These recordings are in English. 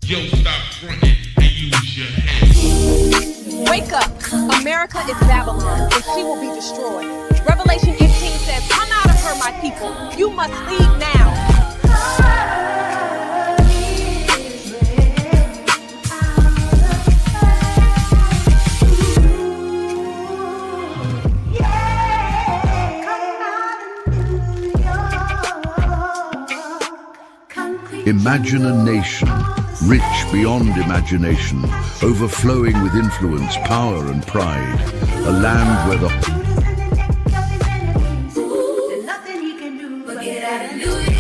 Yo, stop fronting and use your head. Wake up. America is Babylon, and she will be destroyed. Revelation 15 says, come out of her, my people. You must leave now. Imagine a nation, rich beyond imagination, overflowing with influence, power and pride. A land where the... There's nothing you can do but get out of New York.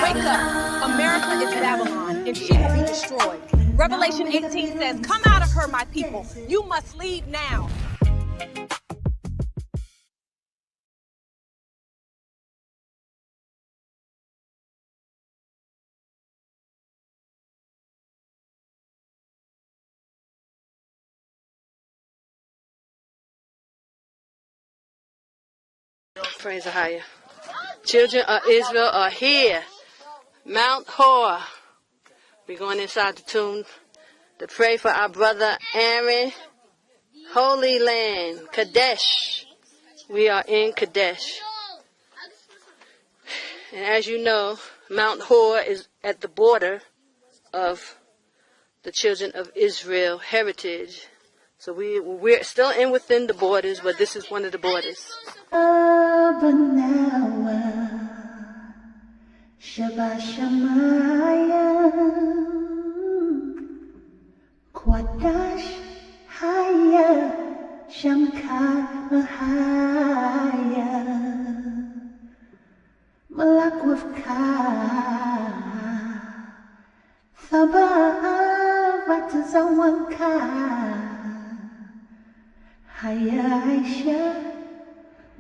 Wake up. America is Babylon, and she will be destroyed. Revelation 18 says, come out of her, my people. You must leave now. Praise AHAYAH. Children of Israel are here. Mount Hor. We're going inside the tomb to pray for our brother Aaron. Holy land, Qadash. We are in Qadash. And as you know, Mount Hor is at the border of the children of Israel heritage. So we're still within the borders, but this is one of the borders. Qadash, AHAYAH, sham, AHAYAH, Malak with Ka, Sabah, Vatazawanka, Hayasha,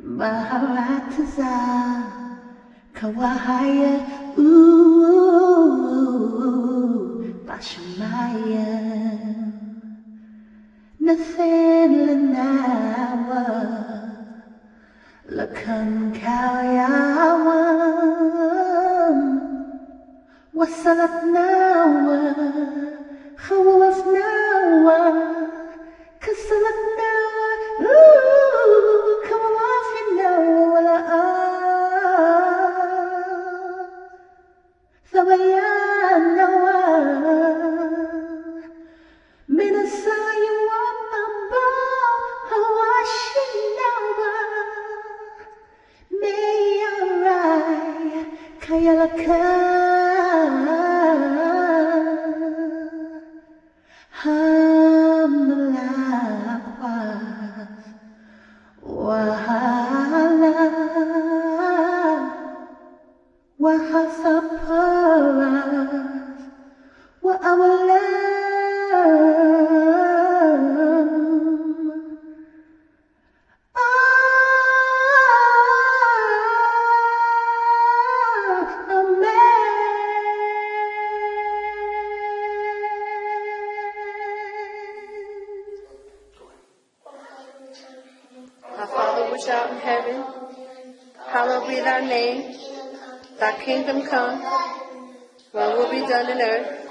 Baharataza, Kawahaya, Bashamaya, Nathan Lanawa, Lakan Kalyawan, Wasalat Nawa, Khawaf Nawa, Kasalat Nawa, Kawaf Nawa, Thabayan Nawa, Minasaya Wapamba, Hawashin Nawa, Mayarai, Kayalaka, Hamlakwa, Wahala, Wahasapara, Our Father which art in heaven, hallowed be thy name. Thy kingdom come, thy will be done on earth,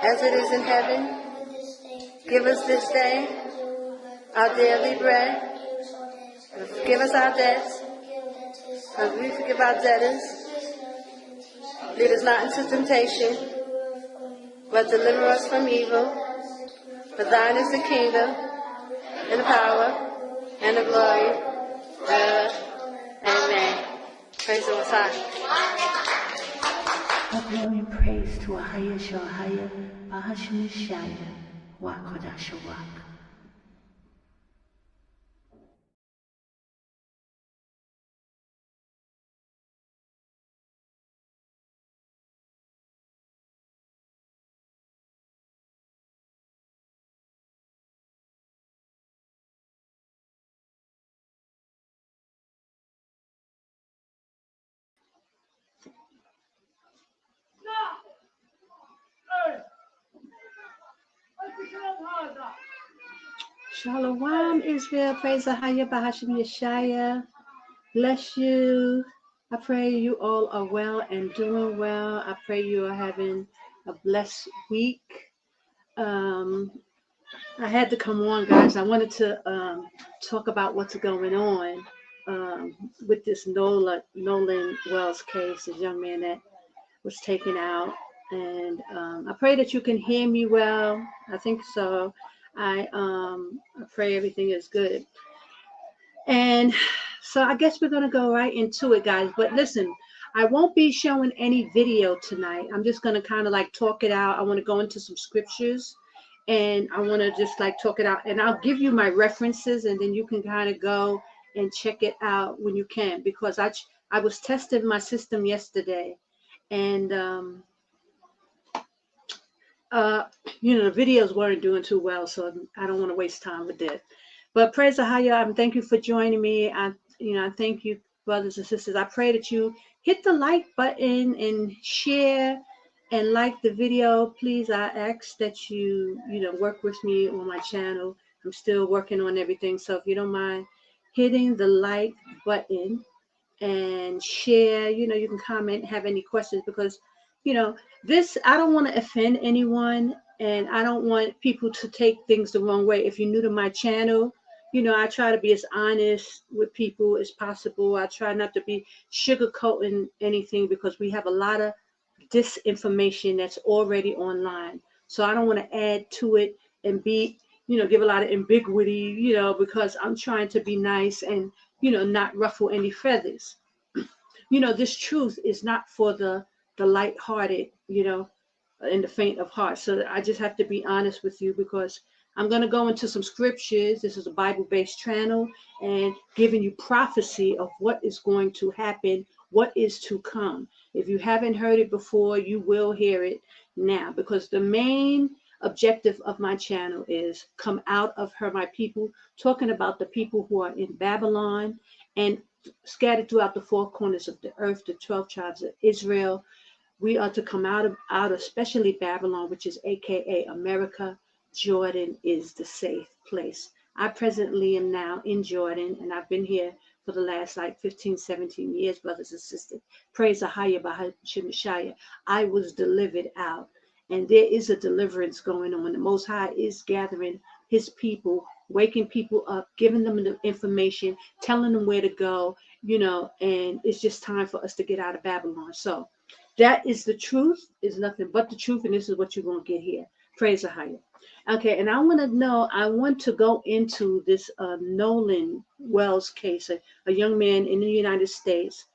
as it is in heaven. Give us this day our daily bread. And forgive us our debts, as we forgive our debtors. Lead us not into temptation, but deliver us from evil. For thine is the kingdom, and the power, and the glory. Amen. Praise the Most High. All glory and praise to AHAYAH, AHAYAH, Yashaya, Qadash, Rawach. Shalom, Israel. Praise AHAYAH, Bahashim Yashaya. Bless you. I pray you all are well and doing well. I pray you are having a blessed week. I had to come on, guys. I wanted to talk about what's going on with this Nolan Wells case, this young man that was taken out. And I pray that you can hear me well. I think so. I pray everything is good. And so I guess we're going to go right into it, guys. But listen, I won't be showing any video tonight. I'm just going to kind of like talk it out. I want to go into some scriptures and I want to just like talk it out. And I'll give you my references and then you can kind of go and check it out when you can. Because I was testing my system yesterday and, the videos weren't doing too well. So I don't want to waste time with that. But praise AHAYAH, thank you for joining me. I thank you, brothers and sisters. I pray that you hit the like button and share and like the video. Please, I ask that you work with me on my channel. I'm still working on everything. So if you don't mind hitting the like button and share, you can comment, have any questions, because, I don't want to offend anyone. And I don't want people to take things the wrong way. If you're new to my channel, I try to be as honest with people as possible. I try not to be sugarcoating anything because we have a lot of disinformation that's already online. So I don't want to add to it and be, give a lot of ambiguity, because I'm trying to be nice and, not ruffle any feathers. This truth is not for the lighthearted, and the faint of heart. So I just have to be honest with you because I'm going to go into some scriptures. This is a Bible-based channel and giving you prophecy of what is going to happen, what is to come. If you haven't heard it before, you will hear it now, because the main objective of my channel is come out of her, my people, talking about the people who are in Babylon and scattered throughout the four corners of the earth, the 12 tribes of Israel. We are to come out of especially Babylon, which is AKA America. Jordan is the safe place. I presently am now in Jordan, and I've been here for the last 15, 17 years, brothers and sisters. Praise AHAYAH, Bahashim Yashaya. I was delivered out, and there is a deliverance going on. The Most High is gathering his people, waking people up, giving them the information, telling them where to go, and it's just time for us to get out of Babylon. So that is the truth, is nothing but the truth, and this is what you're going to get here. Praise AHAYAH. Okay, and I want to go into this Nolan Wells case, a young man in the United States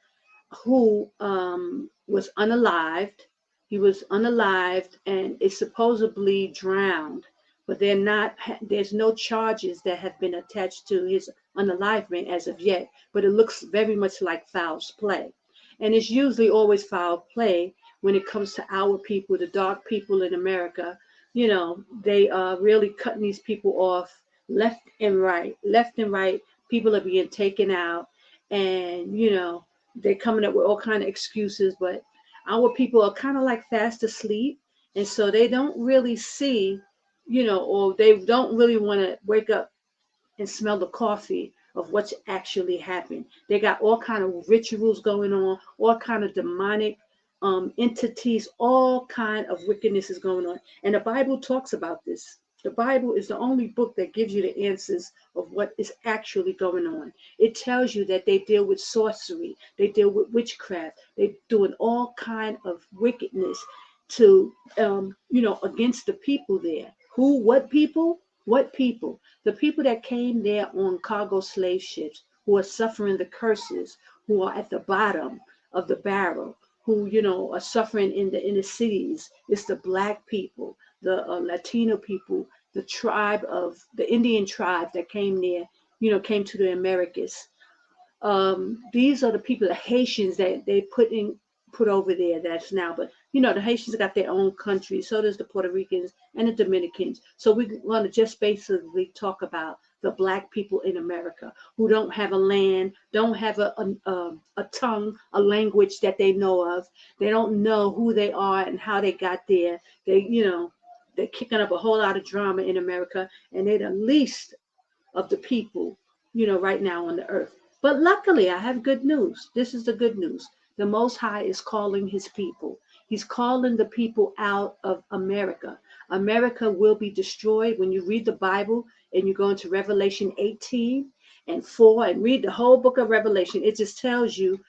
who was unalived. He was unalived and is supposedly drowned, but there's no charges that have been attached to his unalivement as of yet, but it looks very much like foul play. And it's usually always foul play when it comes to our people, the dark people in America. They are really cutting these people off left and right. Left and right, people are being taken out, and they're coming up with all kind of excuses. But our people are kind of like fast asleep, and so they don't really see, or they don't really want to wake up and smell the coffee of what's actually happened. They got all kind of rituals going on, all kind of demonic entities, all kind of wickedness is going on. And the Bible talks about this. The Bible is the only book that gives you the answers of what is actually going on. It tells you that they deal with sorcery, they deal with witchcraft, they're doing all kind of wickedness to, against the people there. Who, what people? What people? The people that came there on cargo slave ships, who are suffering the curses, who are at the bottom of the barrel, who are suffering in the cities. It's the black people, the Latino people, the Indian tribe that came there, came to the Americas. These are the people, the Haitians that they put over there. That's now, but the Haitians got their own country. So does the Puerto Ricans and the Dominicans. So we want to just basically talk about the black people in America who don't have a land, don't have a tongue, a language that they know of. They don't know who they are and how they got there. They're kicking up a whole lot of drama in America, and they the least of the people, right now on the earth. But luckily, I have good news. This is the good news. The Most High is calling his people. He's calling the people out of America. America will be destroyed. When you read the Bible and you go into Revelation 18 and 4 and read the whole book of Revelation, it just tells you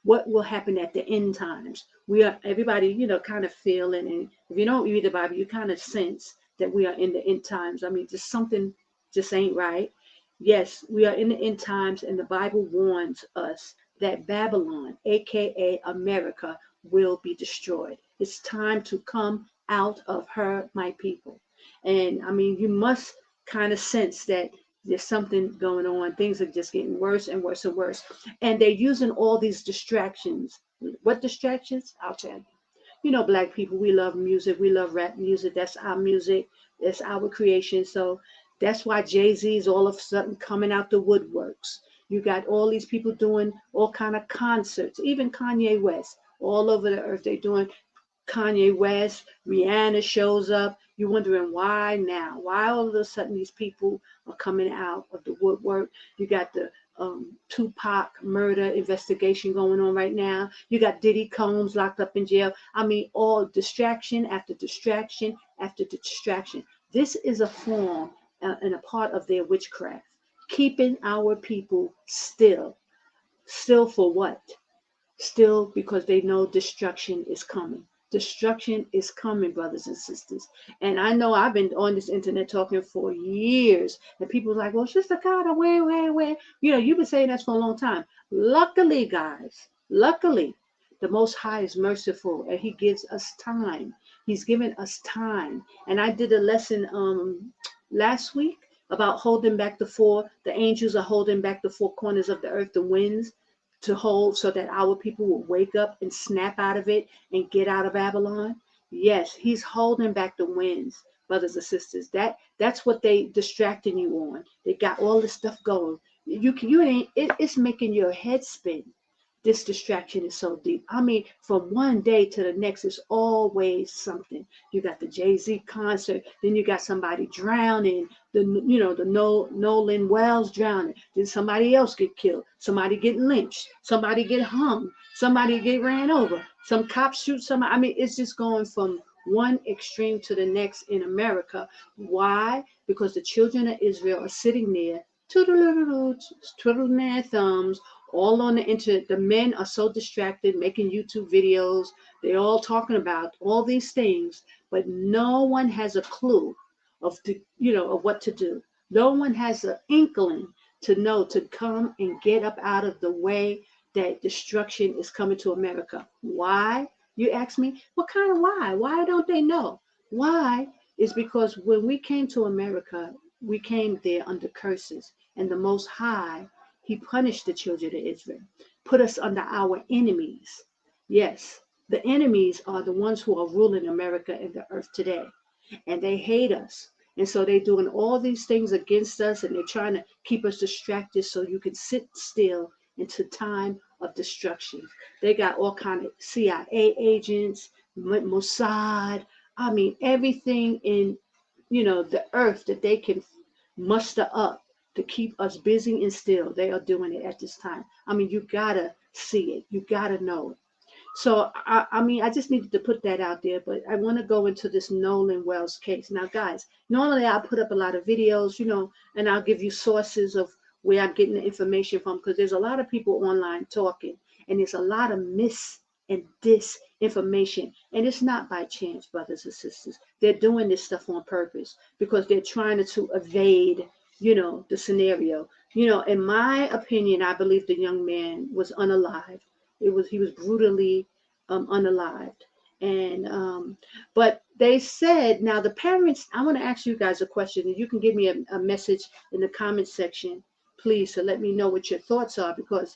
what will happen at the end times. We are, everybody, kind of feeling, and if you don't read the Bible, you kind of sense that we are in the end times. I mean, just something just ain't right. Yes, we are in the end times, and the Bible warns us that Babylon, aka America, will be destroyed. It's time to come out of her, my people. And I mean, you must kind of sense that there's something going on. Things are just getting worse and worse and worse. And they're using all these distractions. What distractions? I'll tell you. Black people, we love music. We love rap music. That's our music. That's our creation. So that's why Jay-Z is all of a sudden coming out the woodworks. You got all these people doing all kind of concerts. Even Kanye West, all over the earth, they're doing Kanye West. Rihanna shows up. You're wondering why now? Why all of a sudden these people are coming out of the woodwork? You got the Tupac murder investigation going on right now. You got Diddy Combs locked up in jail. I mean, all distraction after distraction after distraction. This is a form and a part of their witchcraft, keeping our people still. Still for what? Still because they know destruction is coming. Destruction is coming, brothers and sisters. And I know I've been on this internet talking for years, and people are like, well, Sister Carter, where? You've been saying that for a long time. Luckily, guys, the Most High is merciful, and he gives us time. He's given us time. And I did a lesson last week about holding back the angels are holding back the four corners of the earth, the winds, to hold so that our people will wake up and snap out of it and get out of Babylon. Yes, he's holding back the winds, brothers and sisters. That's what they distracting you on. They got all this stuff going. It's making your head spin. This distraction is so deep. I mean, from one day to the next, it's always something. You got the Jay-Z concert, then you got somebody drowning, the Nolan wells drowning, then somebody else get killed, somebody get lynched, somebody get hung, somebody get ran over, some cops shoot somebody. I mean, it's just going from one extreme to the next in America. Why? Because the children of Israel are sitting there, twiddling their thumbs, all on the internet. The men are so distracted, making YouTube videos. They're all talking about all these things, but no one has a clue of what to do. No one has an inkling to know to come and get up out of the way that destruction is coming to America. Why? You ask me, what kind of why? Why don't they know? Why is because when we came to America, we came there under curses, and the Most High, he punished the children of Israel, put us under our enemies. Yes, the enemies are the ones who are ruling America and the earth today. And they hate us. And so they're doing all these things against us, and they're trying to keep us distracted so you can sit still into time of destruction. They got all kind of CIA agents, Mossad. I mean, everything in, the earth that they can muster up to keep us busy and still. They are doing it at this time. I mean, you gotta see it. You gotta know it. So, I just needed to put that out there, but I want to go into this Nolan Wells case. Now, guys, normally I put up a lot of videos, and I'll give you sources of where I'm getting the information from, because there's a lot of people online talking, and there's a lot of mis and disinformation. And it's not by chance, brothers and sisters. They're doing this stuff on purpose because they're trying to evade the scenario. In my opinion, I believe the young man was unalived. He was brutally unalived. And but they said, now the parents, I want to ask you guys a question, and you can give me a message in the comment section, please, to let me know what your thoughts are. Because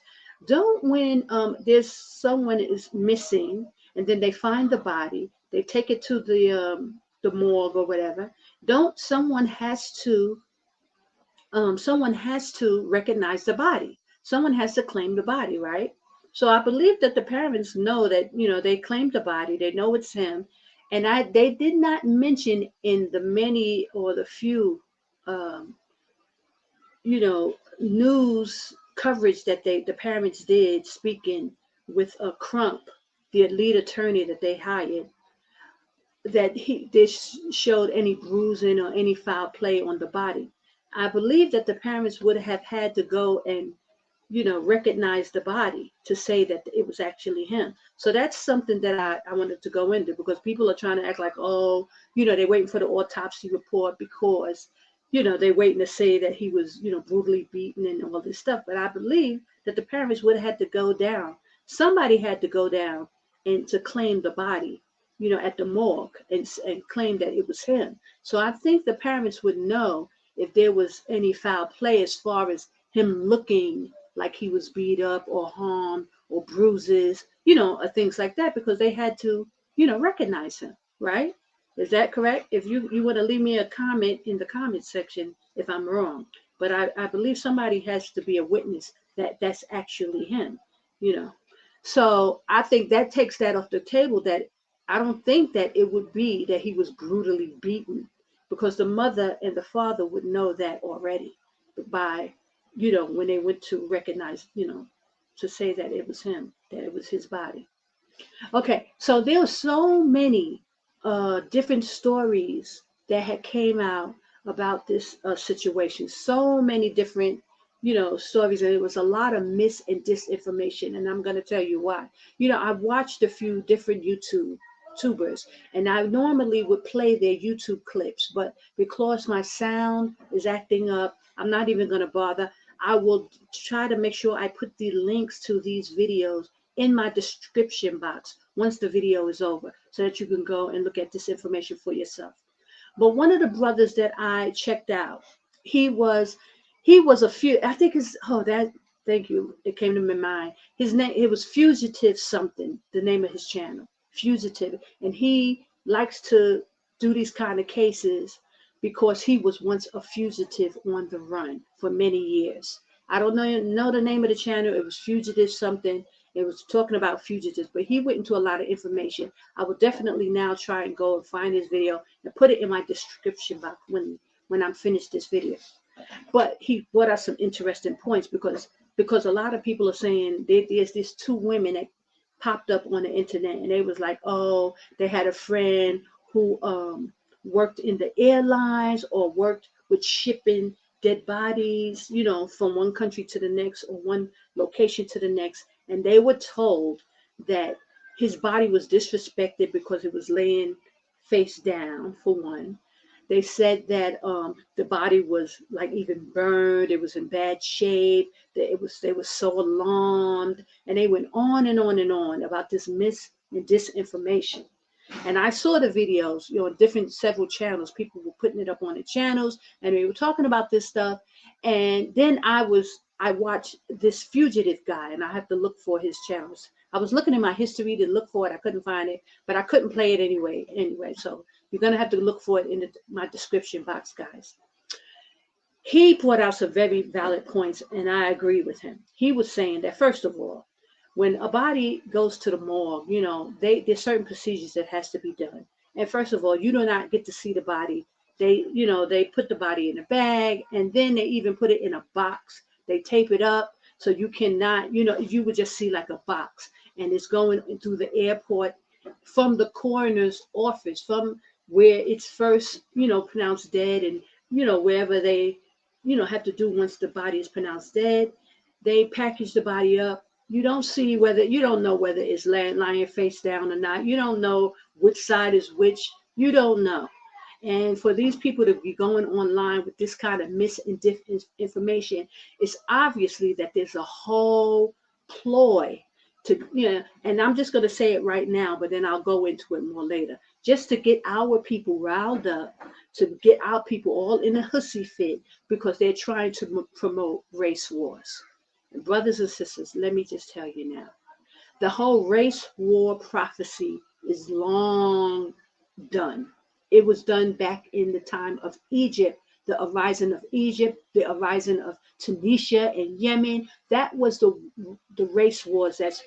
when there's someone is missing, and then they find the body, they take it to the morgue or whatever, someone has to recognize the body. Someone has to claim the body, right? So I believe that the parents know that, they claimed the body. They know it's him. And they did not mention in the many or the few news coverage that the parents did, speaking with a Crump, the lead attorney that they hired, that they showed any bruising or any foul play on the body. I believe that the parents would have had to go and recognize the body to say that it was actually him. So that's something that I wanted to go into, because people are trying to act like, oh, they're waiting for the autopsy report because, they're waiting to say that he was, brutally beaten and all this stuff. But I believe that the parents would have had to go down. Somebody had to go down and to claim the body, at the morgue and claim that it was him. So I think the parents would know if there was any foul play as far as him looking like he was beat up or harmed or bruises, or things like that, because they had to, recognize him, right? Is that correct? If you want to leave me a comment in the comment section if I'm wrong. But I believe somebody has to be a witness that that's actually him, you know. So I think that takes that off the table, that I don't think that it would be that he was brutally beaten, because the mother and the father would know that already by, when they went to recognize, to say that it was him, that it was his body. Okay, so there were so many different stories that had came out about this situation. So many different, stories, and it was a lot of mis and disinformation. And I'm going to tell you why. I've watched a few different YouTubers, and I normally would play their YouTube clips, but because my sound is acting up, I'm not even going to bother. I will try to make sure I put the links to these videos in my description box once the video is over, so that you can go and look at this information for yourself. But one of the brothers that I checked out, he was a few, I think it's, thank you, it came to my mind. His name, it was Fugitive something, the name of his channel, Fugitive. And he likes to do these kind of cases because he was once a fugitive on the run for many years. I don't know the name of the channel. It was Fugitive something. It was talking about fugitives, but he went into a lot of information. I will definitely now try and go and find his video and put it in my description box when I'm finished this video. But he brought out some interesting points, because a lot of people are saying there's these two women that popped up on the internet, and they was like, oh, they had a friend who worked in the airlines or worked with shipping dead bodies, from one country to the next or one location to the next. And they were told that his body was disrespected because it was laying face down, for one. They said that the body was like even burned, it was in bad shape, that they were so alarmed, and they went on and on and on about this mis and disinformation. And I saw the videos, on several channels. People were putting it up on the channels, and they were talking about this stuff. And then I watched this Fugitive guy, and I have to look for his channels. I was looking in my history to look for it. I couldn't find it, but I couldn't play it anyway. So you're going to have to look for it in my description box, guys. He brought out some very valid points, and I agree with him. He was saying that, first of all, when a body goes to the morgue, there's certain procedures that has to be done. And first of all, you do not get to see the body. They put the body in a bag, and then they even put it in a box. They tape it up so you cannot, you would just see like a box, and it's going through the airport from the coroner's office, from where it's first, pronounced dead, and, wherever they, have to do once the body is pronounced dead. They package the body up. You don't know whether it's lying face down or not. You don't know which side is which. You don't know. And for these people to be going online with this kind of mis and disinformation, it's obviously that there's a whole ploy to, and I'm just going to say it right now, but then I'll go into it more later, just to get our people riled up, to get our people all in a hussy fit, because they're trying to promote race wars. And brothers and sisters, let me just tell you now, the whole race war prophecy is long done. It was done back in the time of Egypt, the arising of Egypt, the arising of Tunisia and Yemen. That was the race wars that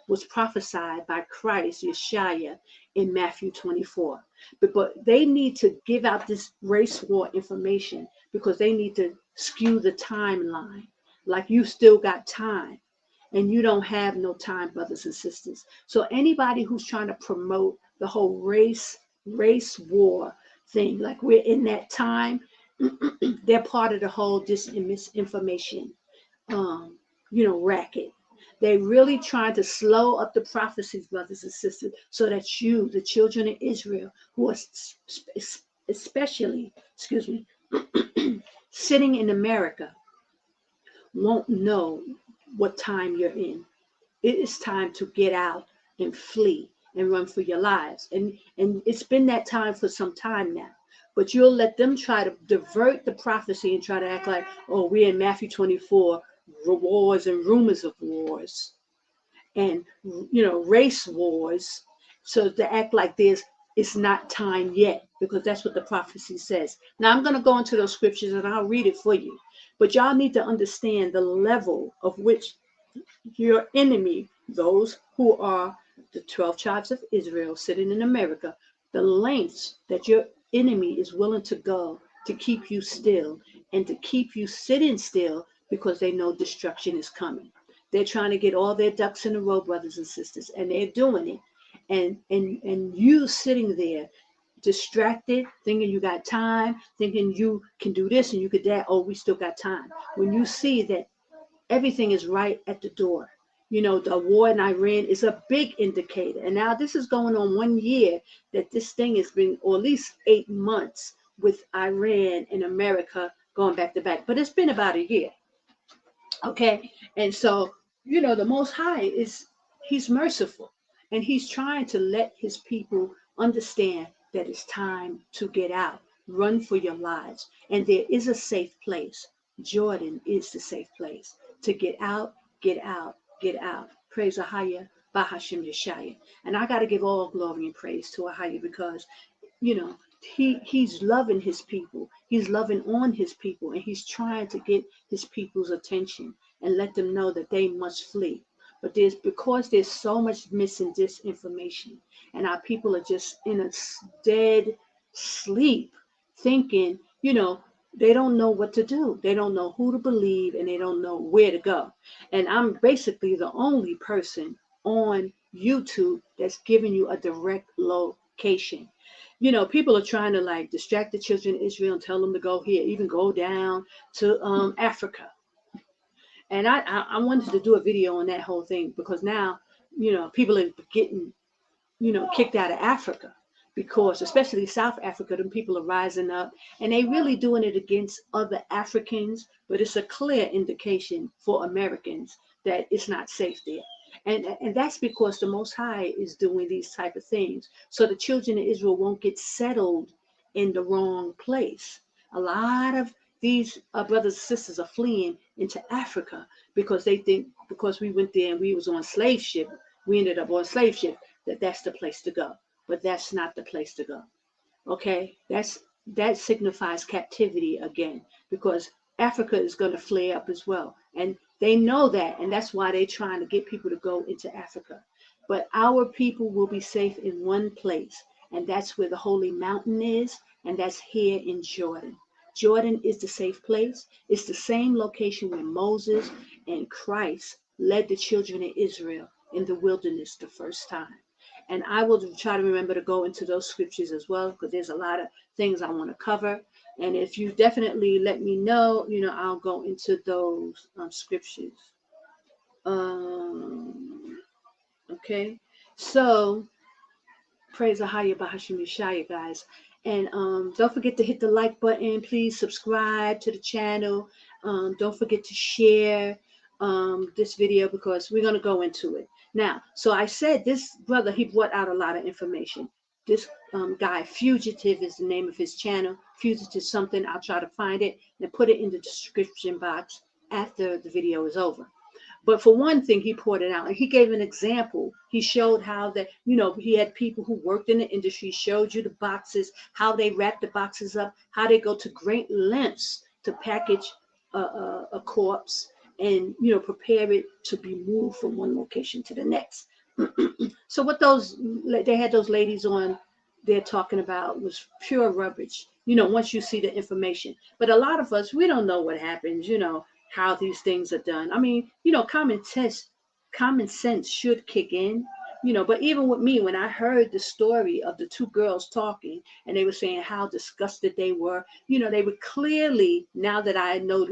was prophesied by Christ, Yashaya, in Matthew 24. But they need to give out this race war information because they need to skew the timeline. Like you still got time and you don't have no time, brothers and sisters. So anybody who's trying to promote the whole race war thing, like we're in that time, they're part of the whole misinformation, racket. They really trying to slow up the prophecies, brothers and sisters, so that you, the children of Israel, who are especially, sitting in America, won't know what time you're in. It is time to get out and flee and run for your lives. And it's been that time for some time now. But you'll let them try to divert the prophecy and try to act like, oh, we're in Matthew 24, wars and rumors of wars and, race wars. So to act like it's not time yet, because that's what the prophecy says. Now I'm going to go into those scriptures and I'll read it for you. But y'all need to understand the level of which your enemy, those who are the 12 tribes of Israel sitting in America, the lengths that your enemy is willing to go to keep you still and to keep you sitting still because they know destruction is coming. They're trying to get all their ducks in a row, brothers and sisters, and they're doing it. And you sitting there distracted, thinking you got time, thinking you can do this and you could that. Oh, we still got time. When you see that everything is right at the door. The war in Iran is a big indicator. And now this is going on 1 year that this thing has been, or at least 8 months with Iran and America going back to back. But it's been about a year. Okay. And so, the Most High he's merciful. And he's trying to let his people understand that it's time to get out, run for your lives. And there is a safe place. Jordan is the safe place to get out, get out, get out. Praise AHAYAH, Bahashim Yashaya. And I got to give all glory and praise to AHAYAH because, he's loving his people. He's loving on his people. And he's trying to get his people's attention and let them know that they must flee. But because there's so much missing disinformation and our people are just in a dead sleep thinking, they don't know what to do. They don't know who to believe and they don't know where to go. And I'm basically the only person on YouTube that's giving you a direct location. People are trying to distract the children of Israel and tell them to go here, even go down to Africa. And I wanted to do a video on that whole thing because now, people are getting, kicked out of Africa because especially South Africa, them people are rising up and they really doing it against other Africans, but it's a clear indication for Americans that it's not safe there. And that's because the Most High is doing these type of things. So the children of Israel won't get settled in the wrong place. A lot of these brothers and sisters are fleeing into Africa because they think because we went there and we was on slave ship, we ended up on slave ship, that's the place to go. But that's not the place to go. Okay? That signifies captivity again because Africa is going to flare up as well. And they know that, and that's why they're trying to get people to go into Africa. But our people will be safe in one place, and that's where the holy mountain is, and that's here in Jordan. Jordan is the safe place. It's the same location where Moses and Christ led the children of Israel in the wilderness the first time. And I will try to remember to go into those scriptures as well, because there's a lot of things I want to cover. And if you definitely let me know, I'll go into those scriptures. Okay. So, praise AHAYAH Bahashim Yashaya, guys. And don't forget to hit the like button. Please subscribe to the channel. Don't forget to share this video because we're going to go into it. Now, so I said this brother, he brought out a lot of information. This guy, Fugitive is the name of his channel. Fugitive something. I'll try to find it and put it in the description box after the video is over. But for one thing, he pointed out, and he gave an example. He showed how that, he had people who worked in the industry, showed you the boxes, how they wrap the boxes up, how they go to great lengths to package a corpse and, prepare it to be moved from one location to the next. So what they had those ladies on there talking about was pure rubbish, once you see the information. But a lot of us, we don't know what happens, how these things are done. I mean, common sense should kick in, but even with me, when I heard the story of the two girls talking and they were saying how disgusted they were, they were clearly, now that I know,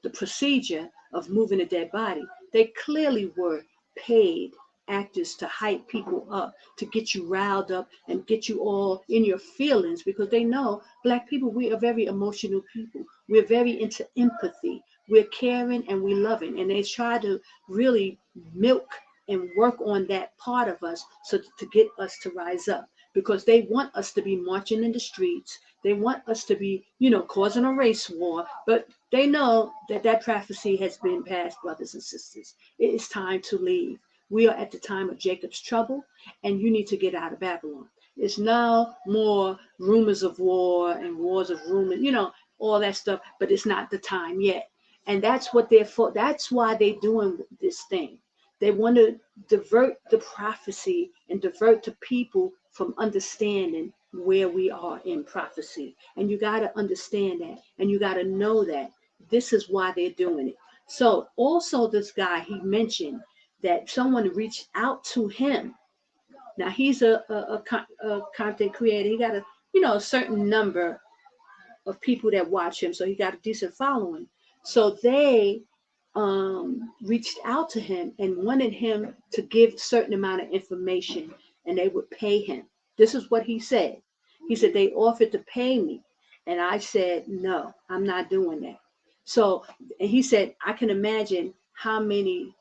the procedure of moving a dead body, they clearly were paid actors to hype people up, to get you riled up and get you all in your feelings, because they know Black people, we are very emotional people. We're very into empathy. We're caring and we loving. And they try to really milk and work on that part of us so to get us to rise up, because they want us to be marching in the streets. They want us to be, causing a race war. But they know that prophecy has been passed, brothers and sisters. It is time to leave. We are at the time of Jacob's trouble, and you need to get out of Babylon. It's now more rumors of war and wars of rumors, all that stuff, but it's not the time yet. And that's what they're for. That's why they're doing this thing. They want to divert the prophecy and divert the people from understanding where we are in prophecy. And you got to understand that. And you got to know that this is why they're doing it. So also this guy, he mentioned that someone reached out to him. Now he's a content creator. He got a certain number of people that watch him, so he got a decent following. So they reached out to him and wanted him to give a certain amount of information, and they would pay him. This is what he said. He said they offered to pay me, and I said no, I'm not doing that. So, and he said I can imagine how many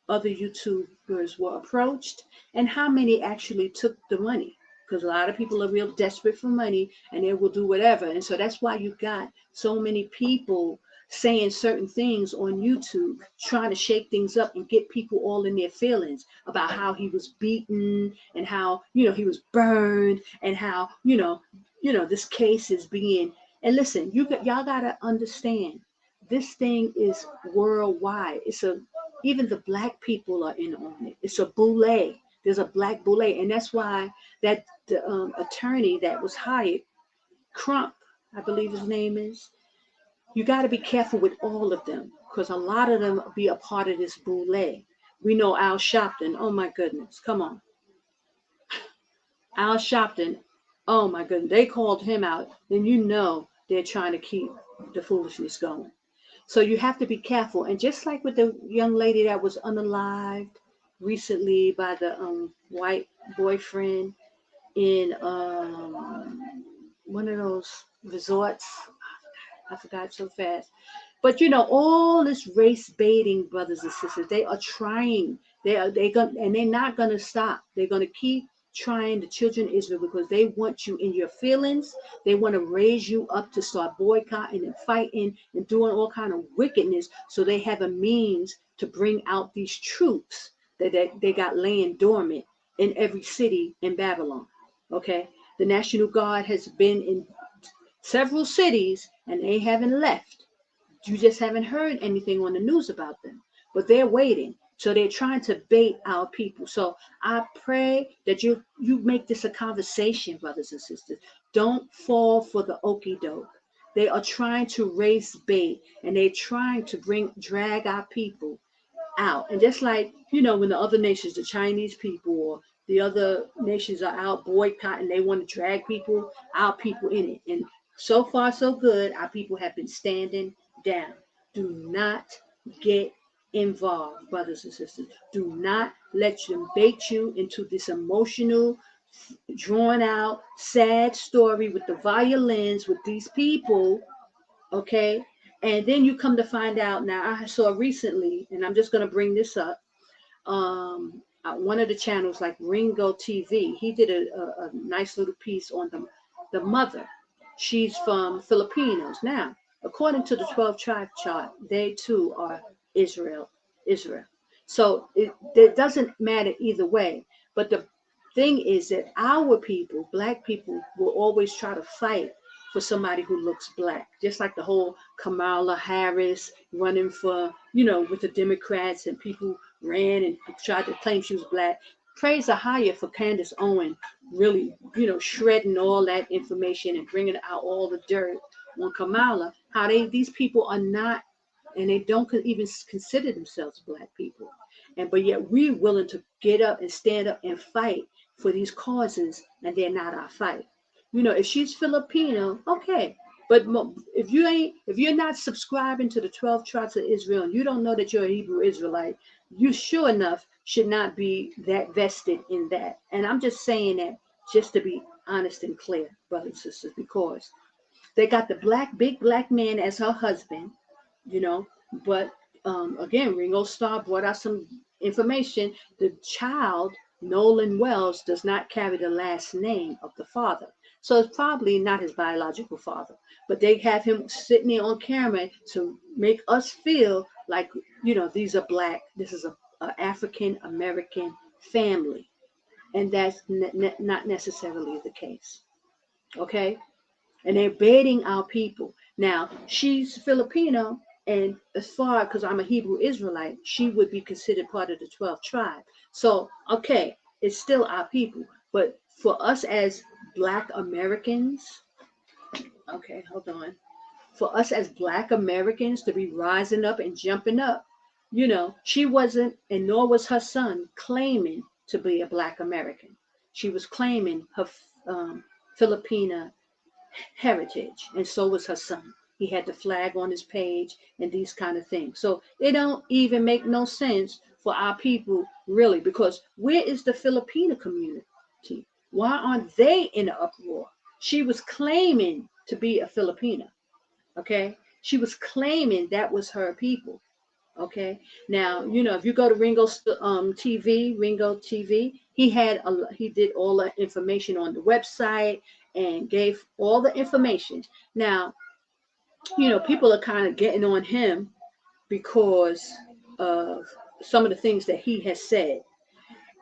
other YouTubers were approached and how many actually took the money, because a lot of people are real desperate for money and they will do whatever. And so that's why you got so many people saying certain things on YouTube, trying to shake things up and get people all in their feelings about how he was beaten and how, he was burned, and how, this case is being, and listen, y'all gotta understand, this thing is worldwide. Even the Black people are in on it. It's a boule. There's a Black boule. And that's why that the attorney that was hired, Crump, I believe his name is, you got to be careful with all of them, because a lot of them be a part of this boule. We know Al Sharpton. Oh my goodness. Come on. Al Sharpton. Oh my goodness. They called him out. Then they're trying to keep the foolishness going. So you have to be careful. And just like with the young lady that was unalived recently by the white boyfriend in one of those resorts, I forgot so fast. But all this race baiting, brothers and sisters, they are trying. They're not gonna stop. They're gonna keep trying, the children of Israel, because they want you in your feelings. They want to raise you up to start boycotting and fighting and doing all kind of wickedness, so they have a means to bring out these troops that they got laying dormant in every city in Babylon. Okay, the National Guard has been in several cities and they haven't left. You just haven't heard anything on the news about them, but they're waiting. So they're trying to bait our people. So I pray that you make this a conversation, brothers and sisters. Don't fall for the okie doke. They are trying to raise bait, and they're trying to drag our people out. And just like, when the other nations, the Chinese people or the other nations are out boycotting, they want to drag our people in it. And so far, so good. Our people have been standing down. Do not get involved, brothers and sisters. Do not let them bait you into this emotional, drawn out, sad story with the violins with these people. Okay. And then you come to find out. Now, I saw recently, and I'm just going to bring this up. One of the channels like Ringo TV, he did a nice little piece on the mother. She's from Filipinos. Now, according to the 12 tribe chart, they too are Israel. So it doesn't matter either way. But the thing is that our people, Black people, will always try to fight for somebody who looks Black. Just like the whole Kamala Harris running for, with the Democrats, and people ran and tried to claim she was Black. praise AHAYAH for Candace Owen really, shredding all that information and bringing out all the dirt on Kamala. How these people are not, and they don't even consider themselves black people, but yet we're willing to get up and stand up and fight for these causes, and they're not our fight. If she's Filipino, okay. But if you're not subscribing to the 12 tribes of Israel, and you don't know that you're a Hebrew Israelite, you sure enough should not be that vested in that. And I'm just saying that just to be honest and clear, brothers and sisters, because they got the big black man as her husband, but again, Ringo Starr brought out some information. The child, Nolan Wells, does not carry the last name of the father. So it's probably not his biological father, but they have him sitting there on camera to make us feel like, these are black. This is a African American family, and that's not necessarily the case. Okay, and they're baiting our people. Now she's Filipino, and as far because I'm a Hebrew Israelite, she would be considered part of the 12 tribe. So okay, it's still our people, but for us as Black Americans, okay, hold on. For us as Black Americans to be rising up and jumping up, she wasn't, and nor was her son, claiming to be a Black American. She was claiming her Filipina heritage, and so was her son. He had the flag on his page and these kind of things. So it don't even make no sense for our people, really, because where is the Filipino community? Why aren't they in an uproar? She was claiming to be a Filipina, okay? She was claiming that was her people, okay? Now, if you go to Ringo TV, he did all the information on the website and gave all the information. Now, people are kind of getting on him because of some of the things that he has said.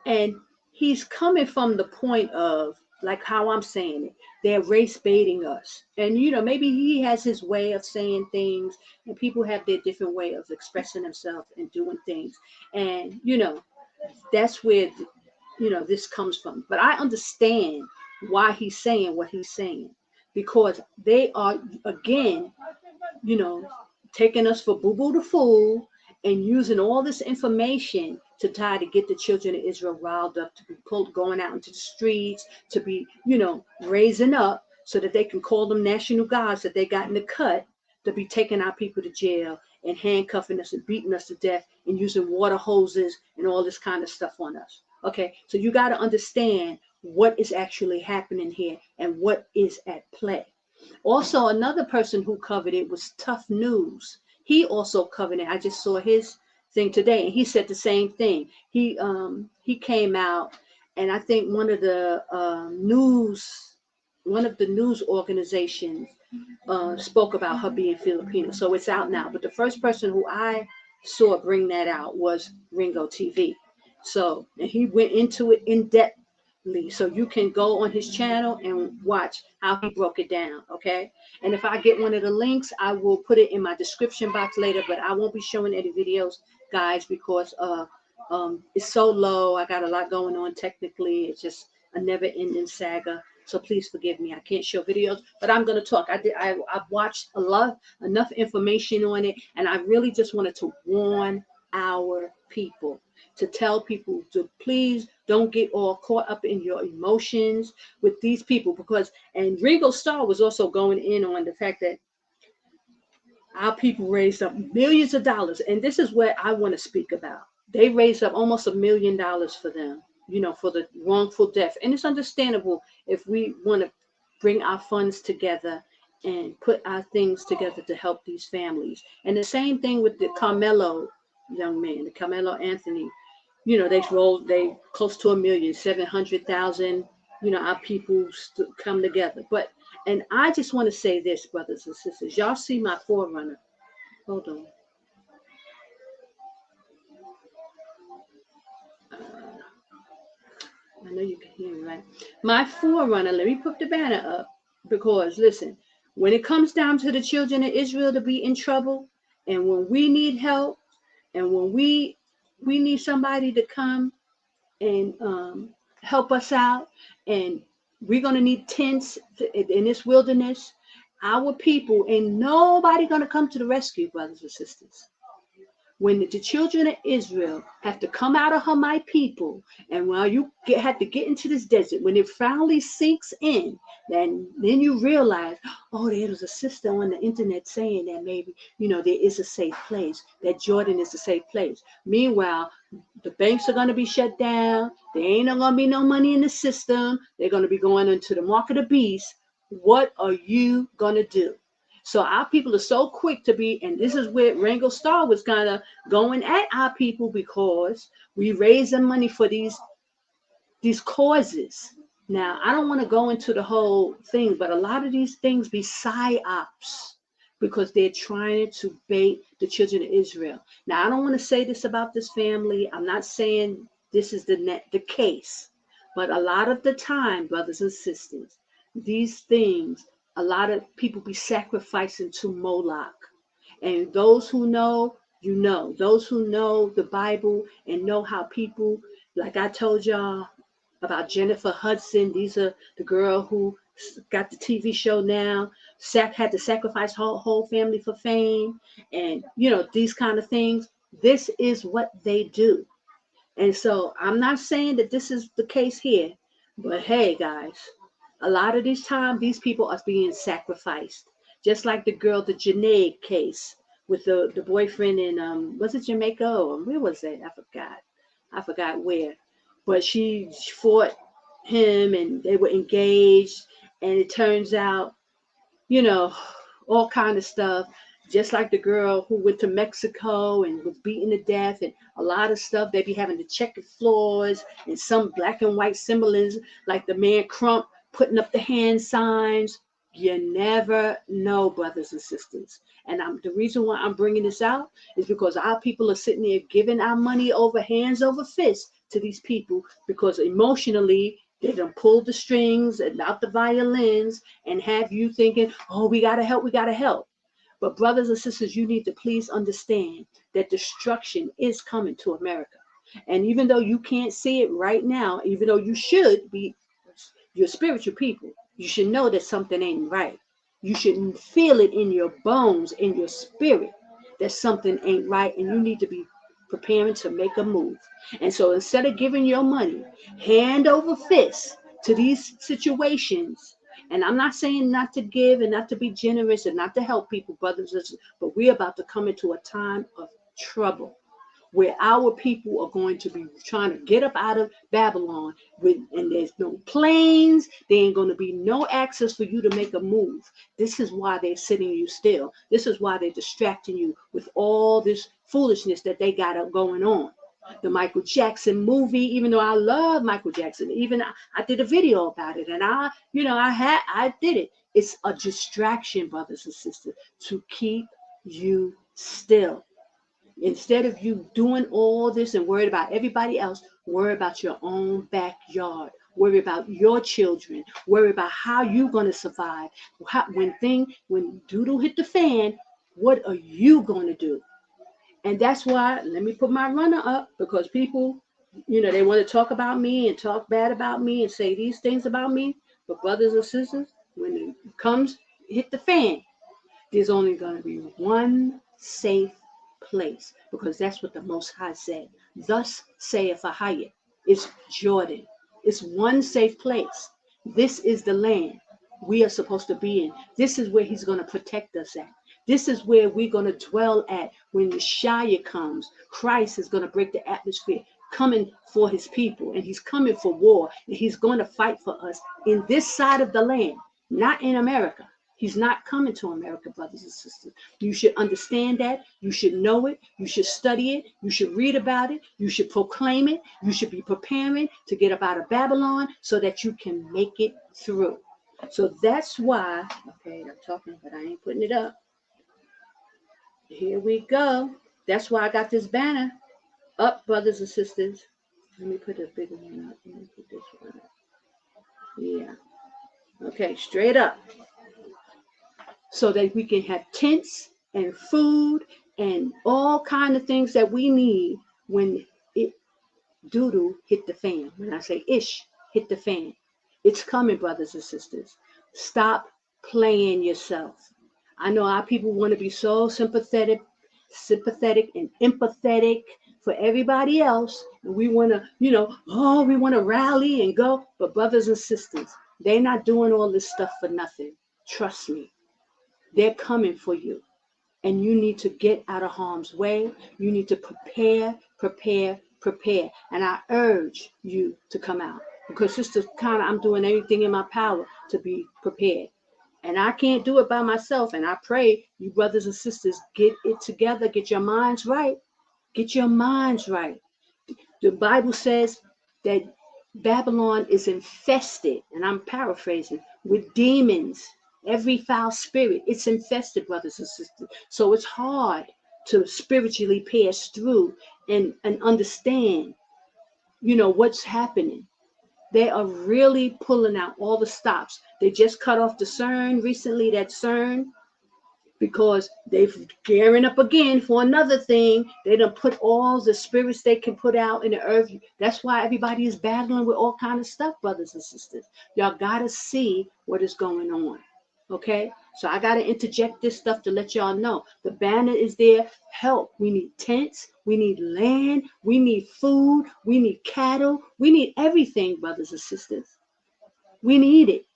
And he's coming from the point of, like how I'm saying it, they're race baiting us. And, maybe he has his way of saying things, and people have their different way of expressing themselves and doing things. And, that's where, this comes from. But I understand why he's saying what he's saying, because they are, again, taking us for boo-boo the fool and using all this information to try to get the children of Israel riled up, to be going out into the streets, to be, raising up so that they can call them national guards that they got in the cut, to be taking our people to jail and handcuffing us and beating us to death and using water hoses and all this kind of stuff on us. Okay, so you got to understand what is actually happening here and what is at play. Also, another person who covered it was Tough News. He also covered it. I just saw his thing today, and he said the same thing. He came out, and I think one of the news organizations spoke about her being Filipino. So it's out now. But the first person who I saw bring that out was Ringo TV. So, and he went into it in depth. So you can go on his channel and watch how he broke it down, okay? And if I get one of the links, I will put it in my description box later, but I won't be showing any videos, guys, because it's so low. I got a lot going on technically. It's just a never-ending saga. So please forgive me. I can't show videos, but I'm going to talk. I've watched enough information on it, and I really just wanted to warn our people, to tell people to please don't get all caught up in your emotions with these people, because, and Ringo Starr was also going in on the fact that our people raised up millions of dollars. And this is what I want to speak about. They raised up almost $1 million for them, for the wrongful death. And it's understandable if we want to bring our funds together and put our things together to help these families. And the same thing with the Carmelo young man, the Carmelo Anthony, they close to 1,700,000, our people come together. But, and I just want to say this, brothers and sisters, y'all see my forerunner. Hold on. I know you can hear me, right? My forerunner, let me put the banner up, because listen, when it comes down to the children of Israel to be in trouble, and when we need help, and when we need somebody to come and help us out. And we're going to need tents in this wilderness. Our people, ain't nobody going to come to the rescue, brothers and sisters. When the children of Israel have to come out of her, my people, and while you have to get into this desert, when it finally sinks in, then you realize, oh, there was a sister on the internet saying that maybe, there is a safe place, that Jordan is a safe place. Meanwhile, the banks are going to be shut down. There ain't going to be no money in the system. They're going to be going into the mark of the beast. What are you going to do? So our people are so quick to be, and this is where Ringo Starr was kind of going at our people, because we raising money for these causes. Now, I don't want to go into the whole thing, but a lot of these things be psyops, because they're trying to bait the children of Israel. Now, I don't want to say this about this family. I'm not saying this is the case, but a lot of the time, brothers and sisters, these things, a lot of people be sacrificing to Moloch. And those who know, those who know the Bible and know how people, like I told y'all about Jennifer Hudson, these are the girl who got the TV show now, had to sacrifice her whole family for fame, and these kind of things. This is what they do. And so I'm not saying that this is the case here, but hey, guys, a lot of these times, these people are being sacrificed. Just like the Janae case with the boyfriend in, was it Jamaica or where was it? I forgot where. But she fought him and they were engaged. And it turns out, all kind of stuff. Just like the girl who went to Mexico and was beaten to death, and a lot of stuff. They be having the checkered floors and some black and white symbolism, like the man Crump putting up the hand signs. You never know, brothers and sisters. And the reason why I'm bringing this out is because our people are sitting there giving our money over hands over fists to these people, because emotionally they done pulled the strings and out the violins and have you thinking, oh, we gotta help. But brothers and sisters, you need to please understand that destruction is coming to America. And even though you can't see it right now, even though you should be, you're spiritual people, you should know that something ain't right. You should feel it in your bones, in your spirit, that something ain't right, and you need to be preparing to make a move. And so instead of giving your money hand over fist to these situations, and I'm not saying not to give and not to be generous and not to help people, brothers and sisters, but we're about to come into a time of trouble, where our people are going to be trying to get up out of Babylon, and there's no planes, there ain't going to be no access for you to make a move. This is why they're sitting you still. This is why they're distracting you with all this foolishness that they got going on. The Michael Jackson movie, even though I love Michael Jackson, even I did a video about it, and I did it. It's a distraction, brothers and sisters, to keep you still. Instead of you doing all this and worried about everybody else, worry about your own backyard. Worry about your children. Worry about how you're going to survive. When doodle hit the fan, what are you going to do? And that's why, let me put my runner up, because people, they want to talk about me and talk bad about me and say these things about me. But brothers and sisters, when it comes, hit the fan, there's only going to be one safe place, because that's what the Most High said. Thus saith AHAYAH. It's Jordan. It's one safe place. This is the land we are supposed to be in. This is where he's going to protect us at. This is where we're going to dwell at when Yashaya comes. Christ is going to break the atmosphere, coming for his people, and he's coming for war, and he's going to fight for us in this side of the land, not in America. He's not coming to America, brothers and sisters. You should understand that. You should know it. You should study it. You should read about it. You should proclaim it. You should be preparing to get up out of Babylon so that you can make it through. So that's why, okay, I'm talking, but I ain't putting it up. Here we go. That's why I got this banner up, brothers and sisters. Let me put a bigger one up. Let me put this one up. Yeah. Okay, straight up. So that we can have tents and food and all kind of things that we need when doo-doo hit the fan. When I say ish, hit the fan. It's coming, brothers and sisters. Stop playing yourself. I know our people want to be so sympathetic and empathetic for everybody else. And we want to, we want to rally and go. But brothers and sisters, they're not doing all this stuff for nothing. Trust me. They're coming for you. And you need to get out of harm's way. You need to prepare. And I urge you to come out. Because Sister Connor, I'm doing everything in my power to be prepared. And I can't do it by myself. And I pray you brothers and sisters get it together. Get your minds right. Get your minds right. The Bible says that Babylon is infested, and I'm paraphrasing, with demons. Every foul spirit, it's infested, brothers and sisters. So it's hard to spiritually pass through and understand, what's happening. They are really pulling out all the stops. They just cut off the CERN recently, that CERN, because they're gearing up again for another thing. They done put all the spirits they can put out in the earth. That's why everybody is battling with all kind of stuff, brothers and sisters. Y'all got to see what is going on. Okay, so I got to interject this stuff to let y'all know. The banner is there. Help. We need tents. We need land. We need food. We need cattle. We need everything, brothers and sisters. We need it.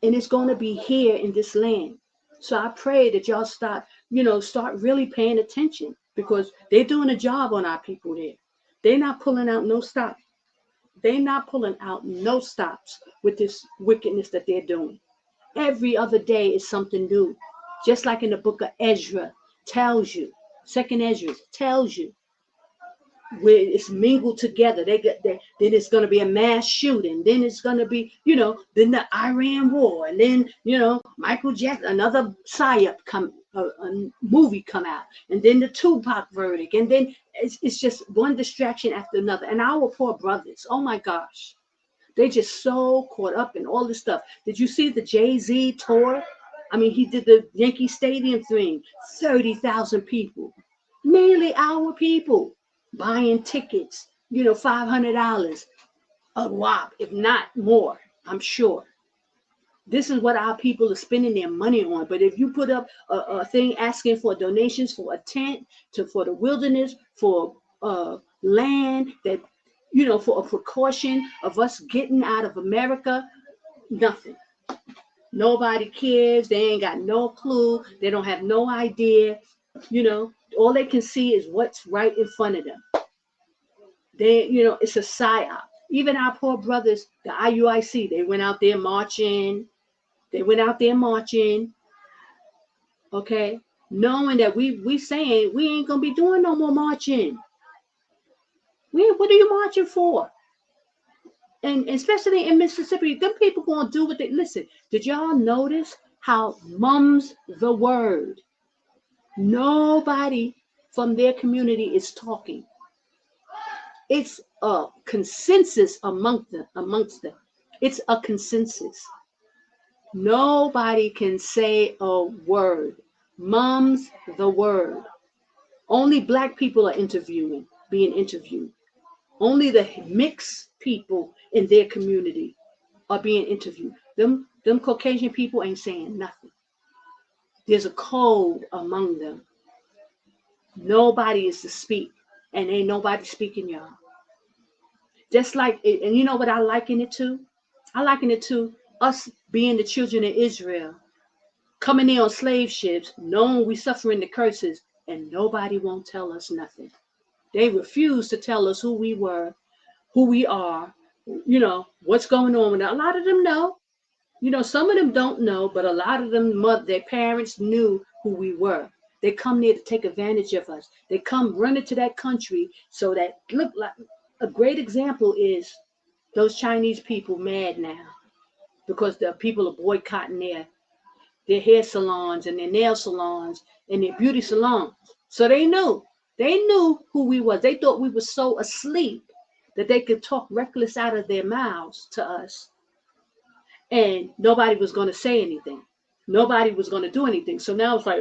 And it's going to be here in this land. So I pray that y'all start really paying attention, because they're doing a job on our people there. They're not pulling out no stops. They're not pulling out no stops with this wickedness that they're doing. Every other day is something new. Just like in the book of Ezra tells you, second Ezra tells you, where it's mingled together. Then it's going to be a mass shooting. Then it's going to be, then the Iran war. And then, Michael Jackson, another psyop a movie come out. And then the Tupac verdict. And then it's just one distraction after another. And our poor brothers, oh my gosh. They just so caught up in all this stuff. Did you see the Jay-Z tour? I mean, he did the Yankee Stadium thing. 30,000 people. Mainly our people buying tickets, $500 a whop, if not more, I'm sure. This is what our people are spending their money on. But if you put up a thing asking for donations for a tent, for the wilderness, for land that, for a precaution of us getting out of America, nothing. Nobody cares. They ain't got no clue. They don't have no idea. All they can see is what's right in front of them. It's a psyop. Even our poor brothers, the IUIC, they went out there marching. Okay, knowing that we saying we ain't gonna be doing no more marching. What are you marching for? And especially in Mississippi, them people gonna do what they listen. Did y'all notice how mum's the word? Nobody from their community is talking. It's a consensus amongst them. It's a consensus. Nobody can say a word. Mum's the word. Only black people are being interviewed. Only the mixed people in their community are being interviewed. Them Caucasian people ain't saying nothing. There's a code among them. Nobody is to speak, and ain't nobody speaking, y'all. Just like, and you know what I liken it to? I liken it to us being the children of Israel, coming in on slave ships, knowing we suffering the curses, and nobody won't tell us nothing. They refuse to tell us who we were, who we are, what's going on. A lot of them know. Some of them don't know, but a lot of them, their parents knew who we were. They come there to take advantage of us. They come running to that country so that, look, like a great example is those Chinese people mad now because the people are boycotting their hair salons and their nail salons and their beauty salons. So they knew who we was. They thought we were so asleep that they could talk reckless out of their mouths to us. And nobody was going to say anything. Nobody was going to do anything. So now it's like,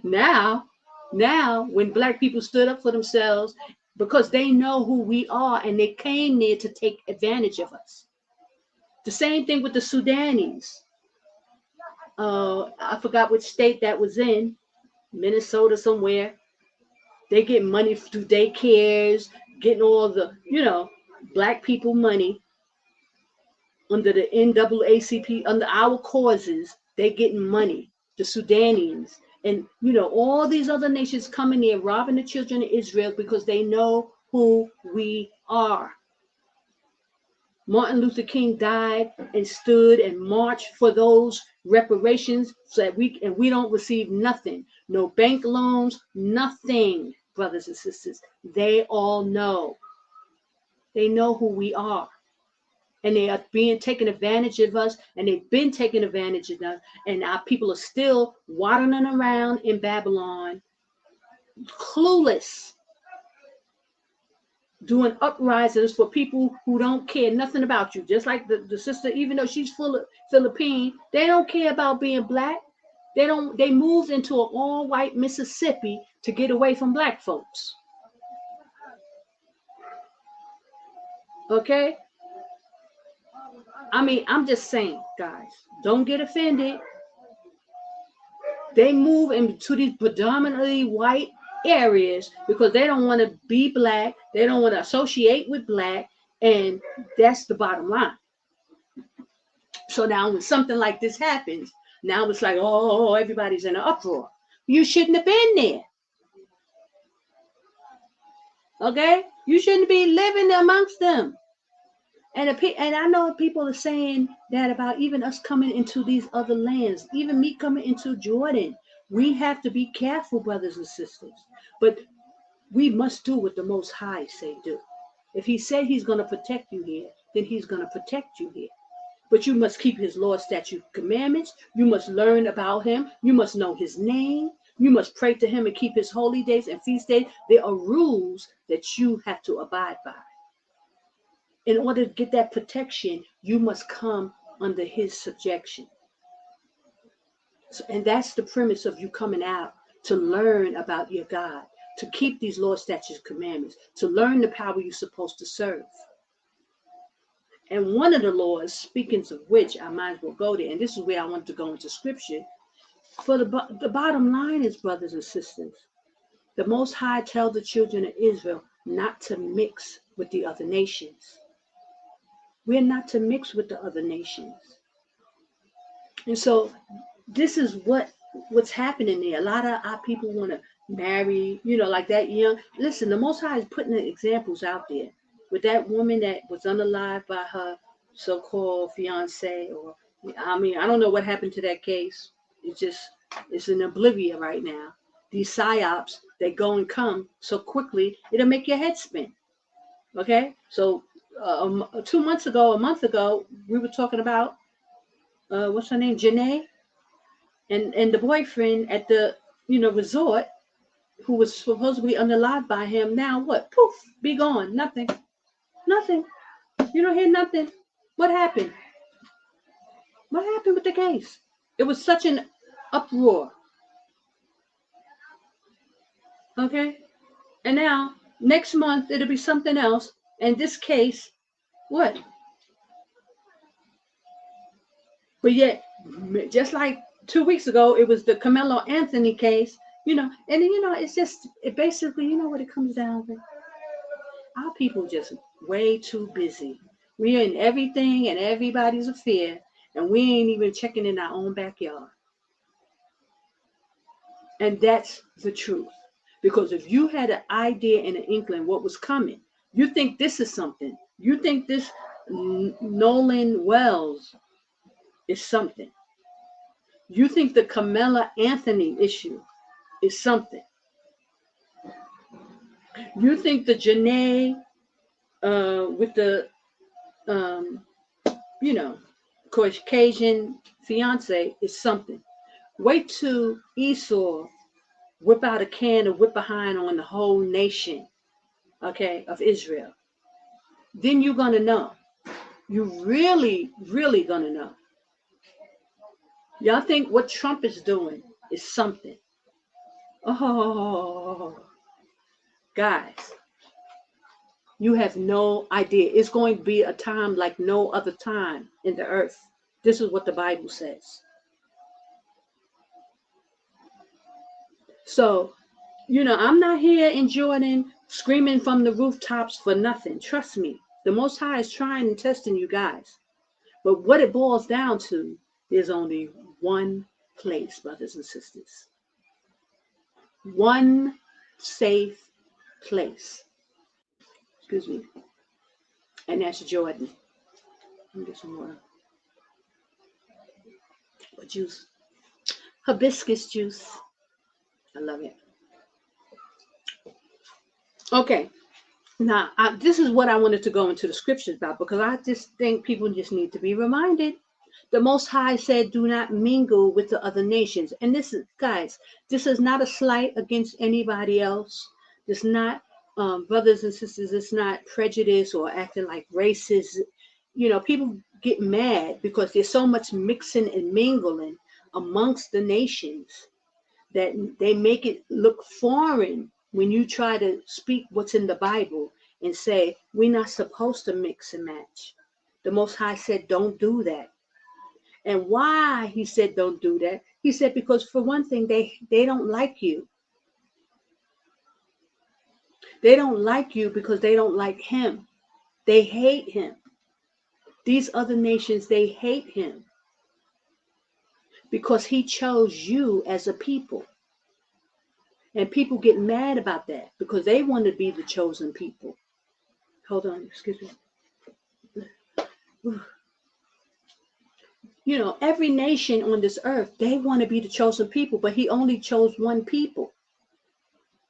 now Now, when black people stood up for themselves, because they know who we are and they came there to take advantage of us. The same thing with the Sudanese. I forgot which state that was in, Minnesota somewhere. They get money through daycares, getting all the, black people money under the NAACP, under our causes. They getting money, the Sudanese. And, all these other nations coming there, robbing the children of Israel because they know who we are. Martin Luther King died and stood and marched for those reparations so that we don't receive nothing. No bank loans, nothing, brothers and sisters. They all know. They know who we are. And they are being taken advantage of us, and they've been taking advantage of us, and our people are still waddling around in Babylon, clueless, doing uprisings for people who don't care nothing about you. Just like the sister, even though she's full of Philippine, they don't care about being black. They moved into an all-white Mississippi to get away from black folks. Okay? I mean, I'm just saying, guys, don't get offended. They move into these predominantly white areas because they don't want to be black. They don't want to associate with black. And that's the bottom line. So now when something like this happens, now it's like, oh, everybody's in an uproar. You shouldn't have been there. Okay? You shouldn't be living amongst them. And I know people are saying that about even us coming into these other lands, even me coming into Jordan. We have to be careful, brothers and sisters. But we must do what the Most High say do. If he said he's going to protect you here, then he's going to protect you here. But you must keep his law, statute, commandments. You must learn about him. You must know his name. You must pray to him and keep his holy days and feast days. There are rules that you have to abide by. In order to get that protection, you must come under his subjection. So, and that's the premise of you coming out, to learn about your God, to keep these law, statutes, commandments, to learn the power you're supposed to serve. And one of the laws, speaking of which, I might as well go there, and this is where I want to go into scripture. For the bottom line is, brothers and sisters, the Most High tell the children of Israel not to mix with the other nations. We're not to mix with the other nations. And so this is what's happening there. A lot of our people want to marry, like that young. Listen, the Most High is putting the examples out there. With that woman that was unalived by her so-called fiance, I don't know what happened to that case. It's in oblivion right now. These psyops, they go and come so quickly, it'll make your head spin. Okay? So 2 months ago, a month ago, we were talking about what's her name, Janae, and the boyfriend at the resort, who was supposedly unalived by him. Now what? Poof, be gone. Nothing. You don't hear nothing. What happened? What happened with the case? It was such an uproar. Okay, and now next month it'll be something else. And this case, what? But yet, just like 2 weeks ago, it was the Carmelo Anthony case, and it basically, what it comes down to? Our people just way too busy. We're in everything and everybody's affair, and we ain't even checking in our own backyard. And that's the truth. Because if you had an idea and an inkling what was coming, you think this is something. You think this Nolan Wells is something. You think the Carmelo Anthony issue is something. You think the Janae with the, Caucasian fiance is something. Wait till Esau whip out a can and whip behind on the whole nation, of Israel. Then you're going to know. You really, really going to know. Y'all think what Trump is doing is something. Oh, guys, you have no idea. It's going to be a time like no other time in the earth. This is what the Bible says. So, I'm not here in Jordan screaming from the rooftops for nothing. Trust me. The Most High is trying and testing you guys. But what it boils down to, there's only one place, brothers and sisters. One safe place. Excuse me. And that's Jordan. Let me get some more juice. Hibiscus juice. I love it. Okay. Now, this is what I wanted to go into the scriptures about, because I just think people just need to be reminded. The Most High said, do not mingle with the other nations. And this is, guys, this is not a slight against anybody else. It's not, brothers and sisters, it's not prejudice or acting like racist. People get mad because there's so much mixing and mingling amongst the nations that they make it look foreign when you try to speak what's in the Bible and say, we're not supposed to mix and match. The Most High said, don't do that. And why he said don't do that? He said because for one thing, they don't like you. They don't like you because they don't like him. They hate him. These other nations, they hate him because he chose you as a people. And people get mad about that because they want to be the chosen people. Hold on, excuse me. Every nation on this earth, they want to be the chosen people, but he only chose one people.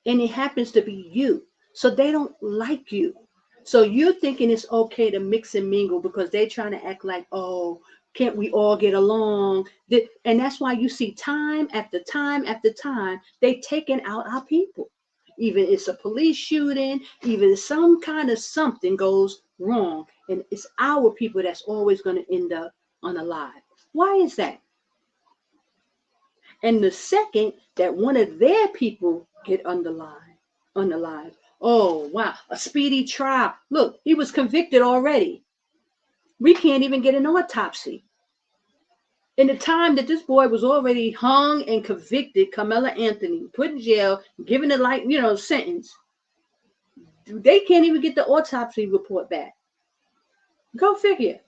And it happens to be you. So they don't like you. So you're thinking it's okay to mix and mingle because they're trying to act like, oh, can't we all get along? And that's why you see time after time after time, they taking out our people. Even it's a police shooting, even some kind of something goes wrong. And it's our people that's always going to end up unalive. Why is that? And the second that one of their people get unalive. Oh, wow, a speedy trial. Look, he was convicted already. We can't even get an autopsy. In the time that this boy was already hung and convicted, Carmela Anthony, put in jail, given a sentence, they can't even get the autopsy report back. Go figure.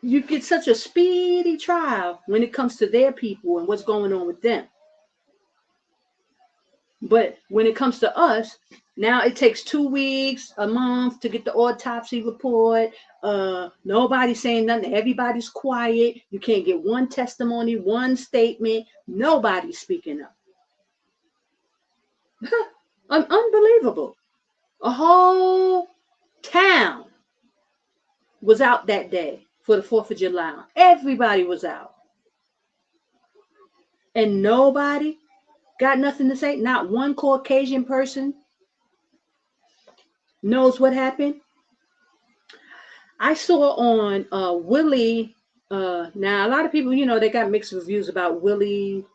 You get such a speedy trial when it comes to their people and what's going on with them. But when it comes to us, now it takes 2 weeks, a month to get the autopsy report. Nobody's saying nothing. Everybody's quiet. You can't get one testimony, one statement. Nobody's speaking up. Unbelievable. A whole town was out that day for the 4th of July. Everybody was out. And nobody got nothing to say. Not one Caucasian person knows what happened. I saw on Willie. Now a lot of people, they got mixed reviews about Willie.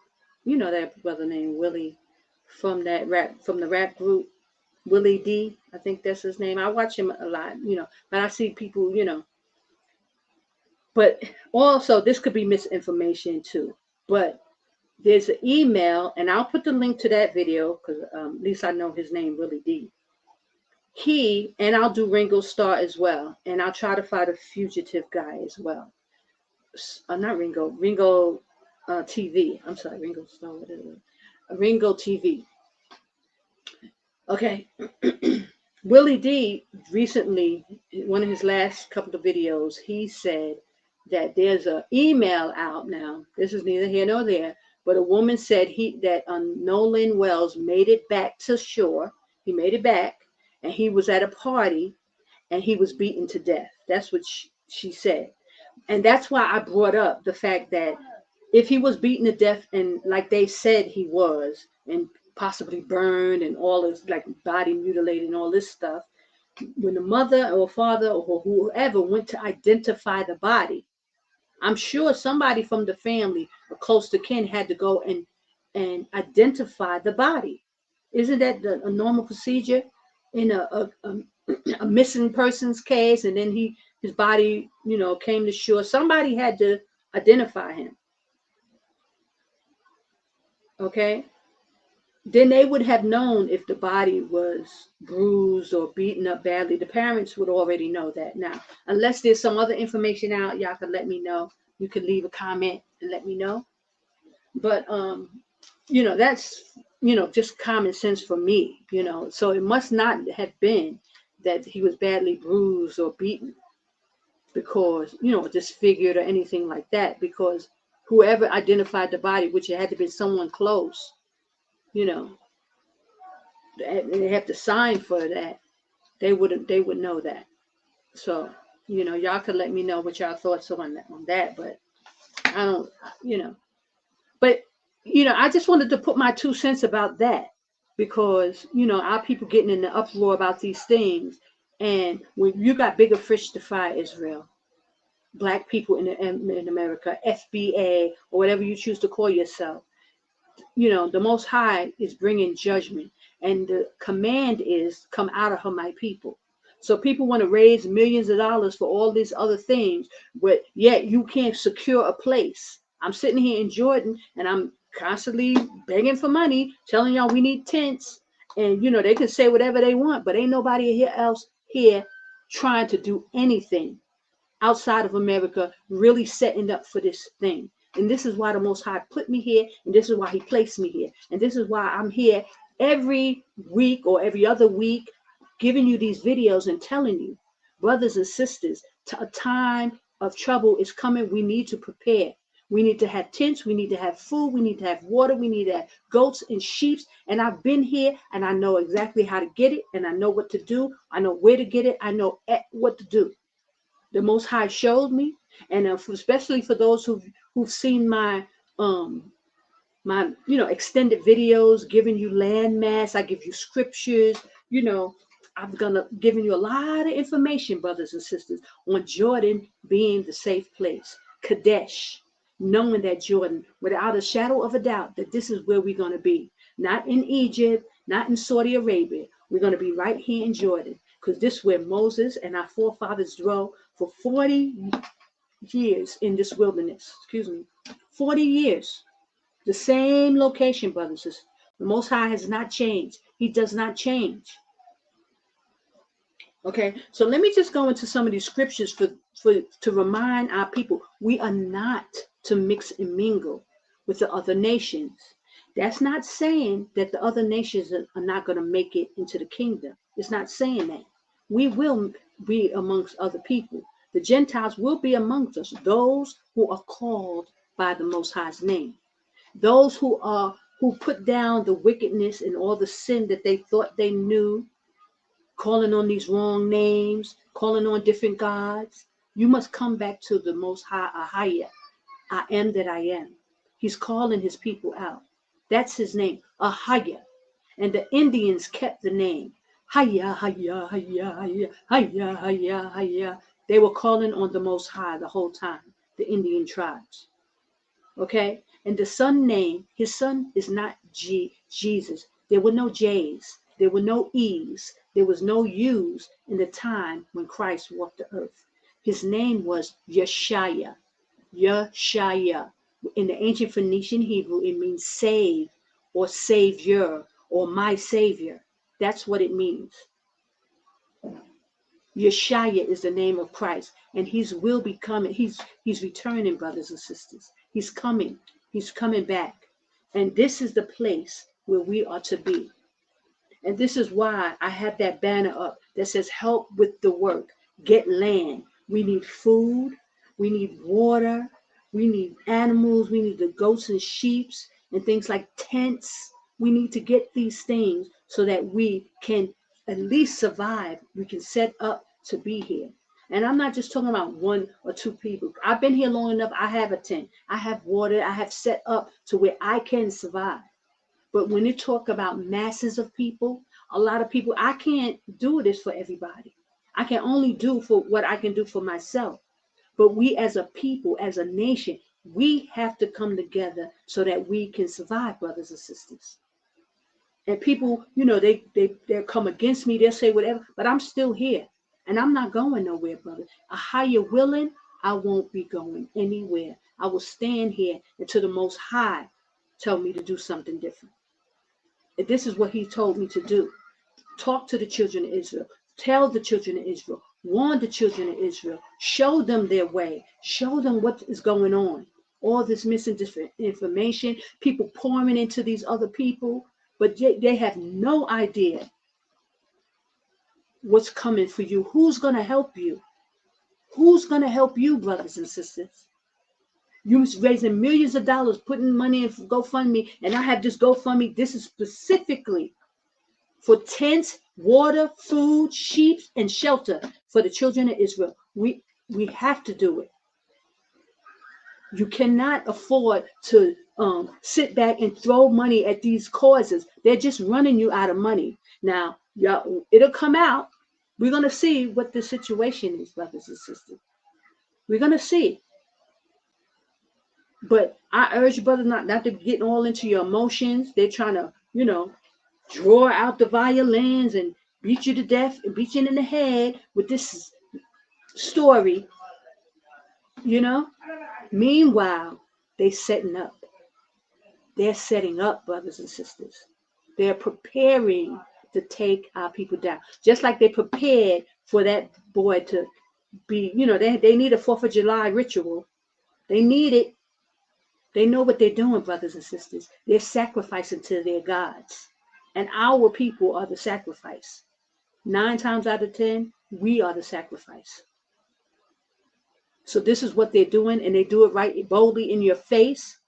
That brother named Willie from the rap group Willie D. I think that's his name. I watch him a lot, but I see people, But also this could be misinformation too. But there's an email, and I'll put the link to that video because at least I know his name, Willie D. And I'll do Ringo Starr as well, and I'll try to find a Fugitive guy as well. Not Ringo TV. I'm sorry, Ringo Starr, whatever. Ringo TV. Okay. Willie D recently, one of his last couple of videos, he said that there's an email out now. This is neither here nor there, but a woman said that Nolan Wells made it back to shore. He made it back, and he was at a party, and he was beaten to death. That's what she said. And that's why I brought up the fact that if he was beaten to death, and like they said he was, and possibly burned and all this, like body mutilated and all this stuff, when the mother or father or whoever went to identify the body, I'm sure somebody from the family or close to kin had to go and and identify the body. Isn't that a normal procedure in a missing person's case? And then his body, came to shore. Somebody had to identify him. Okay. Then they would have known if the body was bruised or beaten up badly. The parents would already know that. Now, unless there's some other information out, y'all can let me know. You can leave a comment and let me know. But that's just common sense for me. So it must not have been that he was badly bruised or beaten because disfigured or anything like that, because whoever identified the body, which it had to be someone close, they have to sign for that. They would know that. So y'all could let me know what y'all thoughts on that. But I don't, but I just wanted to put my 2 cents about that, because our people getting in the uproar about these things, and when you got bigger fish to fry, Israel, Black people in America, FBA, or whatever you choose to call yourself, the Most High is bringing judgment, and the command is, come out of her, my people. So people want to raise millions of dollars for all these other things, but yet you can't secure a place. I'm sitting here in Jordan, and I'm constantly begging for money, telling y'all we need tents, and they can say whatever they want, but ain't nobody else here trying to do anything outside of America, really setting up for this thing. And this is why the Most High put me here, and this is why he placed me here, and this is why I'm here every week or every other week, giving you these videos and telling you, brothers and sisters, a time of trouble is coming. We need to prepare. We need to have tents. We need to have food. We need to have water. We need to have goats and sheep. And I've been here, and I know exactly how to get it, and I know what to do. I know where to get it. I know what to do. The Most High showed me, and especially for those who've seen my extended videos, giving you landmass. I give you scriptures. I'm giving you a lot of information, brothers and sisters, on Jordan being the safe place, Qadash, knowing that Jordan, without a shadow of a doubt, that this is where we're going to be. Not in Egypt, not in Saudi Arabia. We're going to be right here in Jordan, because this is where Moses and our forefathers dwelled for 40 years in this wilderness. 40 years. The same location, brothers and sisters. The Most High has not changed. He does not change. Okay, so let me just go into some of these scriptures to remind our people we are not to mix and mingle with the other nations. That's not saying that the other nations are not going to make it into the kingdom. It's not saying that. We will be amongst other people. The Gentiles will be amongst us, those who are called by the Most High's name. Those who put down the wickedness and all the sin that they thought they knew, calling on these wrong names, calling on different gods. You must come back to the Most High, AHAYAH. I am that I am. He's calling his people out. That's his name, AHAYAH. And the Indians kept the name, AHAYAH, AHAYAH, AHAYAH, AHAYAH, AHAYAH, AHAYAH. They were calling on the Most High the whole time, the Indian tribes. Okay? And the son name, his son is not Jesus. There were no J's. There were no E's. There was no U's in the time when Christ walked the earth. His name was Yashaya. Yashaya. In the ancient Phoenician Hebrew, it means save or savior or my savior. That's what it means. Yashaya is the name of Christ, and he will be coming. He's returning, brothers and sisters. He's coming. He's coming back. And this is the place where we are to be. And this is why I have that banner up that says, help with the work, get land. We need food. We need water. We need animals. We need the goats and sheep and things like tents. We need to get these things so that we can at least survive. We can set up to be here. And I'm not just talking about 1 or 2 people. I've been here long enough. I have a tent. I have water. I have set up to where I can survive. But when you talk about masses of people, a lot of people, I can't do this for everybody. I can only do for what I can do for myself. But we as a people, as a nation, We have to come together so that we can survive, brothers and sisters. And people, they'll come against me, they'll say whatever, but I'm still here. And I'm not going nowhere, brother. AHAYAH willing, I won't be going anywhere. I will stand here until the Most High tell me to do something different. And this is what he told me to do. Talk to the children of Israel. Tell the children of Israel. Warn the children of Israel. Show them their way. Show them what is going on. All this misinformation, people pouring into these other people, but they have no idea what's coming for you. Who's going to help you? Who's going to help you, brothers and sisters? You was raising millions of dollars, putting money in GoFundMe, and I have this GoFundMe. This is specifically for tents, water, food, sheep, and shelter for the children of Israel. We have to do it. You cannot afford to sit back and throw money at these causes. They're just running you out of money. Now, it'll come out. We're going to see what the situation is, brothers and sisters. We're going to see. But I urge you, brothers, not to get all into your emotions. They're trying to, draw out the violins and beat you to death and beat you in the head with this story, Meanwhile, they're setting up. They're setting up, brothers and sisters. They're preparing to take our people down. Just like they prepared for that boy to be, they need a 4th of July ritual. They need it. They know what they're doing, brothers and sisters. They're sacrificing to their gods. And our people are the sacrifice. 9 times out of 10, we are the sacrifice. So this is what they're doing, and they do it right boldly in your face.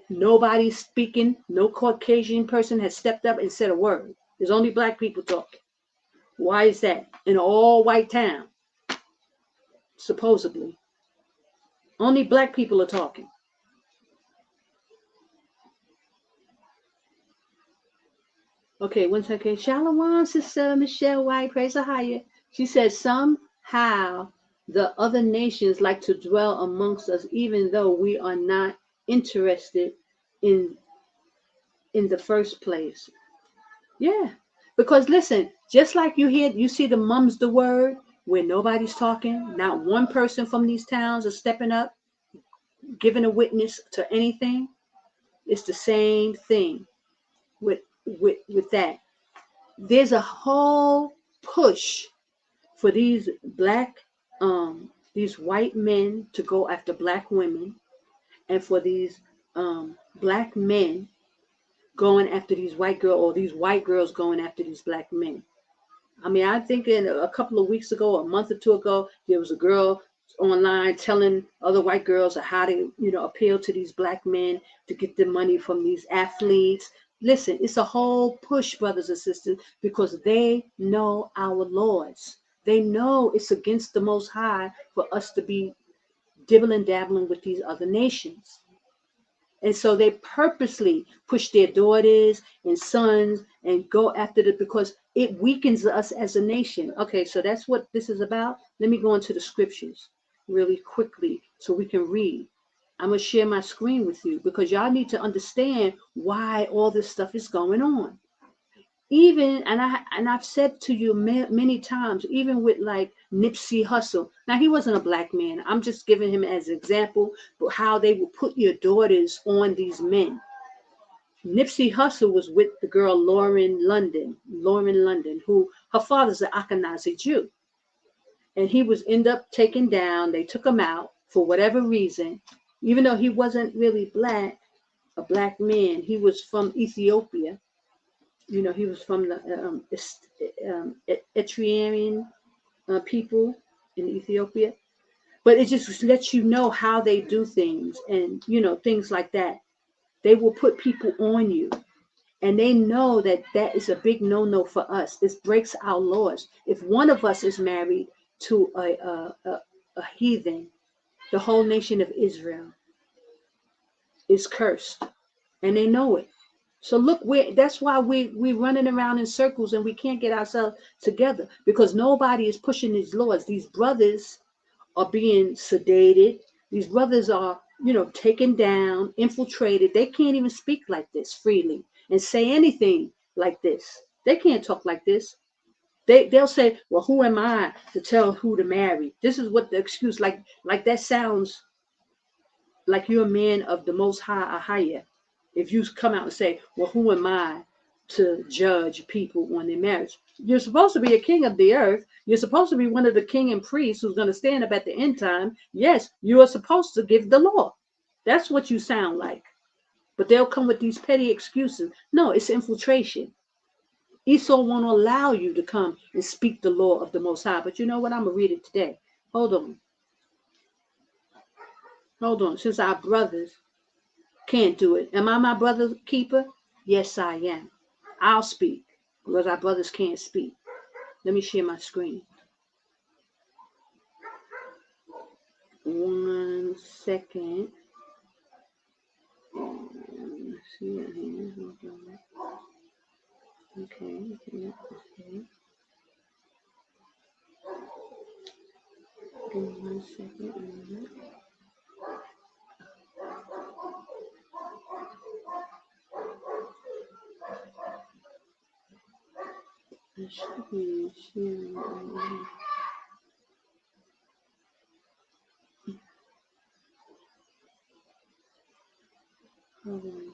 Nobody's speaking. No Caucasian person has stepped up and said a word. There's only black people talking. Why is that? In an all-white town, supposedly. Only black people are talking. Okay, 1 second. Shalom, Sister Michelle White, praise AHAYAH. She says, somehow the other nations like to dwell amongst us, even though we are not interested in the first place. Yeah, because listen, just like you see the mum's the word where nobody's talking, not one person from these towns is stepping up, giving a witness to anything. It's the same thing with that. There's a whole push for these white men to go after black women, and for these black men going after these white girls, or these white girls going after these black men. I mean, I think a couple of weeks ago, a month or 2 ago, there was a girl online telling other white girls how to, appeal to these black men to get the money from these athletes. Listen, it's a whole push, brothers and sisters, because they know our laws. They know it's against the Most High for us to be dibbling-dabbling with these other nations. And so they purposely push their daughters and sons and go after it because it weakens us as a nation. Okay, so that's what this is about. Let me go into the scriptures really quickly so we can read. I'm going to share my screen with you because y'all need to understand why all this stuff is going on. Even, and I've said to you many times, even with like Nipsey Hussle. Now, he wasn't a black man. I'm just giving him as an example, but how they will put your daughters on these men. Nipsey Hussle was with the girl Lauren London, who her father's an Ashkenazi Jew. And he was end up taken down. They took him out for whatever reason. Even though he wasn't really a black man, he was from Ethiopia. He was from the Eritrean people in Ethiopia. But it just lets you know how they do things and, things like that. They will put people on you. And they know that is a big no-no for us. This breaks our laws. If one of us is married to a heathen, the whole nation of Israel is cursed. And they know it. So look, that's why we're running around in circles and we can't get ourselves together because nobody is pushing these laws. These brothers are being sedated. These brothers are taken down, infiltrated. They can't even speak like this freely and say anything like this. They can't talk like this. They'll say, well, who am I to tell who to marry? This is what the excuse, like that sounds like you're a man of the Most High AHAYAH. If you come out and say, well, who am I to judge people on their marriage? You're supposed to be a king of the earth. You're supposed to be one of the king and priests who's going to stand up at the end time. Yes, you are supposed to give the law. That's what you sound like. But they'll come with these petty excuses. No, it's infiltration. Esau won't allow you to come and speak the law of the Most High. But you know what? I'm going to read it today. Hold on. Since our brothers can't do it. Am I my brother's keeper? Yes, I am. I'll speak because our brothers can't speak. Let me share my screen. 1 second. Let's see it here. Okay. Give me 1 second. I should be sharing. Hold on.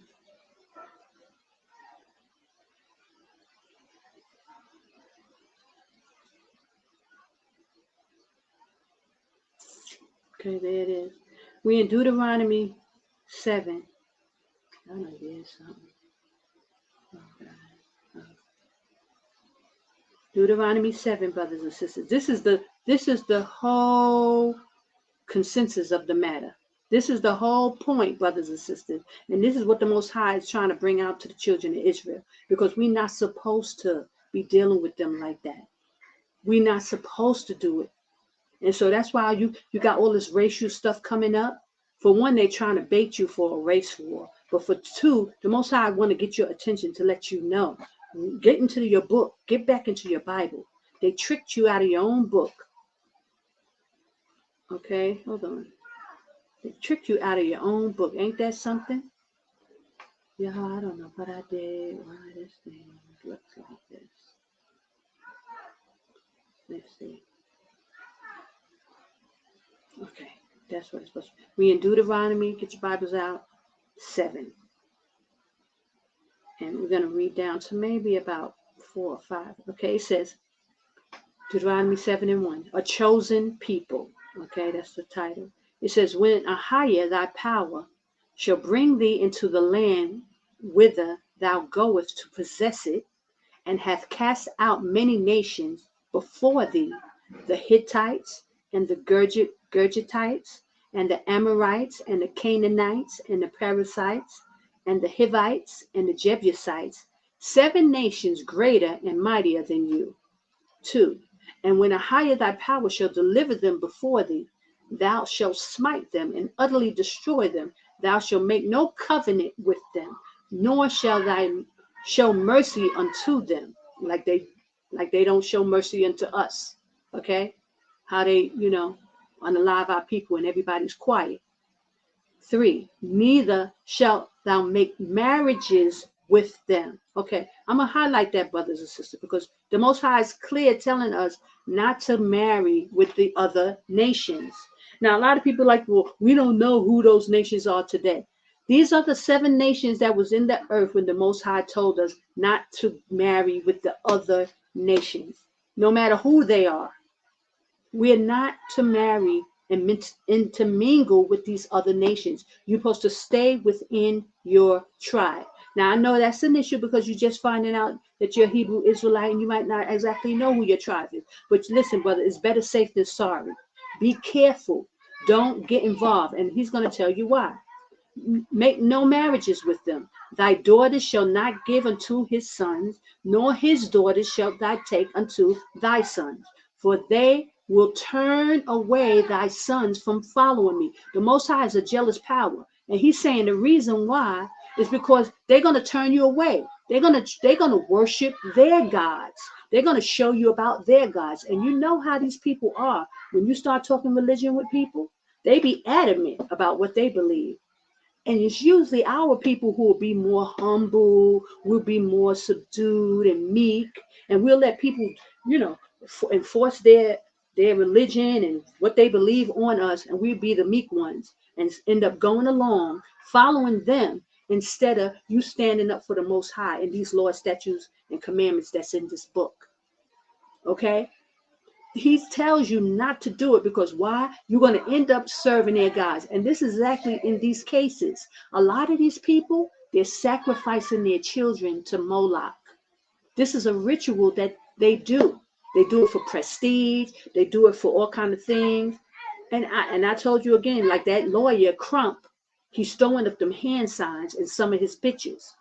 Okay, there it is. We in Deuteronomy 7. I know there's something. Oh, God. Deuteronomy 7, brothers and sisters. This is the whole consensus of the matter. This is the whole point, brothers and sisters. And this is what the Most High is trying to bring out to the children of Israel. Because we're not supposed to be dealing with them like that. We're not supposed to do it. And so that's why you got all this racial stuff coming up. For one, they're trying to bait you for a race war. But for two, the Most High want to get your attention to let you know. Get into your book. Get back into your Bible. They tricked you out of your own book. Okay, hold on. They tricked you out of your own book. Ain't that something? Yeah, I don't know what I did. Why this thing looks like this. Let's see. Okay, that's what it's supposed to be. We in Deuteronomy, get your Bibles out, 7. And we're going to read down to maybe about 4 or 5. Okay, it says, Deuteronomy 7:1, a chosen people. Okay, that's the title. It says, when AHAYAH, thy power, shall bring thee into the land whither thou goest to possess it, and hath cast out many nations before thee, the Hittites, and the Girgitites, and the Amorites, and the Canaanites, and the Perizzites, and the Hivites, and the Jebusites, 7 nations greater and mightier than you. 2. And when AHAYAH thy power shall deliver them before thee, thou shalt smite them and utterly destroy them. Thou shalt make no covenant with them, nor shall thou show mercy unto them, like they don't show mercy unto us. Okay? How they, unalive our people and everybody's quiet. 3, neither shalt thou make marriages with them. Okay, I'm going to highlight that, brothers and sisters, because the Most High is clear telling us not to marry with the other nations. Now, a lot of people are like, well, we don't know who those nations are today. These are the 7 nations that was in the earth when the Most High told us not to marry with the other nations, no matter who they are. We are not to marry and intermingle with these other nations. You're supposed to stay within your tribe. Now, I know that's an issue because you're just finding out that you're Hebrew Israelite and you might not exactly know who your tribe is. But listen, brother, it's better safe than sorry. Be careful. Don't get involved. And he's going to tell you why. Make no marriages with them. Thy daughters shall not give unto his sons, nor his daughters shalt thou take unto thy sons. For they will turn away thy sons from following me. The Most High is a jealous power. And he's saying the reason why is because they're going to turn you away. They're going to worship their gods. They're going to show you about their gods. And you know how these people are. When you start talking religion with people, They be adamant about what they believe. And it's usually our people who will be more humble, will be more subdued and meek, and we'll let people, enforce their religion and what they believe on us, and we'll be the meek ones and end up going along, following them, instead of you standing up for the Most High and these laws, statutes, and commandments that's in this book. Okay? He tells you not to do it because why? You're going to end up serving their gods. And this is exactly in these cases. A lot of these people, they're sacrificing their children to Moloch. This is a ritual that they do. They do it for prestige. They do it for all kinds of things. And I told you again, like that lawyer Crump, he's throwing up them hand signs in some of his pictures.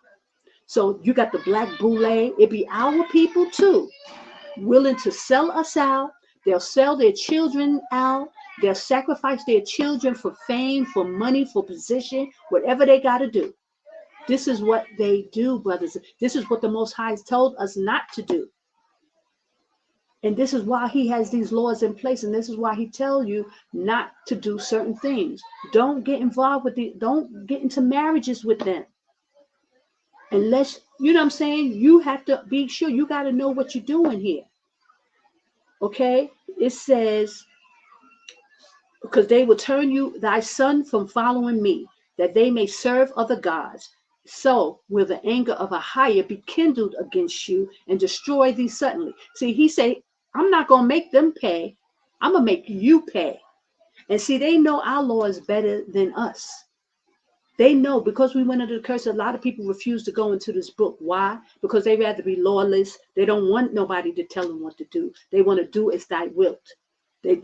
So you got the black boule. It be our people too, willing to sell us out. They'll sell their children out. They'll sacrifice their children for fame, for money, for position, whatever they got to do. This is what they do, brothers. This is what the Most High has told us not to do. And this is why he has these laws in place. And this is why he tells you not to do certain things. Don't get involved with don't get into marriages with them. Unless, you know what I'm saying? You have to be sure you got to know what you're doing here. Okay, it says, because they will turn you, thy son, from following me, that they may serve other gods. So will the anger of AHAYAH be kindled against you and destroy thee suddenly. See, he say, I'm not going to make them pay. I'm going to make you pay. And see, they know our law is better than us. They know, because we went under the curse, a lot of people refuse to go into this book. Why? Because they rather be lawless. They don't want nobody to tell them what to do. They want to do as thy wilt. They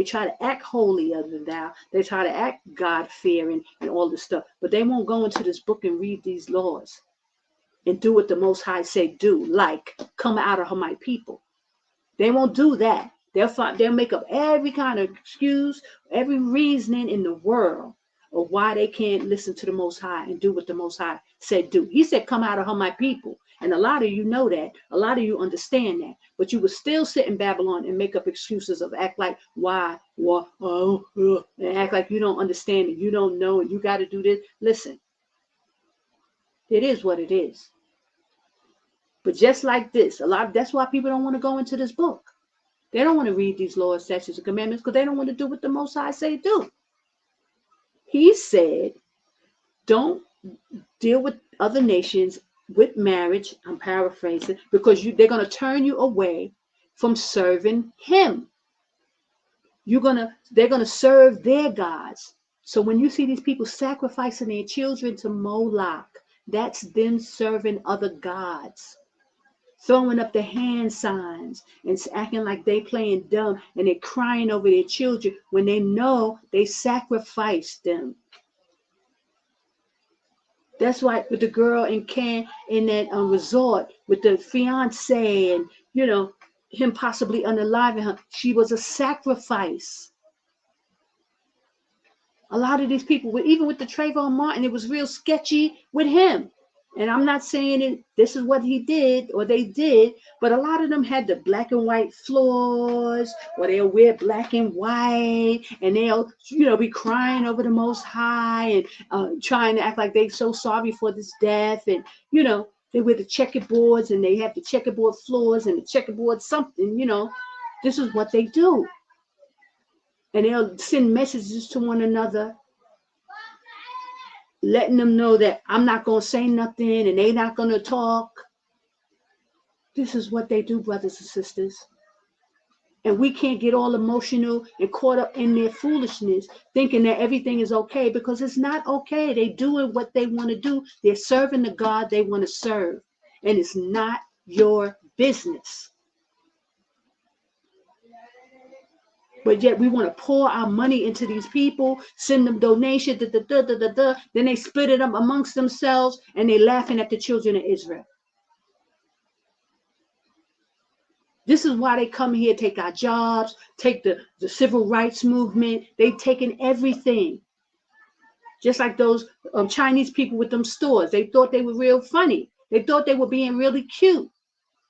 try to act holier than thou. They try to act God-fearing and all this stuff. But they won't go into this book and read these laws and do what the Most High say do, like come out of my people. They won't do that. They'll make up every kind of excuse, every reasoning in the world of why they can't listen to the Most High and do what the Most High said do. He said, come out of her, my people. And a lot of you know that. A lot of you understand that. But you will still sit in Babylon and make up excuses of act like, why, what, and act like you don't understand it. You don't know it. You got to do this. Listen, it is what it is. But just like this, that's why people don't want to go into this book. They don't want to read these laws, statutes, and commandments because they don't want to do what the Most High say do. He said, don't deal with other nations with marriage. I'm paraphrasing, because they're going to turn you away from serving him. They're going to serve their gods. So when you see these people sacrificing their children to Moloch, that's them serving other gods, throwing up the hand signs and acting like they playing dumb, and they're crying over their children when they know they sacrificed them. That's why with the girl in that resort with the fiance, and him possibly unaliving her, she was a sacrifice. A lot of these people, even with the Trayvon Martin, it was real sketchy with him. And I'm not saying this is what he did or they did, but a lot of them had the black and white floors, or they'll wear black and white, and they'll, be crying over the Most High and trying to act like they're so sorry for this death. And, they wear the checkerboards, and they have the checkerboard floors and the checkerboard something, This is what they do. And they'll send messages to one another, letting them know that I'm not going to say nothing and they're not going to talk. This is what they do, brothers and sisters. And we can't get all emotional and caught up in their foolishness, thinking that everything is okay, because it's not okay. They're doing what they want to do. They're serving the God they want to serve. And it's not your business. But yet we want to pour our money into these people, send them donations, then they split it up amongst themselves, and they're laughing at the children of Israel. This is why they come here, take our jobs, take the civil rights movement. They've taken everything. Just like those Chinese people with them stores. They thought they were real funny. They thought they were being really cute.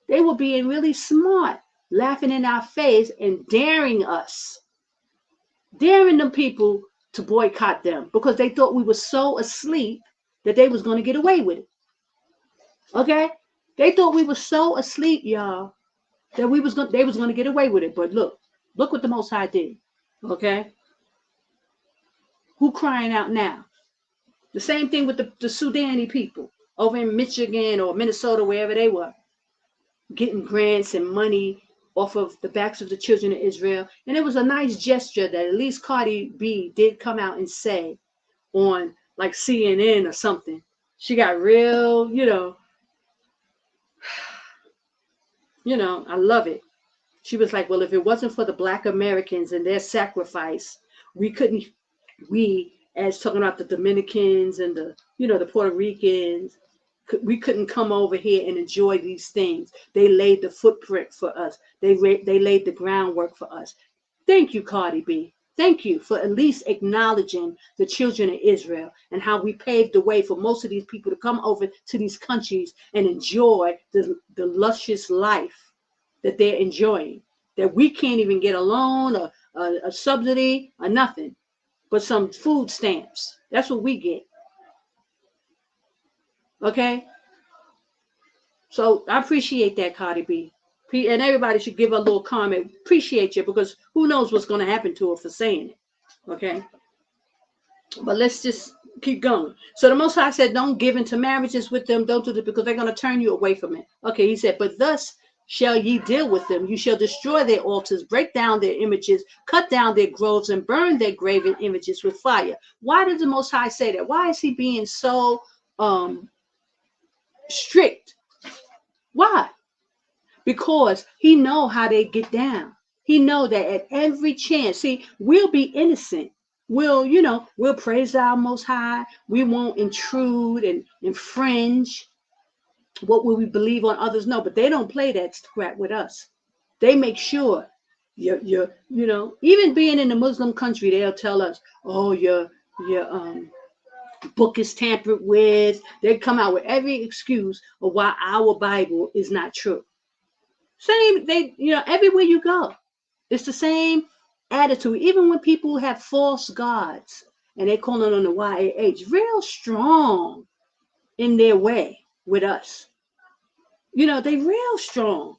They were being really smart, laughing in our face and daring us daring them people to boycott them because they thought we were so asleep that they was going to get away with it. Okay? They thought we were so asleep, y'all, that they was going to get away with it. But look what the Most High did. Okay? Who crying out now? The same thing with the Sudani people over in Michigan or Minnesota, wherever they were, getting grants and money off of the backs of the children of Israel. And it was a nice gesture that at least Cardi B did come out and say on like CNN or something. She got real, I love it. She was like, well, if it wasn't for the Black Americans and their sacrifice, we as talking about the Dominicans and the Puerto Ricans, we couldn't come over here and enjoy these things. They laid the footprint for us. They laid the groundwork for us. Thank you, Cardi B. Thank you for at least acknowledging the children of Israel and how we paved the way for most of these people to come over to these countries and enjoy the luscious life that they're enjoying, that we can't even get a loan or a subsidy or nothing, but some food stamps. That's what we get. Okay? So I appreciate that, Cardi B. And everybody should give her a little comment. Appreciate you, because who knows what's going to happen to her for saying it. Okay? But let's just keep going. So the Most High said, don't give into marriages with them. Don't do this because they're going to turn you away from it. Okay, he said, but thus shall ye deal with them. You shall destroy their altars, break down their images, cut down their groves, and burn their graven images with fire. Why did the Most High say that? Why is he being so strict? Why? Because he know how they get down. He know that at every chance, see, we'll be innocent. We'll praise our Most High. We won't intrude and infringe. What will we believe on others? No, but they don't play that scrap with us. They make sure even being in a Muslim country, they'll tell us, oh, your book is tampered with. They come out with every excuse of why our Bible is not true. Same, everywhere you go, it's the same attitude. Even when people have false gods and they call it on the YAH, real strong in their way with us. They real strong.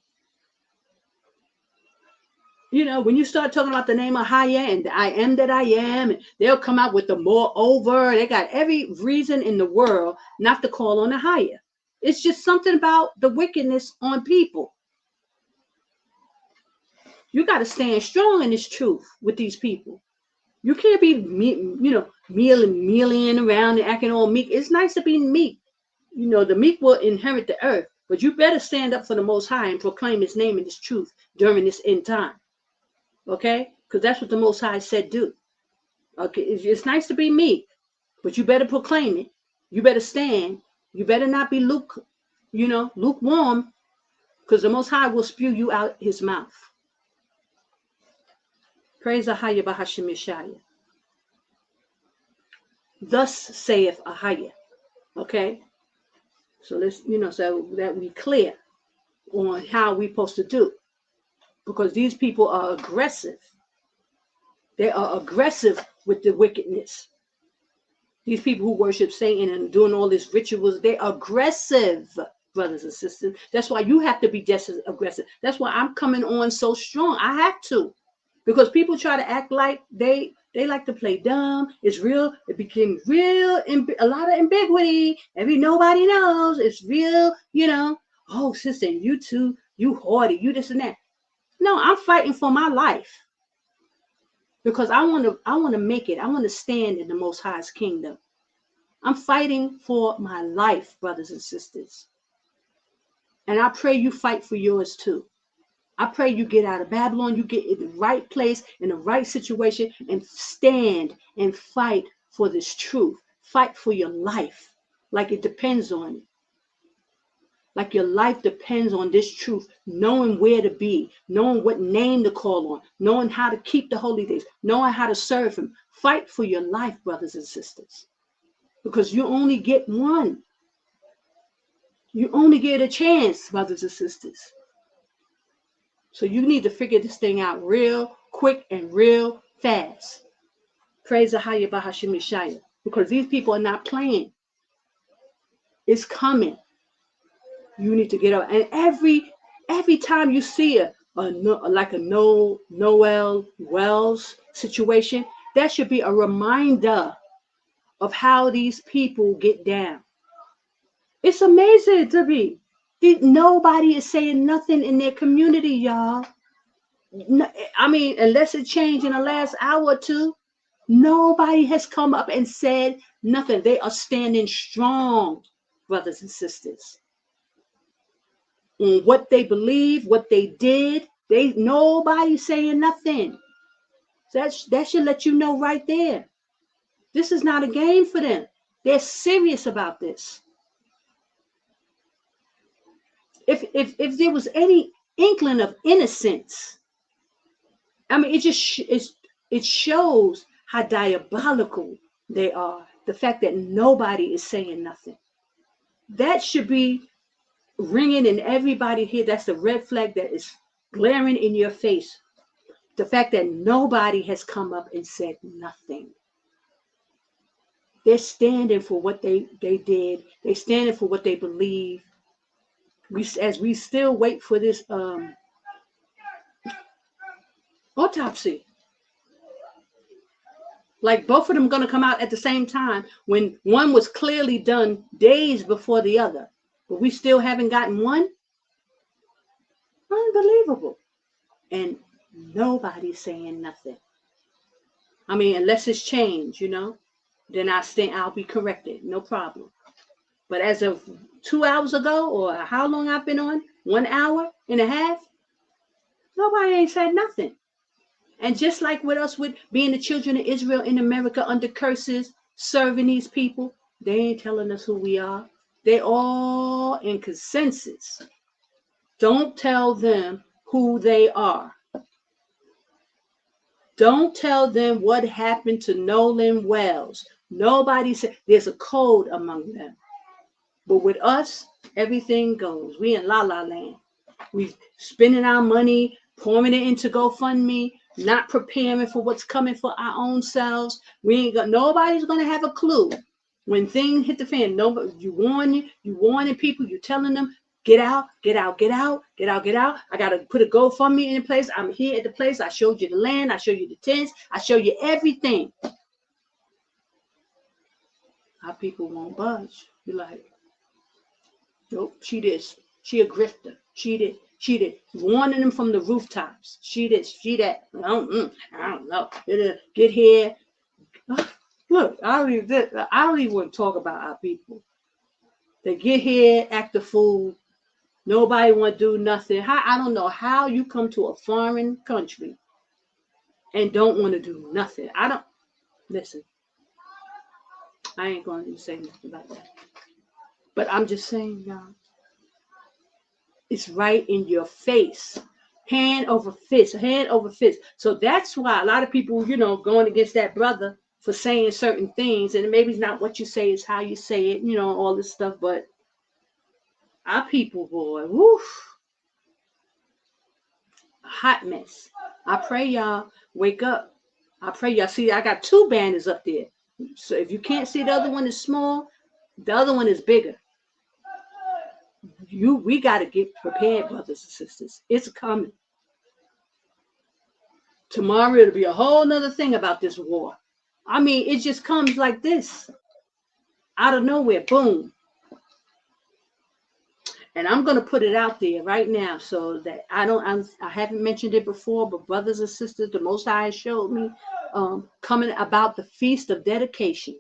When you start talking about the name of AHAYAH and the I am that I am, and they'll come out with the moreover. They got every reason in the world not to call on AHAYAH. It's just something about the wickedness on people. You got to stand strong in this truth with these people. You can't be, mealing around and acting all meek. It's nice to be meek. The meek will inherit the earth. But you better stand up for the Most High and proclaim his name and his truth during this end time. Okay? Because that's what the Most High said do. Okay? It's nice to be meek, but you better proclaim it. You better stand. You better not be lukewarm, because the Most High will spew you out his mouth. Praise AHAYAH Bahashim Yashaya. Thus saith AHAYAH. Okay? So let's, so that we clear on how we're supposed to do. Because these people are aggressive. They are aggressive with the wickedness. These people who worship Satan and doing all these rituals, they're aggressive, brothers and sisters. That's why you have to be just as aggressive. That's why I'm coming on so strong. I have to. Because people try to act like they like to play dumb. It's real. It became real, a lot of ambiguity. Nobody knows. It's real, Oh, sister, you too, you haughty, you this and that. No, I'm fighting for my life. Because I want to make it. I want to stand in the Most High's kingdom. I'm fighting for my life, brothers and sisters. And I pray you fight for yours too. I pray you get out of Babylon, you get in the right place, in the right situation, and stand and fight for this truth. Fight for your life like it depends on it. Like your life depends on this truth, knowing where to be, knowing what name to call on, knowing how to keep the holy days, knowing how to serve him. Fight for your life, brothers and sisters, because you only get one. You only get a chance, brothers and sisters. So you need to figure this thing out real quick and real fast. Praise AHAYAH Bahashim Yashaya. Because these people are not playing. It's coming. You need to get up. And every time you see like a Noel Wells situation, that should be a reminder of how these people get down. It's amazing to me. Nobody is saying nothing in their community, y'all. No, I mean, unless it changed in the last hour or two, nobody has come up and said nothing. They are standing strong, brothers and sisters. On what they believe, what they did, nobody's saying nothing. That should let you know right there. This is not a game for them. They're serious about this. If there was any inkling of innocence, I mean, it shows how diabolical they are. The fact that nobody is saying nothing. That should be ringing in everybody here. That's the red flag that is glaring in your face. The fact that nobody has come up and said nothing. They're standing for what they did. They're standing for what they believe. As we still wait for this autopsy. Like both of them going to come out at the same time when one was clearly done days before the other. But we still haven't gotten one? Unbelievable. And nobody's saying nothing. I mean, unless it's changed, then I'll be corrected. No problem. But as of 2 hours ago, or how long I've been on, 1 hour and a half, nobody ain't said nothing. And just like with us, with being the children of Israel in America under curses, serving these people, they ain't telling us who we are. They all in consensus. Don't tell them who they are. Don't tell them what happened to Nolan Wells. Nobody said there's a code among them. But with us, everything goes. We in la la land. We spending our money, pouring it into GoFundMe, not preparing for what's coming for our own selves. Nobody's gonna have a clue when things hit the fan. Nobody, you warning people, you telling them, get out, get out, get out, get out, get out. I gotta put a GoFundMe in place. I'm here at the place. I showed you the land, I showed you the tents, I showed you everything. Our people won't budge. You're like, nope, she this, she a grifter, she did, warning them from the rooftops. She this, she that. I don't know. Get here. Look, I don't even want to talk about our people. They get here, act the fool. Nobody want to do nothing. I don't know how you come to a foreign country and don't want to do nothing. Listen. I ain't going to say nothing about that. But I'm just saying, y'all, it's right in your face. Hand over fist, hand over fist. So that's why a lot of people, going against that brother for saying certain things. And maybe it's not what you say, it's how you say it, all this stuff. But our people, boy, woof, hot mess. I pray y'all wake up. I pray y'all see, I got 2 banners up there. So if you can't see, the other one is small, the other one is bigger. We got to get prepared, brothers and sisters. It's coming. Tomorrow it'll be a whole nother thing about this war. I mean, it just comes like this. Out of nowhere, boom. And I'm going to put it out there right now so that I haven't mentioned it before, but brothers and sisters, the Most High showed me coming about the Feast of Dedication.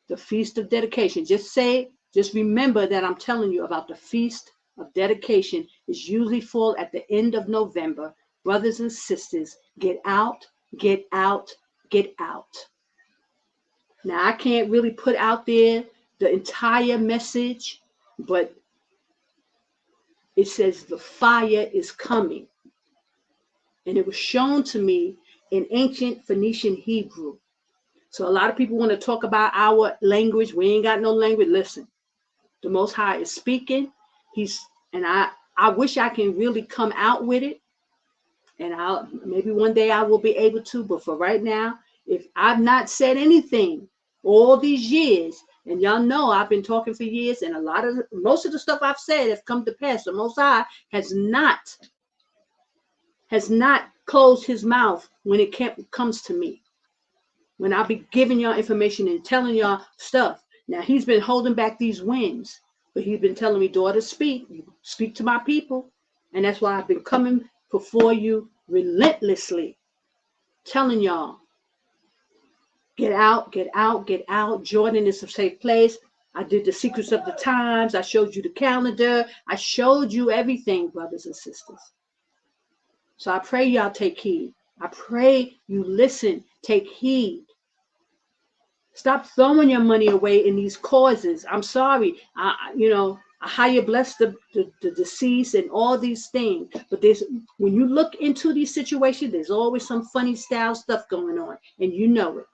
The Feast of Dedication. Just remember that I'm telling you about the Feast of Dedication. It's usually fall at the end of November. Brothers and sisters, get out, get out, get out. Now, I can't really put out there the entire message, but it says the fire is coming. And it was shown to me in ancient Phoenician Hebrew. So a lot of people want to talk about our language. We ain't got no language. Listen, the Most High is speaking. I wish I can really come out with it. And maybe one day I will be able to. But for right now, If I've not said anything all these years, and y'all know I've been talking for years, and most of the stuff I've said has come to pass. The Most High has not closed his mouth when it comes to me. When I be giving y'all information and telling y'all stuff. Now he's been holding back these winds, but he's been telling me, daughter, speak to my people. And that's why I've been coming before you relentlessly, telling y'all, get out, get out, get out. Jordan is a safe place. I did the secrets of the times. I showed you the calendar. I showed you everything, brothers and sisters. So I pray y'all take heed. I pray you listen, take heed. Stop throwing your money away in these causes. I'm sorry. AHAYAH bless the deceased and all these things. But when you look into these situations, there's always some funny style stuff going on. And you know it.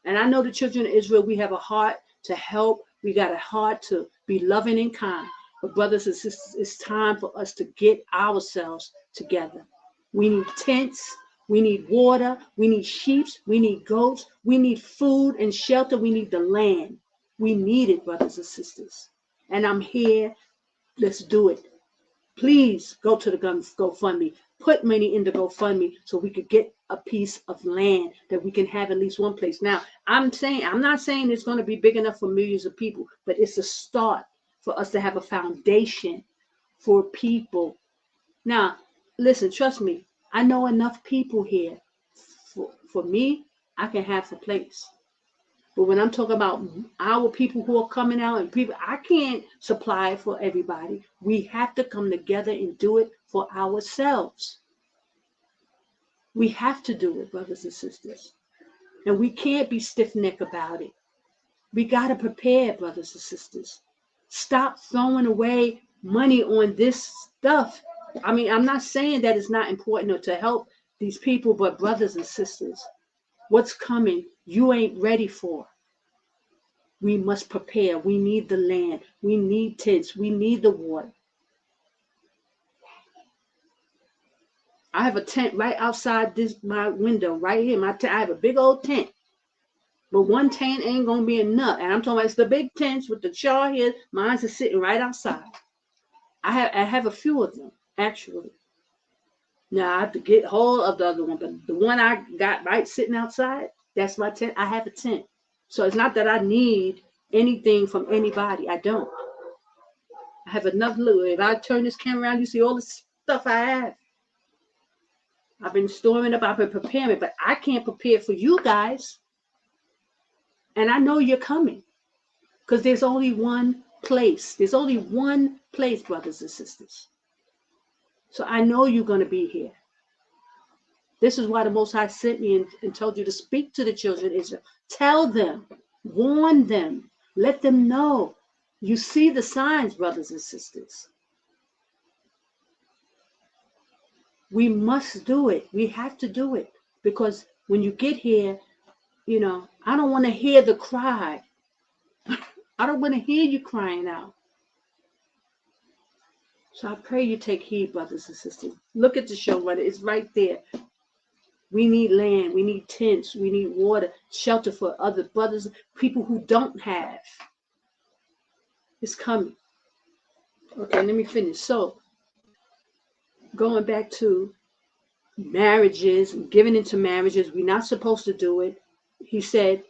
And I know the children of Israel, we have a heart to help. We got a heart to be loving and kind. But brothers and sisters, it's time for us to get ourselves together. We need tents. We need water. We need sheep. We need goats. We need food and shelter. We need the land. We need it, brothers and sisters. And I'm here. Let's do it. Please go to the GoFundMe. Put money in the GoFundMe so we could get a piece of land that we can have at least one place. Now, I'm not saying it's going to be big enough for millions of people, but it's a start for us to have a foundation for people. Now, listen, trust me. I know enough people here. For me, I can have a place. But when I'm talking about our people who are coming out and people, I can't supply it for everybody. We have to come together and do it for ourselves. We have to do it, brothers and sisters. And we can't be stiff-necked about it. We got to prepare, brothers and sisters. Stop throwing away money on this stuff. I mean, I'm not saying that it's not important or to help these people, but brothers and sisters, what's coming, you ain't ready for. We must prepare. We need the land. We need tents. We need the water. I have a tent right outside my window, right here. I have a big old tent. But one tent ain't going to be enough. And I'm talking about it's the big tents with the char here. Mine's is sitting right outside. I have a few of them, actually. Now, I have to get hold of the other one. But the one I got right sitting outside, that's my tent. I have a tent. So it's not that I need anything from anybody. I don't. I have enough loot. If I turn this camera around, you see all the stuff I have. I've been storing up. I've been preparing. But I can't prepare for you guys. And I know you're coming. Because there's only one place. There's only one place, brothers and sisters. So I know you're going to be here. This is why the Most High sent me and told you to speak to the children of Israel. Tell them, warn them, let them know. You see the signs, brothers and sisters. We must do it. We have to do it. Because when you get here, I don't want to hear the cry. I don't want to hear you crying out. So I pray you take heed, brothers and sisters. Look at the show, brother. It's right there. We need land. We need tents. We need water, shelter for other brothers, people who don't have. It's coming. Okay, let me finish. So, going back to marriages, giving into marriages, we're not supposed to do it. He said,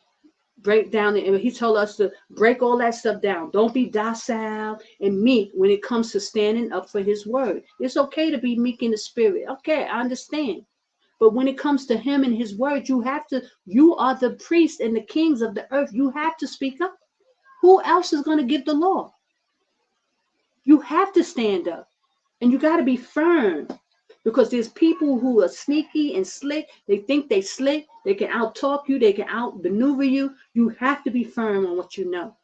he told us to break all that stuff down. Don't be docile and meek when it comes to standing up for his word. It's okay to be meek in the spirit. Okay, I understand. But when it comes to him and his word, you are the priests and the kings of the earth. You have to speak up. Who else is going to give the law? You have to stand up. And you got to be firm. Because there's people who are sneaky and slick. They think they slick. They can out-talk you. They can out-maneuver you. You have to be firm on what you know.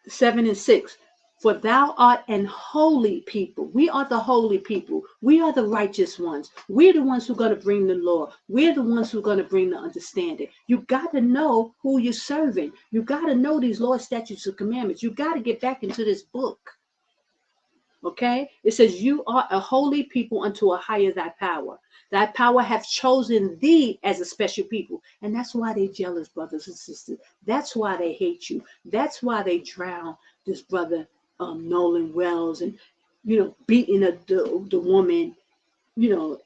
7 and 6. For thou art an holy people. We are the holy people. We are the righteous ones. We're the ones who are going to bring the law. We're the ones who are going to bring the understanding. You got to know who you're serving. You got to know these laws, statutes, and commandments. You got to get back into this book. Okay? It says, you are a holy people unto a higher thy power. Thy power hath chosen thee as a special people. And that's why they jealous, brothers and sisters. That's why they hate you. That's why they drown this brother Nolan Wells and, beating the woman, you know,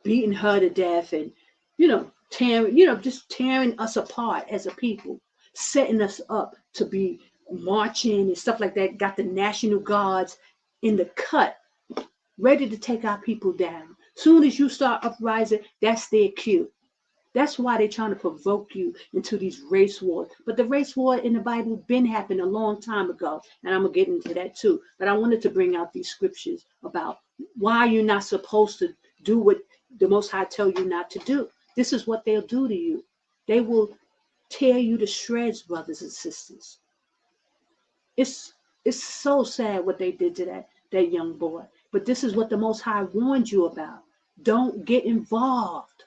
beating her to death and, just tearing us apart as a people, setting us up to be marching and stuff like that. Got the National Guards in the cut, ready to take our people down. Soon as you start uprising, that's their cue. That's why they're trying to provoke you into these race wars. But the race war in the Bible been happening a long time ago, and I'm gonna get into that too. But I wanted to bring out these scriptures about why you're not supposed to do what the Most High tell you not to do. This is what they'll do to you. They will tear you to shreds, brothers and sisters. It's so sad what they did to that young boy. But this is what the Most High warned you about. Don't get involved.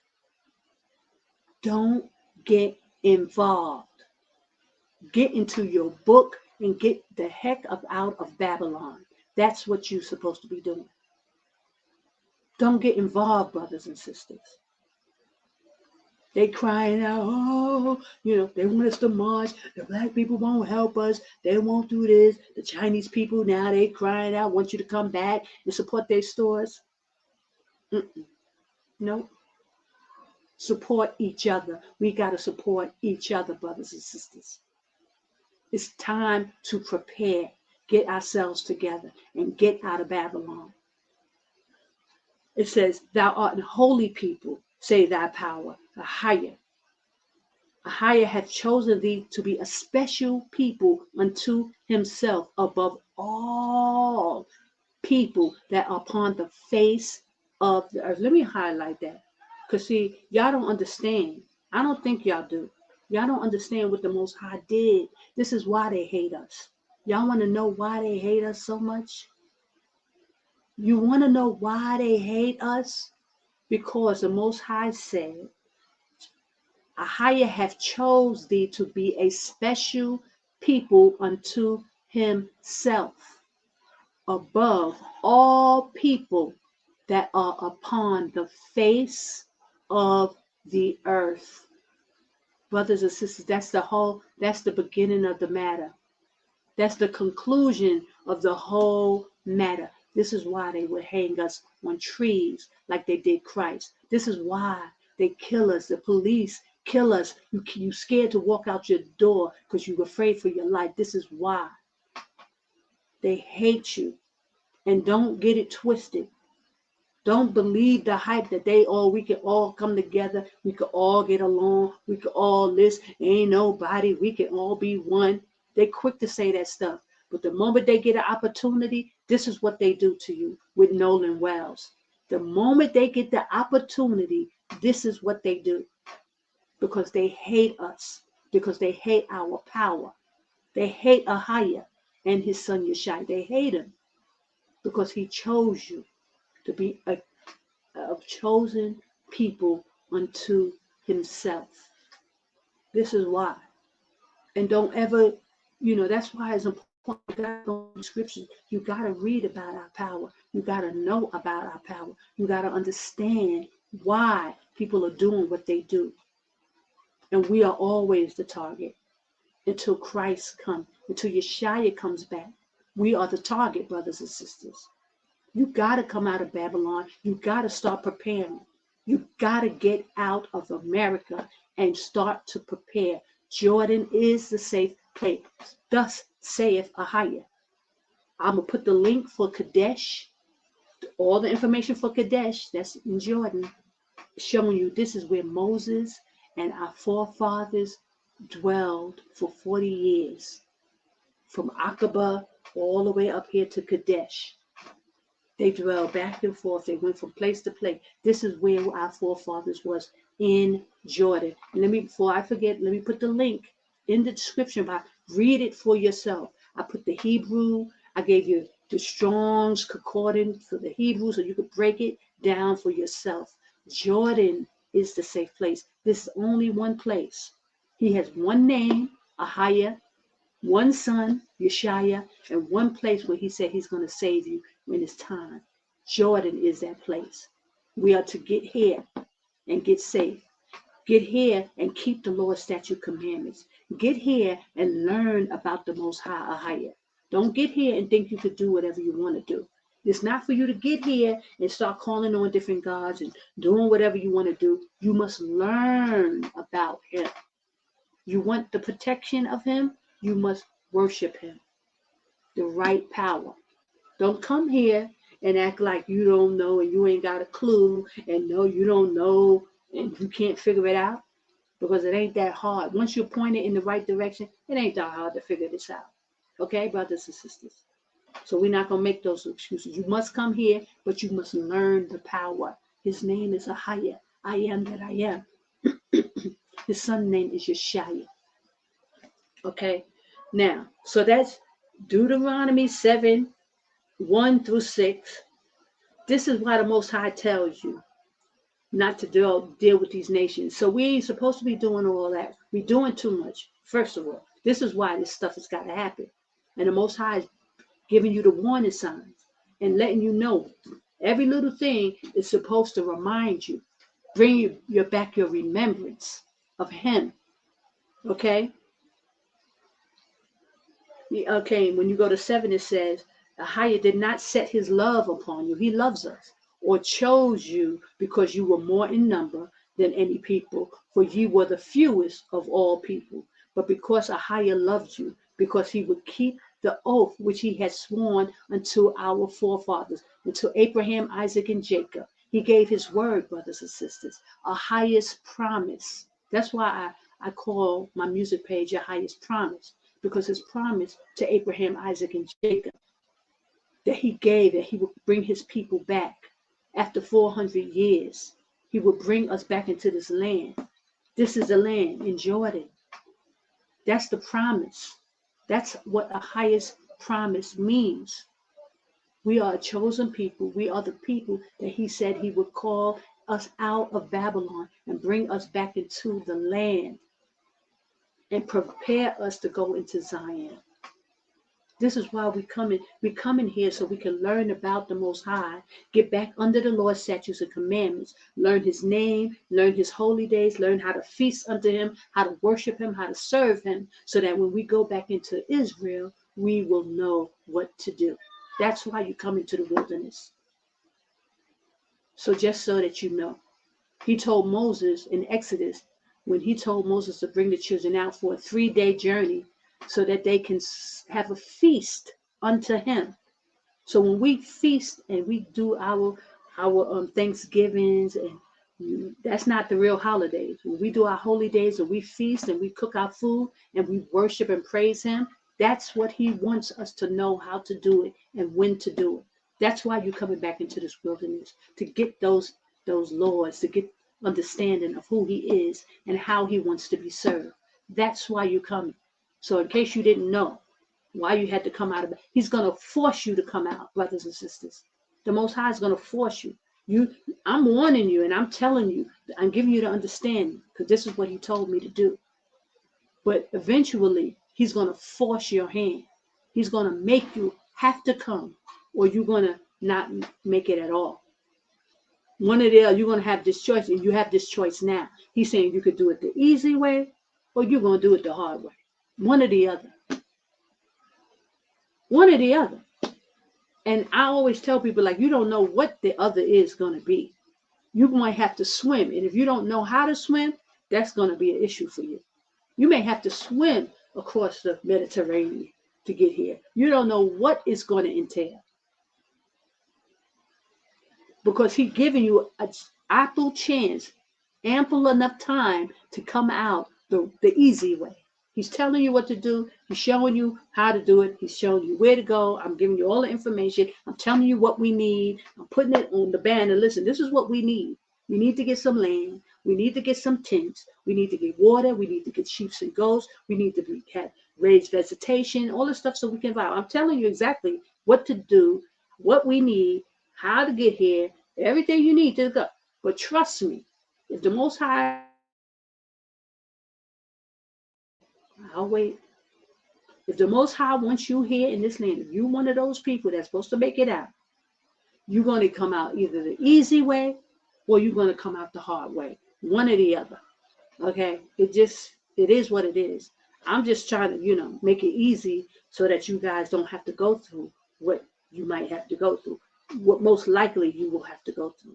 Don't get involved. Get into your book and get the heck up out of Babylon. That's what you're supposed to be doing. Don't get involved, brothers and sisters. They crying out, they want us to march. The black people won't help us. They won't do this. The Chinese people now, they crying out, want you to come back and support their stores. Nope. Support each other. We got to support each other, brothers and sisters. It's time to prepare, get ourselves together, and get out of Babylon. It says, thou art an holy people, say thy power, AHAYAH. AHAYAH hath chosen thee to be a special people unto himself above all people that are upon the face of the earth. Let me highlight that. Because see, y'all don't understand. I don't think y'all do. Y'all don't understand what the Most High did. This is why they hate us. Y'all want to know why they hate us so much? You want to know why they hate us? Because the Most High said, AHAYAH hath chose thee to be a special people unto himself, above all people that are upon the face of the earth. Brothers and sisters, that's the beginning of the matter. That's the conclusion of the whole matter. This is why they would hang us on trees like they did Christ. This is why they kill us. The police kill us. You scared to walk out your door because you're afraid for your life. This is why they hate you. And don't get it twisted. Don't believe the hype that we can all come together. We could all get along. We could all this. Ain't nobody. We can all be one. They're quick to say that stuff. But the moment they get an opportunity, this is what they do to you with Nolan Wells. The moment they get the opportunity, this is what they do. Because they hate us. Because they hate our power. They hate AHAYAH and his son Yashaya. They hate him because he chose you to be a chosen people unto himself. This is why. And don't ever, that's why it's important. You got to go to scriptures. You got to read about our power. You got to know about our power. You got to understand why people are doing what they do. And we are always the target until Christ comes, until Yashaya comes back. We are the target, brothers and sisters. You got to come out of Babylon. You got to start preparing. You got to get out of America and start to prepare. Jordan is the safe place. Thus saith AHAYAH. I'm going to put the link for Qadash, all the information for Qadash, that's in Jordan, showing you this is where Moses and our forefathers dwelled for 40 years. From Aqaba all the way up here to Qadash. They dwelled back and forth. They went from place to place. This is where our forefathers was, in Jordan. And before I forget, let me put the link in the description box. Read it for yourself. I put the Hebrew. I gave you the Strong's Concordance for the Hebrew so you could break it down for yourself. Jordan is the safe place. This is only one place. He has one name, AHAYAH, one son, Yashaya, and one place where he said he's going to save you when it's time. Jordan is that place. We are to get here and get saved. Get here and keep the Lord's statute commandments. Get here and learn about the Most High AHAYAH. Don't get here and think you could do whatever you want to do. It's not for you to get here and start calling on different gods and doing whatever you want to do. You must learn about him. You want the protection of him, you must worship him. The right power. Don't come here and act like you don't know and you ain't got a clue and no, you don't know and you can't figure it out, because it ain't that hard. Once you're pointed in the right direction, it ain't that hard to figure this out. Okay, brothers and sisters? So we're not going to make those excuses. You must come here, but you must learn the power. His name is AHAYAH. I am that I am. His son's name is Yashaya. Okay, now, so that's Deuteronomy 7, 1 through 6. This is why the Most High tells you not to deal with these nations. So we ain't supposed to be doing all that. We're doing too much. First of all, this is why this stuff has got to happen. And the Most High is giving you the warning signs and letting you know every little thing is supposed to remind you, bring you back your remembrance of him. Okay? Okay, when you go to 7, it says, AHAYAH did not set his love upon you. He loves us. Or chose you because you were more in number than any people, for ye were the fewest of all people. But because AHAYAH loved you, because he would keep the oath which he had sworn unto our forefathers, unto Abraham, Isaac, and Jacob. He gave his word, brothers and sisters, AHAYAH's promise. That's why I call my music page AHAYAH's promise, because his promise to Abraham, Isaac, and Jacob, that he gave, that he would bring his people back. After 400 years, he will bring us back into this land. This is the land in Jordan. That's the promise. That's what AHAYAH's promise means. We are a chosen people. We are the people that he said he would call us out of Babylon and bring us back into the land and prepare us to go into Zion. This is why we come in here so we can learn about the Most High, get back under the Lord's statutes and commandments, learn his name, learn his holy days, learn how to feast unto him, how to worship him, how to serve him, so that when we go back into Israel, we will know what to do. That's why you come into the wilderness. So just so that you know, he told Moses in Exodus, when he told Moses to bring the children out for a 3-day journey, so that they can have a feast unto him. So when we feast and we do our Thanksgivings, and that's not the real holidays. When we do our holy days and we feast and we cook our food and we worship and praise him, that's what he wants us to know how to do it and when to do it. That's why you're coming back into this wilderness, to get those laws, to get understanding of who he is and how he wants to be served. That's why you're coming. So in case you didn't know why you had to come out of it, he's going to force you to come out, brothers and sisters. The Most High is going to force you. I'm warning you and I'm telling you, I'm giving you the understanding, because this is what he told me to do. But eventually, he's going to force your hand. He's going to make you have to come, or you're going to not make it at all. One of the other, you're going to have this choice, and you have this choice now. He's saying you could do it the easy way, or you're going to do it the hard way. One or the other. One or the other. And I always tell people, like, you don't know what the other is going to be. You might have to swim. And if you don't know how to swim, that's going to be an issue for you. You may have to swim across the Mediterranean to get here. You don't know what it's going to entail. Because he's giving you an ample chance, ample enough time to come out the easy way. He's telling you what to do. He's showing you how to do it. He's showing you where to go. I'm giving you all the information. I'm telling you what we need. I'm putting it on the banner. Listen, this is what we need. We need to get some land. We need to get some tents. We need to get water. We need to get sheep and goats. We need to have raised vegetation, all this stuff so we can buy. I'm telling you exactly what to do, what we need, how to get here, everything you need to go. But trust me, if the Most High, I'll wait. If the Most High wants you here in this land, if you're one of those people that's supposed to make it out, you're going to come out either the easy way or you're going to come out the hard way. One or the other. Okay? It is what it is. I'm just trying to, make it easy so that you guys don't have to go through what you might have to go through, what most likely you will have to go through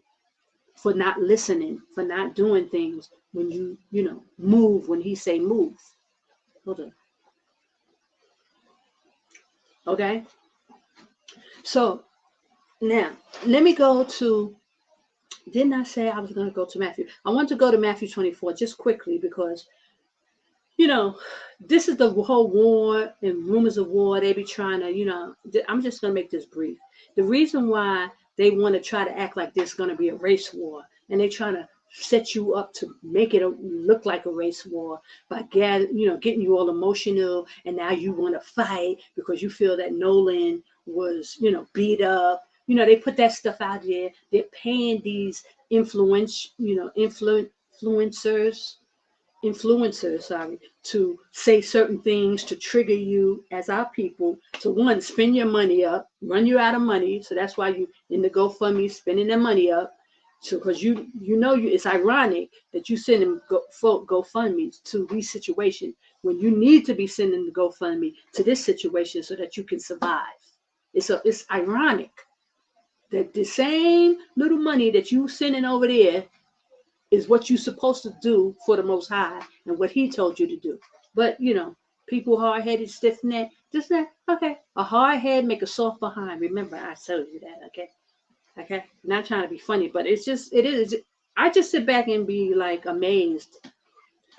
for not listening, for not doing things when you move, when he say move. Hold on. Okay? So now, let me go to, didn't I say I was going to go to Matthew? I want to go to Matthew 24 just quickly because, this is the whole war and rumors of war. They be trying to, I'm just going to make this brief. The reason why they want to try to act like this is going to be a race war, and they trying to set you up to make it look like a race war by getting you all emotional, and now you want to fight because you feel that Nolan was, beat up. They put that stuff out there. They're paying these influencers, to say certain things to trigger you as our people to, one, spend your money up, run you out of money. So that's why you in the GoFundMe spending their money up. So because it's ironic that you send them GoFundMe to these situations when you need to be sending the GoFundMe to this situation so that you can survive. It's ironic that the same little money that you sending over there is what you're supposed to do for the Most High and what he told you to do. But, people hard-headed, stiff-necked, just that, okay. A hard head make a soft behind. Remember, I told you that, okay? Okay? Not trying to be funny, but it is. I just sit back and be, amazed.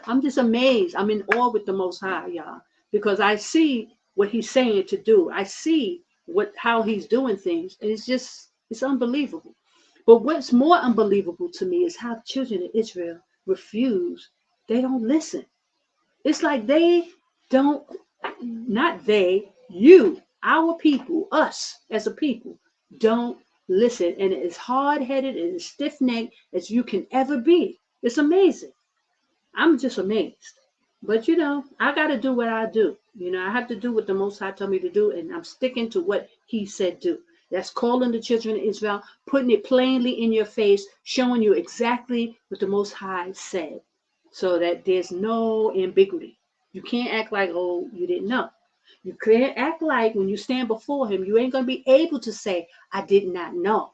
I'm just amazed. I'm in awe with the Most High, y'all, because I see what he's saying to do. I see how he's doing things, and it's unbelievable. But what's more unbelievable to me is how the children of Israel refuse. They don't listen. It's like our people, us as a people, don't listen. And it is hard-headed and as stiff-necked as you can ever be. It's amazing. I'm just amazed. But, I got to do what I do. I have to do what the Most High told me to do, and I'm sticking to what he said do. That's calling the children of Israel, putting it plainly in your face, showing you exactly what the Most High said, so that there's no ambiguity. You can't act like, oh, you didn't know. You can't act like when you stand before him, you ain't going to be able to say, I did not know.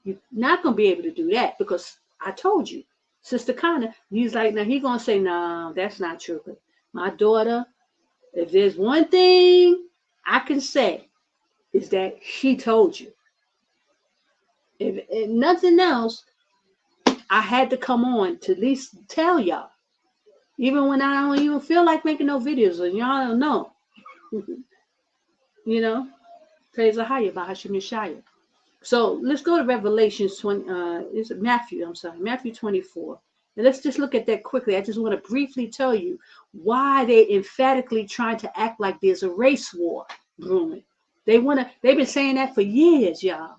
You're not going to be able to do that because I told you. Sister Connor, he's like, now he's going to say, no, that's not true. But my daughter, if there's one thing I can say, is that he told you. If nothing else, I had to come on to at least tell y'all. Even when I don't even feel like making no videos, and y'all don't know. Praise AHAYAH by Yashaya. So let's go to Revelation 20. It's Matthew 24. And let's just look at that quickly. I just want to briefly tell you why they emphatically trying to act like there's a race war brewing. They've been saying that for years, y'all.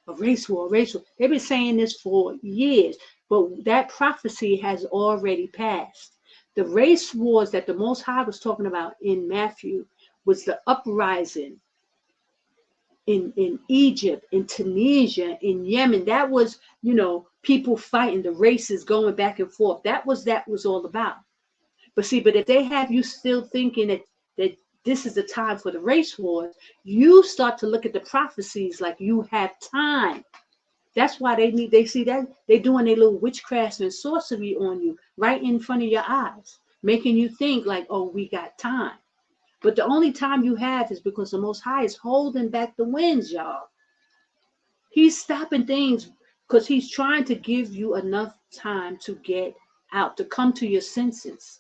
A race war. They've been saying this for years, but that prophecy has already passed. The race wars that the Most High was talking about in Matthew was the uprising in Egypt, in Tunisia, in Yemen. That was, people fighting, the races going back and forth. That was all about. But if they have you still thinking that this is the time for the race wars, you start to look at the prophecies like you have time. That's why they see that they're doing their little witchcraft and sorcery on you right in front of your eyes, making you think like, oh, we got time. But the only time you have is because the Most High is holding back the winds, y'all. He's stopping things because he's trying to give you enough time to get out, to come to your senses.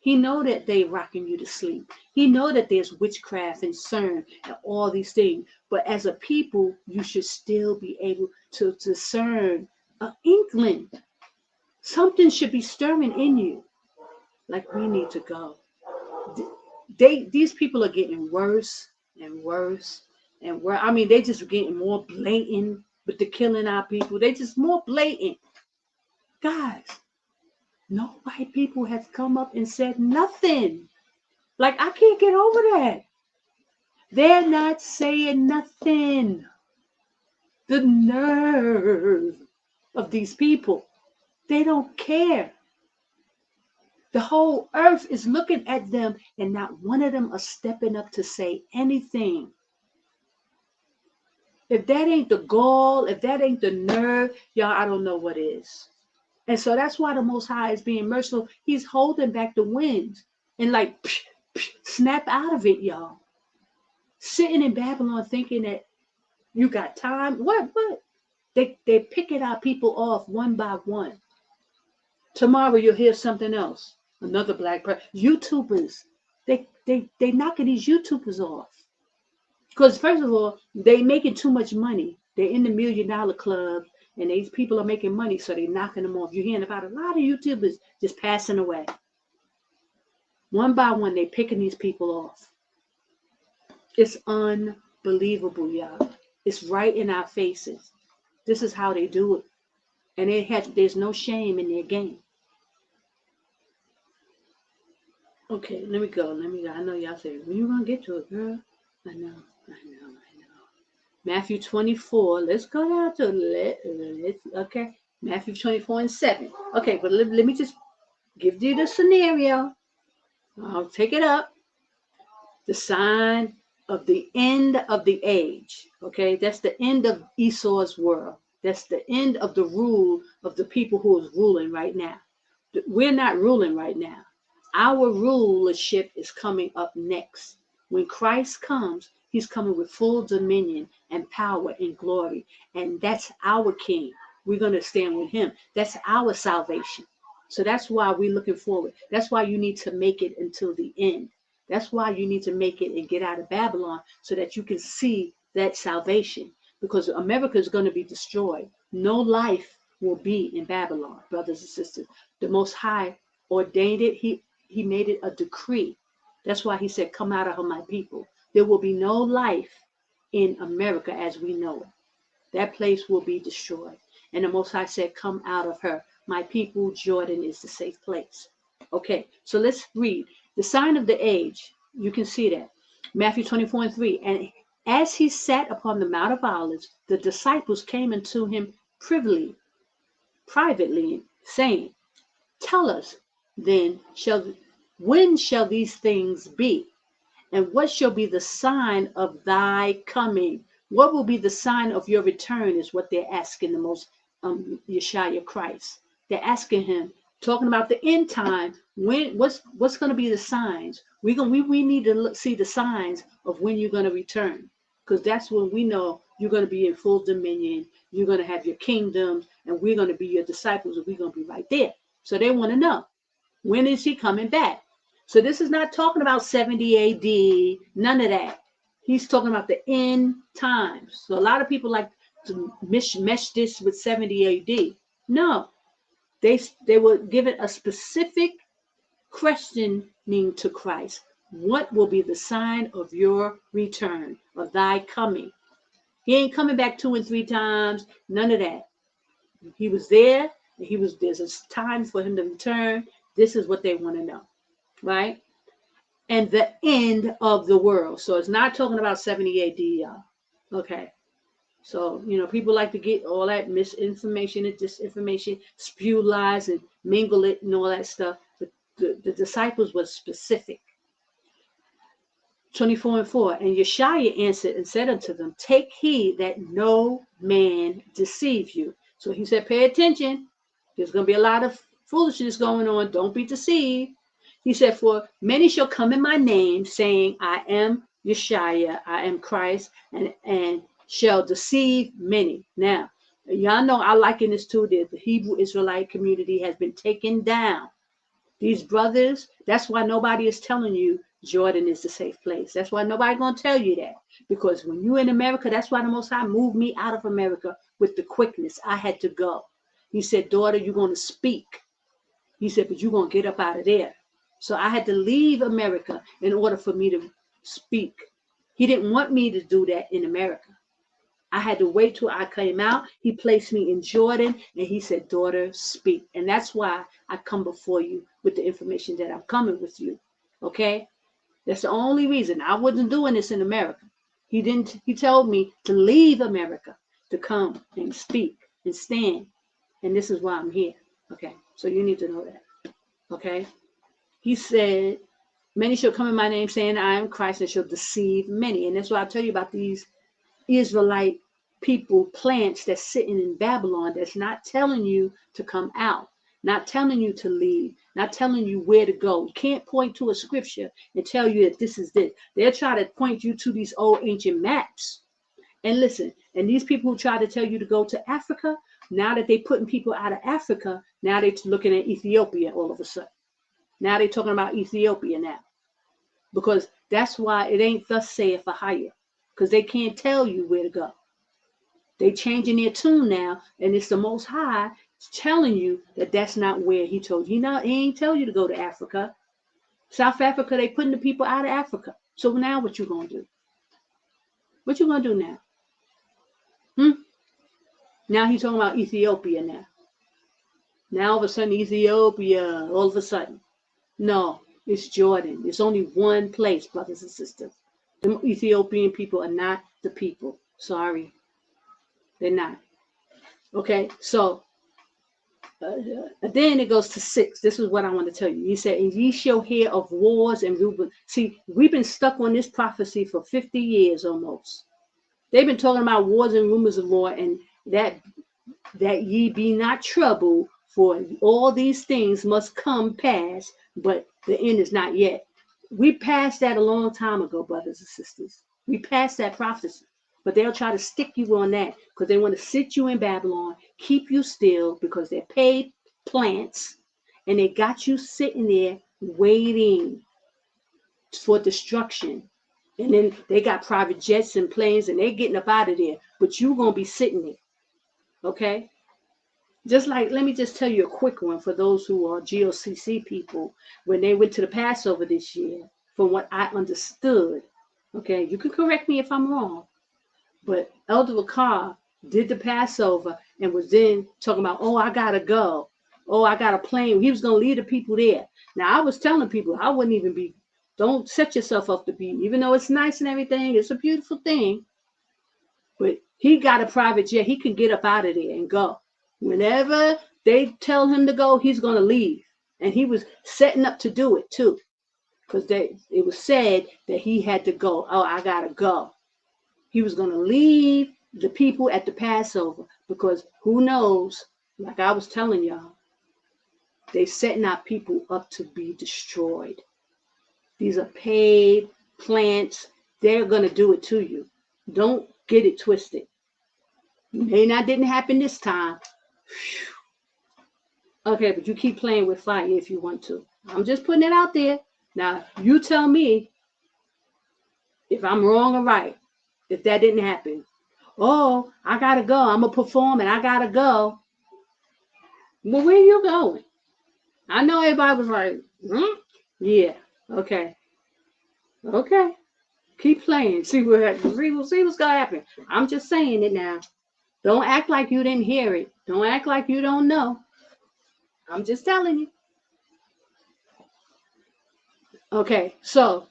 He know that they rocking you to sleep. He know that there's witchcraft and CERN and all these things. But as a people, you should still be able to discern an inkling. Something should be stirring in you. Like, we need to go. These people are getting worse and worse and worse. I mean, they just getting more blatant with the killing our people. They just more blatant. Guys, no white people have come up and said nothing. Like, I can't get over that. They're not saying nothing. The nerve of these people. They don't care. The whole earth is looking at them, and not one of them are stepping up to say anything. If that ain't the gall, if that ain't the nerve, y'all, I don't know what is. And so that's why the Most High is being merciful. He's holding back the winds and like snap out of it, y'all. Sitting in Babylon thinking that you got time. What? They picking our people off one by one. Tomorrow you'll hear something else. Another black person. YouTubers. They knocking these YouTubers off. Because first of all, they making too much money. They're in the $1 million club, and these people are making money, so they're knocking them off. You're hearing about a lot of YouTubers just passing away. One by one, they're picking these people off. It's unbelievable, y'all. It's right in our faces. This is how they do it. And there's no shame in their game. Okay, let me go. I know y'all say, when you gonna get to it, girl? I know. Matthew 24. Let's go down to it. Okay. Matthew 24 and 7. Okay, but let me just give you the scenario. I'll take it up. The sign of the end of the age. Okay, that's the end of Esau's world. That's the end of the rule of the people who is ruling right now. We're not ruling right now. Our rulership is coming up next. When Christ comes, he's coming with full dominion and power and glory. And that's our king. We're going to stand with him. That's our salvation. So that's why we're looking forward. That's why you need to make it until the end. That's why you need to make it and get out of Babylon so that you can see that salvation. Because America is going to be destroyed. No life will be in Babylon, brothers and sisters. The Most High ordained it. He made it a decree. That's why he said, come out of her, my people. There will be no life in America as we know it. That place will be destroyed. And the Most High said, come out of her. My people, Jordan is the safe place. Okay, so let's read. The sign of the age. You can see that. Matthew 24 and 3. And as he sat upon the Mount of Olives, the disciples came unto him privately, saying, tell us then, when shall these things be? And what shall be the sign of thy coming? What will be the sign of your return is what they're asking the most Yashaya Christ. They're asking him, talking about the end time. What's going to be the signs? We need to see the signs of when you're going to return, because that's when we know you're going to be in full dominion. You're going to have your kingdoms, and we're going to be your disciples, and we're going to be right there. So they want to know, when is he coming back? So this is not talking about 70 AD, none of that. He's talking about the end times. So a lot of people like to mesh this with 70 AD. No, they were given a specific questioning to Christ. What will be the sign of your return, of thy coming? He ain't coming back 2 and 3 times, none of that. He was there, and there's a time for him to return. This is what they want to know, right? And the end of the world. So it's not talking about 70 AD, y'all. Okay. So, people like to get all that misinformation and disinformation, spew lies and mingle it and all that stuff. But the disciples were specific. 24 and 4. And Yashaya answered and said unto them, take heed that no man deceive you. So he said, pay attention. There's going to be a lot of foolishness going on. Don't be deceived. He said, for many shall come in my name, saying, I am Yashaya, I am Christ, and shall deceive many. Now, y'all know I liken this to the Hebrew Israelite community has been taken down. These brothers, that's why nobody is telling you Jordan is the safe place. That's why nobody going to tell you that. Because when you're in America, that's why the Most High moved me out of America with the quickness. I had to go. He said, daughter, you're going to speak. He said, but you're going to get up out of there. So I had to leave America in order for me to speak. He didn't want me to do that in America. I had to wait till I came out. He placed me in Jordan, and he said, daughter, speak. And that's why I come before you with the information that I'm coming with you. Okay? That's the only reason. I wasn't doing this in America. He told me to leave America, to come and speak and stand. And this is why I'm here. Okay. So you need to know that. Okay. He said, many shall come in my name saying, I am Christ, and shall deceive many. And that's why I tell you about these Israelite people, plants that's sitting in Babylon, that's not telling you to come out, not telling you to leave, not telling you where to go. You can't point to a scripture and tell you that this is this. They're trying to point you to these old ancient maps. And listen, and these people who try to tell you to go to Africa, now that they're putting people out of Africa, now they're looking at Ethiopia all of a sudden. Now they're talking about Ethiopia now. Because that's why it ain't thus saith AHAYAH. Because they can't tell you where to go. They changing their tune now, and it's the Most High telling you that that's not where he told you. He ain't tell you to go to Africa. South Africa, they putting the people out of Africa. So now what you gonna do? What you gonna do now? Now he's talking about Ethiopia now. Now all of a sudden Ethiopia, all of a sudden. No, it's Jordan. It's only one place, brothers and sisters. The Ethiopian people are not the people. Sorry. They're not. Okay, so then it goes to 6. This is what I want to tell you. He said, and ye shall hear of wars and rumors. See, we've been stuck on this prophecy for 50 years almost. They've been talking about wars and rumors of war, and that ye be not troubled, for all these things must come pass, but the end is not yet. We passed that a long time ago, brothers and sisters. We passed that prophecy. But they'll try to stick you on that because they want to sit you in Babylon, keep you still because they're paid plants, and they got you sitting there waiting for destruction. And then they got private jets and planes, and they're getting up out of there. But you're going to be sitting there. Okay? Just like, let me just tell you a quick one for those who are GOCC people. When they went to the Passover this year, from what I understood, okay, you can correct me if I'm wrong, but Elder Vakar did the Passover and was then talking about, oh, I got to go. Oh, I got a plane. He was going to lead the people there. Now, I was telling people, I wouldn't even be, don't set yourself up to be, even though it's nice and everything, it's a beautiful thing. But he got a private jet. He can get up out of there and go. Whenever they tell him to go, he's going to leave. And he was setting up to do it too. Because it was said that he had to go. Oh, I got to go. He was going to leave the people at the Passover because who knows, like I was telling y'all, they setting our people up to be destroyed. These are paid plants. They're going to do it to you. Don't get it twisted. May not didn't happen this time. Okay, but you keep playing with fire if you want to. I'm just putting it out there. Now, you tell me if I'm wrong or right. If that didn't happen. Oh, I got to go. I'm going to perform and I got to go. Well, where are you going? I know everybody was like, yeah, okay. Okay. Keep playing. See what happens. See what's going to happen. I'm just saying it now. Don't act like you didn't hear it. Don't act like you don't know. I'm just telling you. Okay, so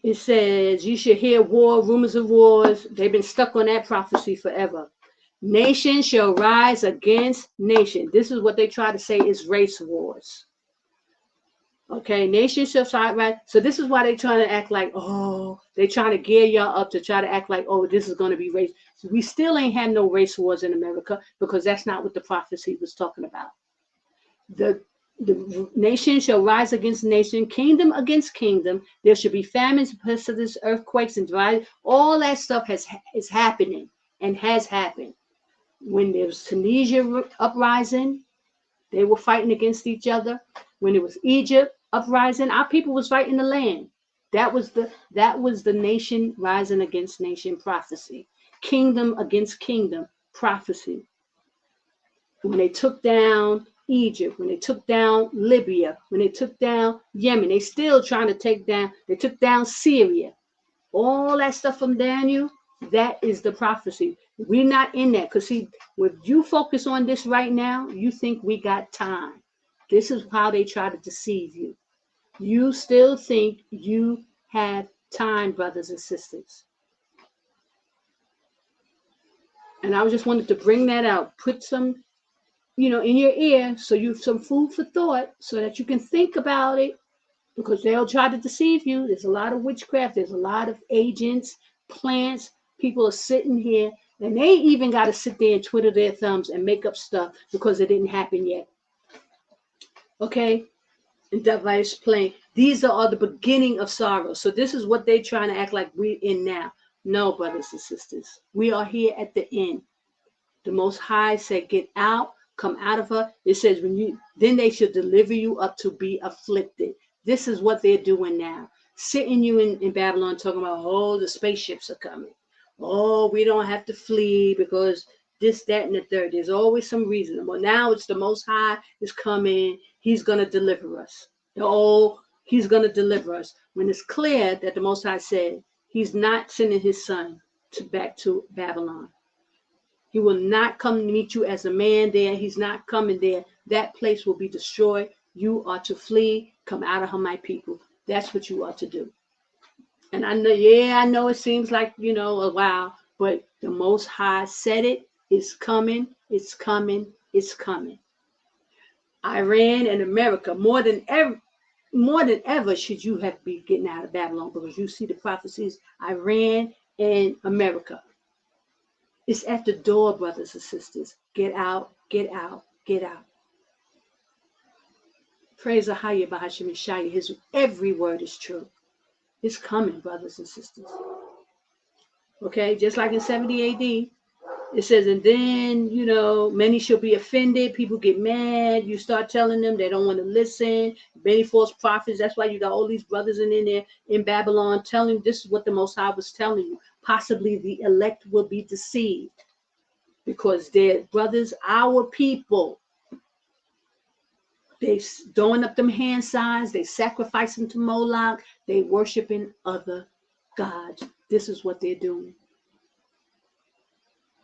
it says, you should hear war, rumors of wars. They've been stuck on that prophecy forever. Nation shall rise against nation. This is what they try to say is race wars. Okay, nation shall rise. So this is why they're trying to act like, oh, they're trying to gear y'all up to try to act like, oh, this is going to be race. We still ain't had no race wars in America because that's not what the prophecy was talking about. The nation shall rise against nation, kingdom against kingdom. There should be famines, pestilence, earthquakes, and dry. All that stuff is happening and has happened. When there was Tunisia uprising, they were fighting against each other. When it was Egypt uprising, our people was fighting the land. That was the nation rising against nation prophecy. Kingdom against kingdom prophecy. When they took down Egypt, when they took down Libya, when they took down Yemen, they still trying to take down, they took down Syria. All that stuff from Daniel, that is the prophecy. We're not in that because see, if you focus on this right now, you think we got time. This is how they try to deceive you. You still think you have time, brothers and sisters. And I just wanted to bring that out. Put some, in your ear, so you have some food for thought, so that you can think about it, because they'll try to deceive you. There's a lot of witchcraft. There's a lot of agents, plants. People are sitting here, and they even got to sit there and twiddle their thumbs and make up stuff because it didn't happen yet. Okay? And that I explain. These are the beginning of sorrow. So this is what they're trying to act like we're in now. No, brothers and sisters. We are here at the end. The Most High said, get out, come out of her. It says, then they should deliver you up to be afflicted. This is what they're doing now. Sitting you in Babylon talking about, oh, the spaceships are coming. Oh, we don't have to flee because this, that, and the third. There's always some reason. Well, now it's the Most High is coming. He's going to deliver us. Oh, he's going to deliver us. When it's clear that the Most High said he's not sending his son back to Babylon. He will not come to meet you as a man there. He's not coming there. That place will be destroyed. You are to flee. Come out of her, my people. That's what you are to do. And I know it seems like, a while, but the Most High said it. It's coming. It's coming. It's coming. Iran and America, more than ever should you have to be getting out of Babylon, because you see the prophecies. Iran and America. It's at the door, brothers and sisters. Get out, get out, get out. Praise AHAYAH Bahashim Yashaya. His every word is true. It's coming, brothers and sisters. Okay, just like in 70 AD, it says, and then, many shall be offended. People get mad. You start telling them they don't want to listen. Many false prophets. That's why you got all these brothers in there in Babylon telling this is what the Most High was telling you. Possibly the elect will be deceived because their brothers, our people, they throwing up them hand signs. They sacrificing to Moloch. They worshiping other gods. This is what they're doing.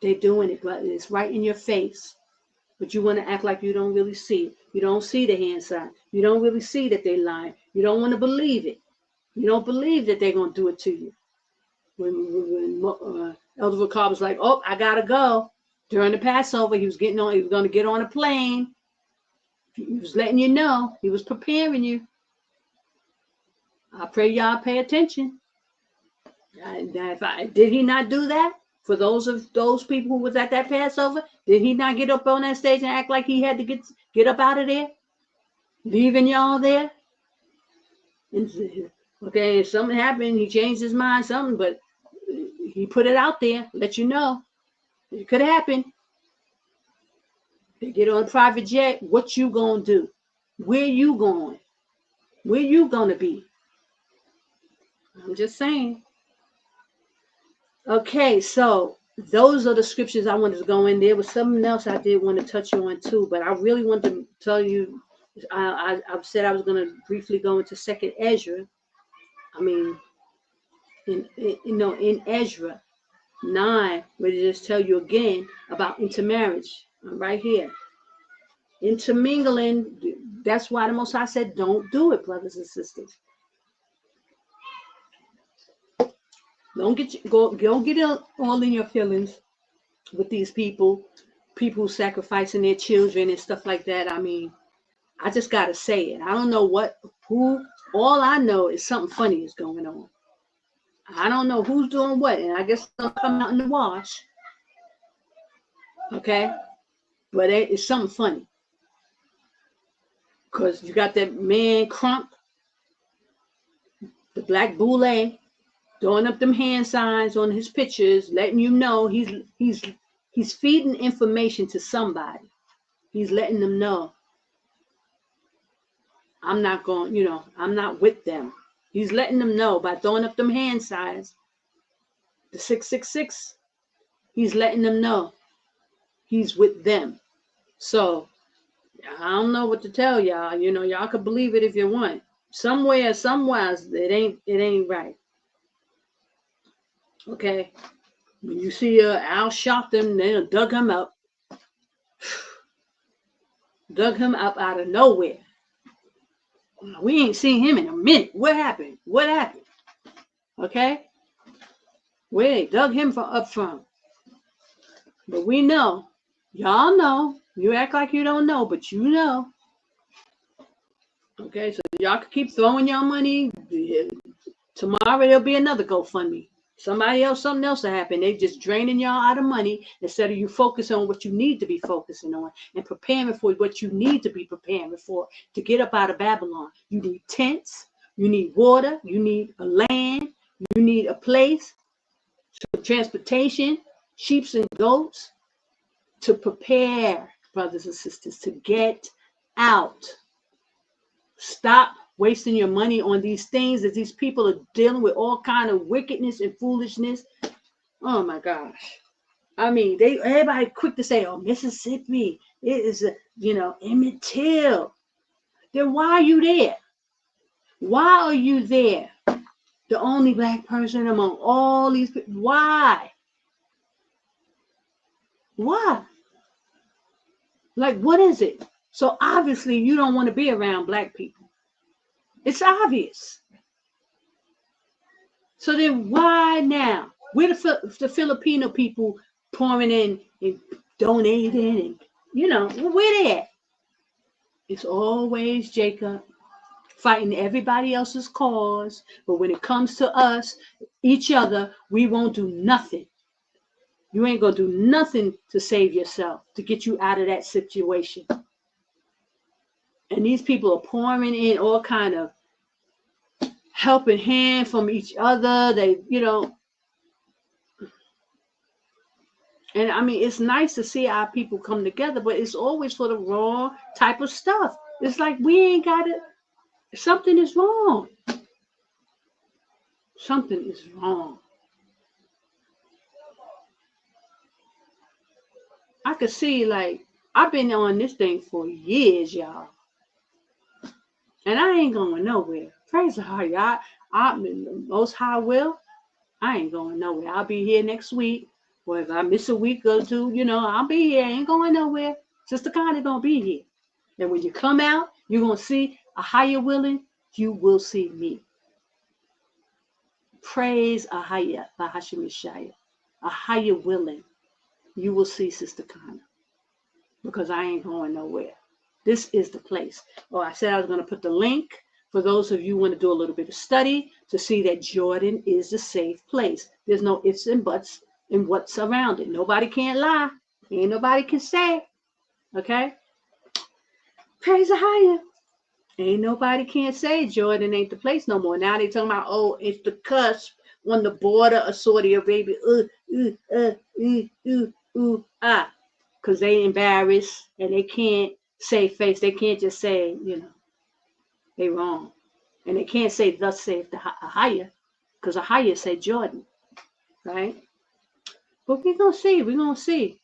They're doing it, but it's right in your face. But you want to act like you don't really see it. You don't see the hand sign. You don't really see that they're lying. You don't want to believe it. You don't believe that they're going to do it to you. When Elder Ricard was like, oh, I got to go. During the Passover, he was going to get on a plane. He was letting you know. He was preparing you. I pray y'all pay attention. Did he not do that? For those people who was at that Passover, did he not get up on that stage and act like he had to get up out of there? Leaving y'all there? Okay, if something happened, he changed his mind, but he put it out there, let you know. It could happen. They get on a private jet, what you gonna do? Where you going? Where you gonna be? I'm just saying. Okay, so those are the scriptures I wanted to go in. There was something else I did want to touch on too, but I really want to tell you, I said I was going to briefly go into 2nd Ezra. I mean, in Ezra 9, where they just tell you again about intermarriage. Right here. Intermingling, that's why the Most High said, don't do it, brothers and sisters. Don't get all in your feelings with these people sacrificing their children and stuff like that. I mean, I just gotta say it. I don't know who. All I know is something funny is going on. I don't know who's doing what, and I guess it'll come out in the wash. Okay, but it's something funny because you got that man Crump, the black boule, throwing up them hand signs on his pictures, letting you know he's feeding information to somebody. He's letting them know, I'm not going, I'm not with them. He's letting them know by throwing up them hand signs, the 666, he's letting them know he's with them. So I don't know what to tell y'all. Y'all could believe it if you want. Somewhere, it ain't right. Okay, when you see Al Sharpton, they dug him up out of nowhere. We ain't seen him in a minute. What happened? Okay? Where they dug him from up from. But we know, y'all know, you act like you don't know, but you know. Okay, so y'all can keep throwing y'all money. Tomorrow there'll be another GoFundMe. Somebody else, something else will happen. They just draining y'all out of money instead of you focusing on what you need to be focusing on and preparing for what you need to be preparing for to get up out of Babylon. You need tents, you need water, you need a land, you need a place, transportation, sheep and goats to prepare, brothers and sisters, to get out. Stop wasting your money on these things that these people are dealing with, all kind of wickedness and foolishness. Oh my gosh. I mean, everybody quick to say, oh, Mississippi, it is Emmett Till. Then why are you there? Why are you there? The only black person among all these people. Why? Why? Like, what is it? So obviously you don't want to be around black people. It's obvious. So then why now? Where the Filipino people pouring in and donating and, where they at? It's always Jacob fighting everybody else's cause. But when it comes to us, each other, we won't do nothing. You ain't going to do nothing to save yourself, to get you out of that situation. And these people are pouring in all kind of helping hand from each other. They, and I mean, it's nice to see our people come together, but it's always for the wrong type of stuff. It's like we ain't got it. Something is wrong. Something is wrong. I could see, like, I've been on this thing for years, y'all. And I ain't going nowhere. Praise the Lord, y'all. I'm in the Most High will. I ain't going nowhere. I'll be here next week. Or if I miss a week or two, I'll be here. I ain't going nowhere. Sister Connie gonna be here. And when you come out, you're gonna see AHAYAH willing, you will see me. Praise AHAYAH, Yashaya. AHAYAH willing, you will see Sister Connie. Because I ain't going nowhere. This is the place. Oh, I said I was going to put the link for those of you who want to do a little bit of study to see that Jordan is a safe place. There's no ifs and buts in what's around it. Nobody can't lie. Ain't nobody can say. Okay? Praise AHAYAH. Ain't nobody can't say Jordan ain't the place no more. Now they talking about, oh, it's the cusp on the border of Saudi Arabia. Because they embarrassed and they can't save face. They can't just say, they wrong. And they can't say, thus saith the AHAYAH, because AHAYAH said Jordan, right? But we're going to see. We're going to see.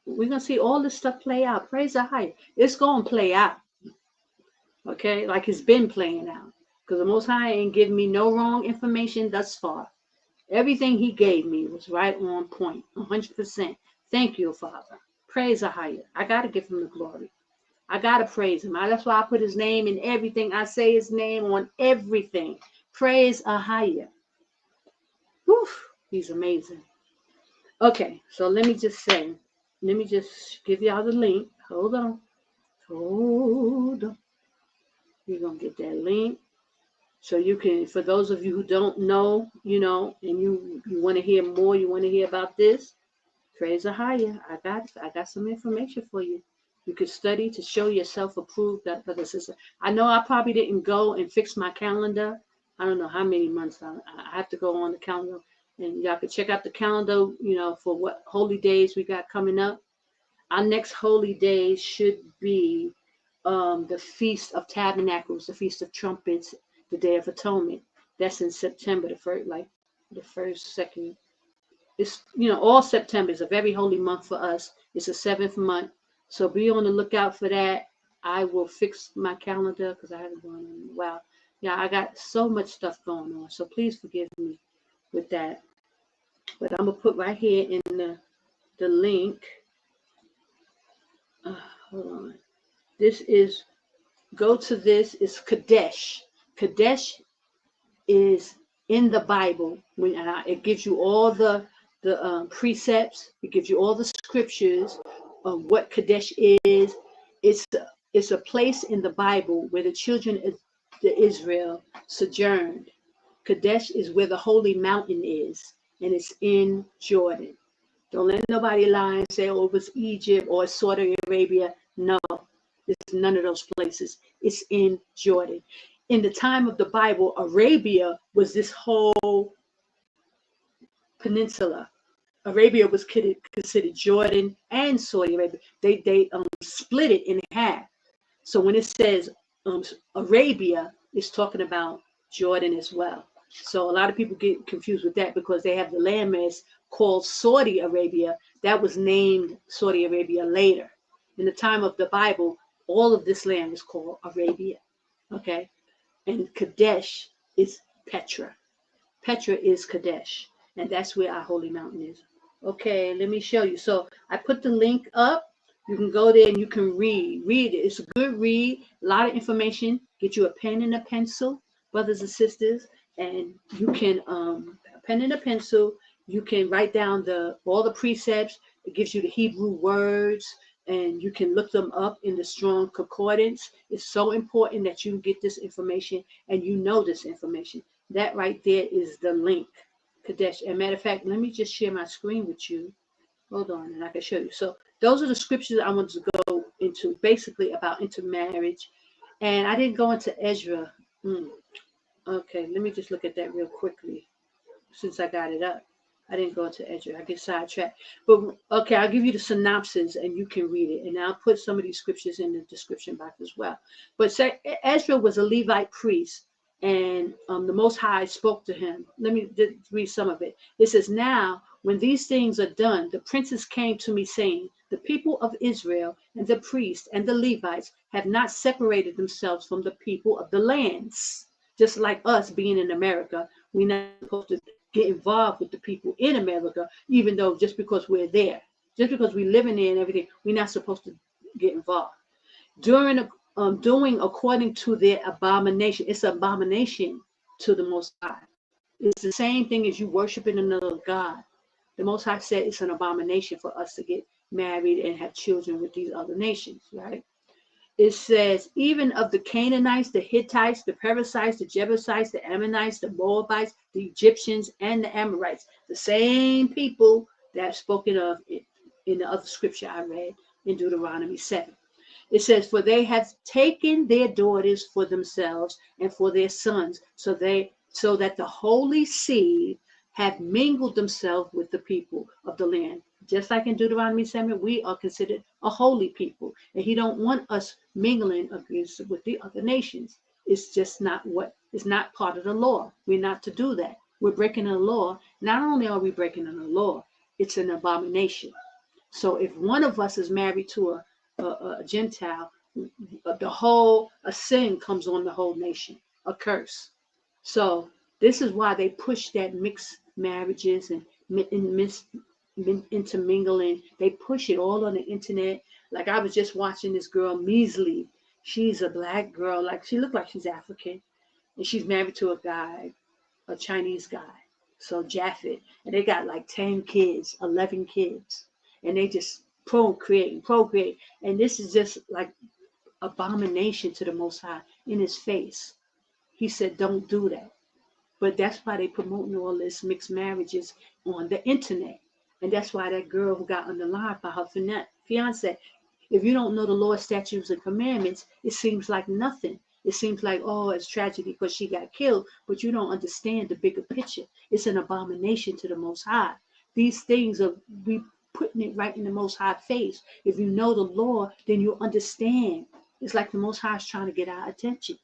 We're going to see all this stuff play out. Praise AHAYAH. It's going to play out, okay? Like it's been playing out. Because the Most High ain't giving me no wrong information thus far. Everything he gave me was right on point, 100%. Thank you, Father. Praise AHAYAH. I got to give him the glory. I got to praise him. That's why I put his name in everything. I say his name on everything. Praise AHAYAH. Whew, he's amazing. Okay, so let me just give y'all the link. Hold on. You're going to get that link. So you can, for those of you who don't know, and you want to hear more, you want to hear about this, praise AHAYAH. I got some information for you. You could study to show yourself approved, that brother, sister. I know I probably didn't go and fix my calendar. I don't know how many months I have to go on the calendar, and y'all can check out the calendar, for what holy days we got coming up. Our next holy days should be the Feast of Tabernacles, the Feast of Trumpets, the Day of Atonement. That's in September, the first, second. It's, all September is a very holy month for us. It's a 7th month. So be on the lookout for that. I will fix my calendar because I haven't gone in a while. Yeah, I got so much stuff going on. So please forgive me with that. But I'm going to put right here in the link. Hold on. Go to this. It's Qadash. Qadash is in the Bible, when it gives you all the precepts, it gives you all the scriptures of what Qadash is. It's a place in the Bible where the children of Israel sojourned. Qadash is where the holy mountain is, and it's in Jordan. Don't let nobody lie and say, oh, it was Egypt or Saudi Arabia. No, it's none of those places. It's in Jordan. In the time of the Bible, Arabia was this whole peninsula. Arabia was considered Jordan and Saudi Arabia. They split it in half. So when it says Arabia, it's talking about Jordan as well. So a lot of people get confused with that because they have the landmass called Saudi Arabia. That was named Saudi Arabia later. In the time of the Bible, all of this land was called Arabia. Okay? And Qadash is Petra. Petra is Qadash. And that's where our holy mountain is. Okay, let me show you. So I put the link up. You can go there and you can read. Read it. It's a good read. A lot of information. Get you a pen and a pencil, brothers and sisters. And you can, a pen and a pencil. You can write down all the precepts. It gives you the Hebrew words. And you can look them up in the Strong Concordance. It's so important that you get this information and you know this information. That right there is the link. Qadash. As a matter of fact, let me just share my screen with you. Hold on, and I can show you. So those are the scriptures I wanted to go into, basically about intermarriage. And I didn't go into Ezra. Okay, let me just look at that real quickly since I got it up. I didn't go into Ezra. I get sidetracked. But okay, I'll give you the synopsis and you can read it. And I'll put some of these scriptures in the description box as well. But Ezra was a Levite priest. And the Most High spoke to him. Let me read some of it. It says, now, when these things are done, the princes came to me saying, the people of Israel and the priests and the Levites have not separated themselves from the people of the lands. Just like us being in America, we're not supposed to get involved with the people in America, even though just because we're there, just because we're living there and everything, we're not supposed to get involved. Doing according to their abomination. It's an abomination to the Most High. It's the same thing as you worshiping another God. The Most High said it's an abomination for us to get married and have children with these other nations, right? It says, even of the Canaanites, the Hittites, the Perizzites, the Jebusites, the Ammonites, the Moabites, the Egyptians, and the Amorites. The same people that's spoken of in the other scripture I read in Deuteronomy 7. It says, for they have taken their daughters for themselves and for their sons, so that the holy seed have mingled themselves with the people of the land. Just like in Deuteronomy 7, we are considered a holy people. And he don't want us mingling with the other nations. It's just it's not part of the law. We're not to do that. We're breaking the law. Not only are we breaking the law, it's an abomination. So if one of us is married to a Gentile, a sin comes on the whole nation, a curse. So this is why they push that mixed marriages and intermingling. They push it all on the internet. Like I was just watching this girl, Measley. She's a black girl. Like she looked like she's African, and she's married to a guy, a Chinese guy. So Japheth, and they got like 10 kids, 11 kids, and they just procreate, and this is just like abomination to the Most High in his face. He said, don't do that. But that's why they promoting all this mixed marriages on the internet. And that's why that girl who got underlined by her fiance, if you don't know the law, statutes, and commandments, it seems like nothing. It seems like, oh, it's tragedy because she got killed, but you don't understand the bigger picture. It's an abomination to the Most High. These things we putting it right in the Most High face. If you know the law, then you understand. It's like the Most High is trying to get our attention.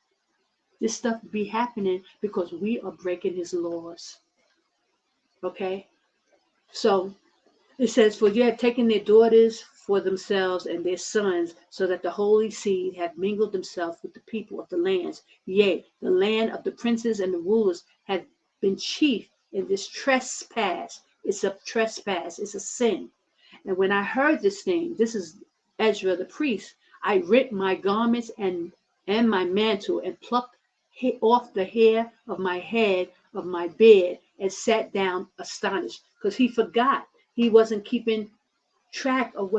This stuff be happening because we are breaking his laws. Okay? So it says, for you have taken their daughters for themselves and their sons, so that the holy seed have mingled themselves with the people of the lands. Yea, the land of the princes and the rulers have been chief in this trespass. It's a trespass. It's a sin. And when I heard this thing, this is Ezra the priest, I rent my garments and my mantle and plucked off the hair of my head of my bed and sat down astonished, because he forgot. He wasn't keeping track of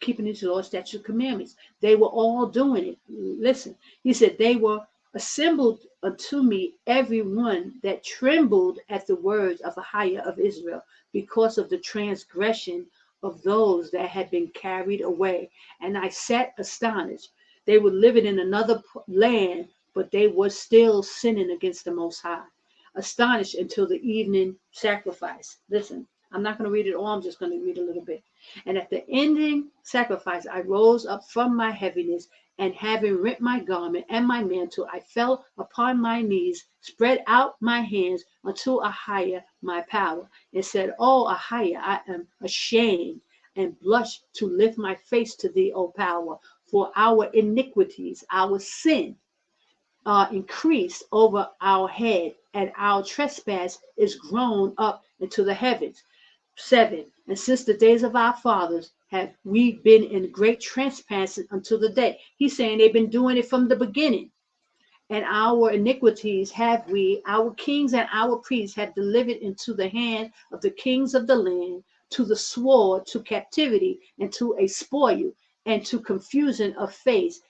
keeping his law, statutes, commandments. They were all doing it. Listen, he said, they were assembled unto me every one that trembled at the words of AHAYAH of Israel, because of the transgression of those that had been carried away. And I sat astonished. They were living in another land, but they were still sinning against the Most High. Astonished until the evening sacrifice. Listen, I'm not going to read it all. I'm just going to read a little bit. And at the ending sacrifice, I rose up from my heaviness, and having rent my garment and my mantle, I fell upon my knees, spread out my hands unto AHAYAH my power, and said, Oh, AHAYAH, I am ashamed and blush to lift my face to thee, O power, for our iniquities, our sin, are increased over our head, and our trespass is grown up into the heavens. 7. And since the days of our fathers have we been in great trespass until the day. He's saying they've been doing it from the beginning. And our iniquities have we, our kings and our priests, have delivered into the hand of the kings of the land, to the sword, to captivity, and to a spoil, and to confusion of face,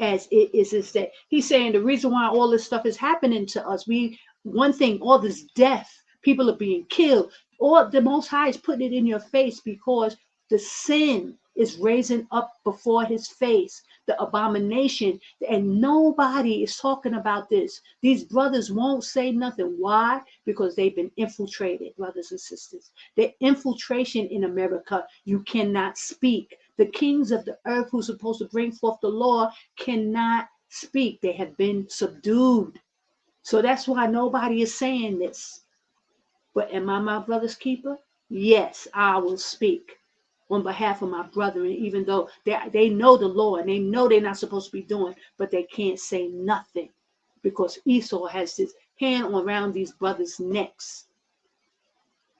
as it is this day. He's saying the reason why all this stuff is happening to us, one thing, all this death, people are being killed, or the Most High is putting it in your face because the sin is raising up before his face, the abomination, and nobody is talking about this. These brothers won't say nothing. Why? Because they've been infiltrated, brothers and sisters. The infiltration in America, you cannot speak. The kings of the earth who's supposed to bring forth the law cannot speak. They have been subdued. So that's why nobody is saying this. But am I my brother's keeper? Yes, I will speak on behalf of my brethren, even though they know the law and they know they're not supposed to be doing, but they can't say nothing because Esau has his hand around these brothers' necks.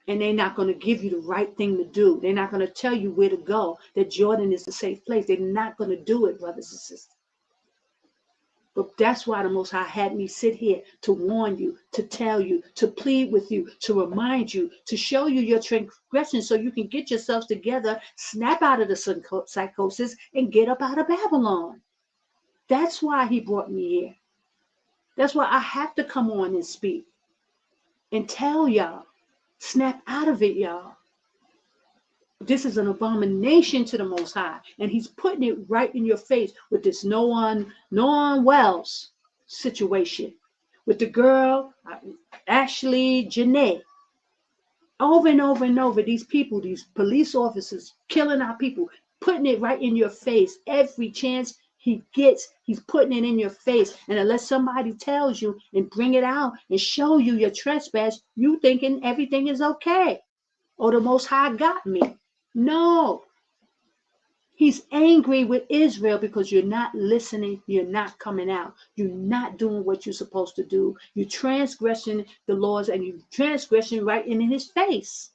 And they're not going to give you the right thing to do. They're not going to tell you where to go, that Jordan is a safe place. They're not going to do it, brothers and sisters. But that's why the Most High had me sit here to warn you, to tell you, to plead with you, to remind you, to show you your transgression so you can get yourselves together, snap out of the psychosis, and get up out of Babylon. That's why he brought me here. That's why I have to come on and speak and tell y'all, snap out of it, y'all. This is an abomination to the Most High, and he's putting it right in your face with this Nolan Wells situation, with the girl Ashley Janae. Over and over and over, these people, these police officers, killing our people, putting it right in your face every chance he gets. He's putting it in your face, and unless somebody tells you and bring it out and show you your trespass, you thinking everything is okay. Oh, the Most High got me. No, he's angry with Israel because you're not listening. You're not coming out. You're not doing what you're supposed to do. You're transgressing the laws, and you're transgressing right in his face.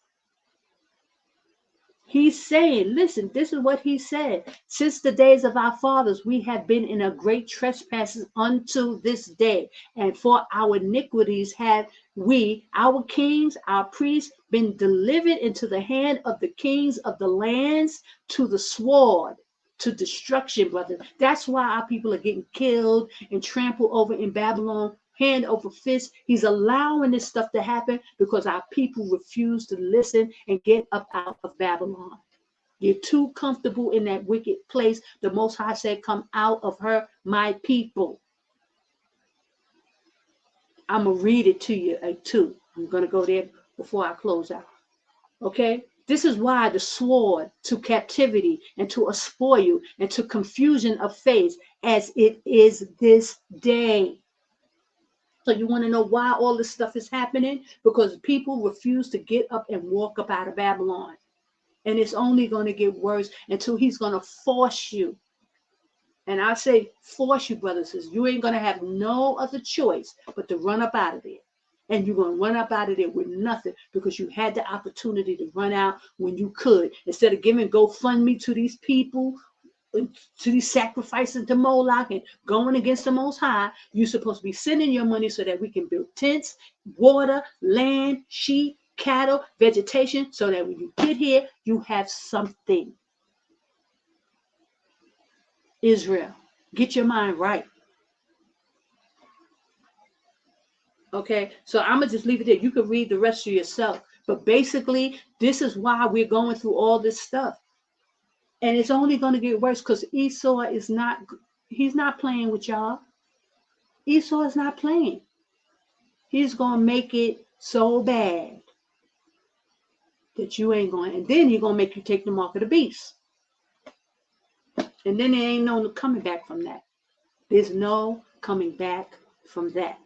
He's saying, listen, this is what he said. Since the days of our fathers, we have been in a great trespass unto this day. And for our iniquities have we, our kings, our priests, been delivered into the hand of the kings of the lands, to the sword, to destruction, brother. That's why our people are getting killed and trampled over in Babylon, hand over fist. He's allowing this stuff to happen because our people refuse to listen and get up out of Babylon. You're too comfortable in that wicked place. The Most High said, come out of her, my people. I'm going to read it to you too. I'm going to go there before I close out. Okay? This is why the sword, to captivity and to a spoil and to confusion of face, as it is this day. So you want to know why all this stuff is happening? Because people refuse to get up and walk up out of Babylon. And it's only going to get worse until he's going to force you. And I say force you, brothers and sisters. You ain't going to have no other choice but to run up out of there. And you're going to run up out of there with nothing because you had the opportunity to run out when you could. Instead of giving GoFundMe to these people to these sacrifices to Moloch and going against the Most High. You're supposed to be sending your money so that we can build tents, water, land, sheep, cattle, vegetation, so that when you get here, you have something. Israel, get your mind right. Okay, so I'm going to just leave it there. You can read the rest of yourself. But basically, this is why we're going through all this stuff. And it's only going to get worse because Esau is not, he's not playing with y'all. Esau is not playing. He's going to make it so bad that you ain't going, and then he's going to make you take the mark of the beast. And then there ain't no coming back from that. There's no coming back from that.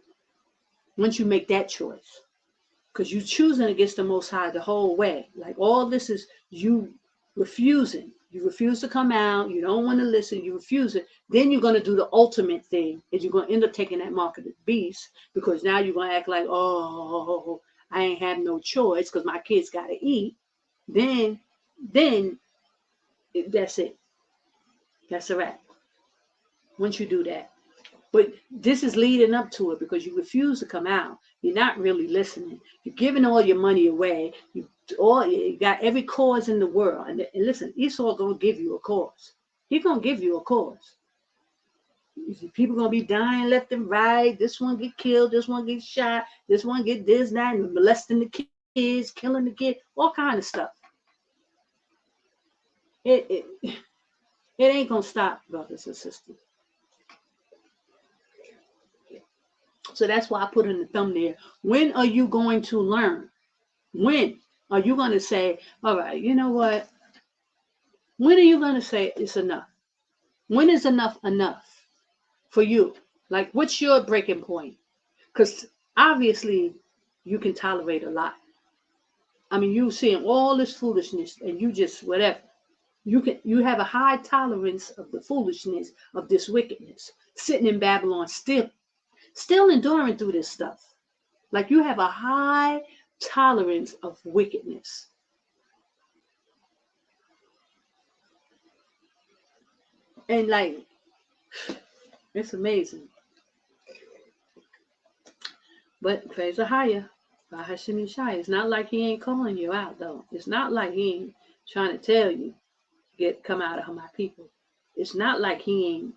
Once you make that choice, because you're choosing against the Most High the whole way. Like all this is you refusing. You refuse to come out. You don't want to listen. You refuse it. Then you're going to do the ultimate thing, is you're going to end up taking that mark of the beast, because now you're going to act like, oh, I ain't have no choice because my kids got to eat. Then that's it. That's a wrap. Once you do that. But this is leading up to it because you refuse to come out. You're not really listening. You're giving all your money away. You got every cause in the world. And listen, Esau going to give you a cause. He's going to give you a cause. People going to be dying left and right. This one get killed. This one get shot. This one get this, that, and molesting the kids, killing the kid, all kind of stuff. It ain't going to stop, brothers and sisters. So that's why I put in the thumbnail. When are you going to learn? When are you going to say, all right, you know what? When are you going to say it's enough? When is enough for you? Like, what's your breaking point? Because obviously you can tolerate a lot. I mean, you seeing all this foolishness and you just whatever. You have a high tolerance of the foolishness of this wickedness. Sitting in Babylon still enduring through this stuff. Like you have a high tolerance of wickedness. And like, it's amazing. But praise AHAYAH. Yashaya. It's not like he ain't calling you out though. It's not like he ain't trying to tell you, come out of my people. It's not like he ain't,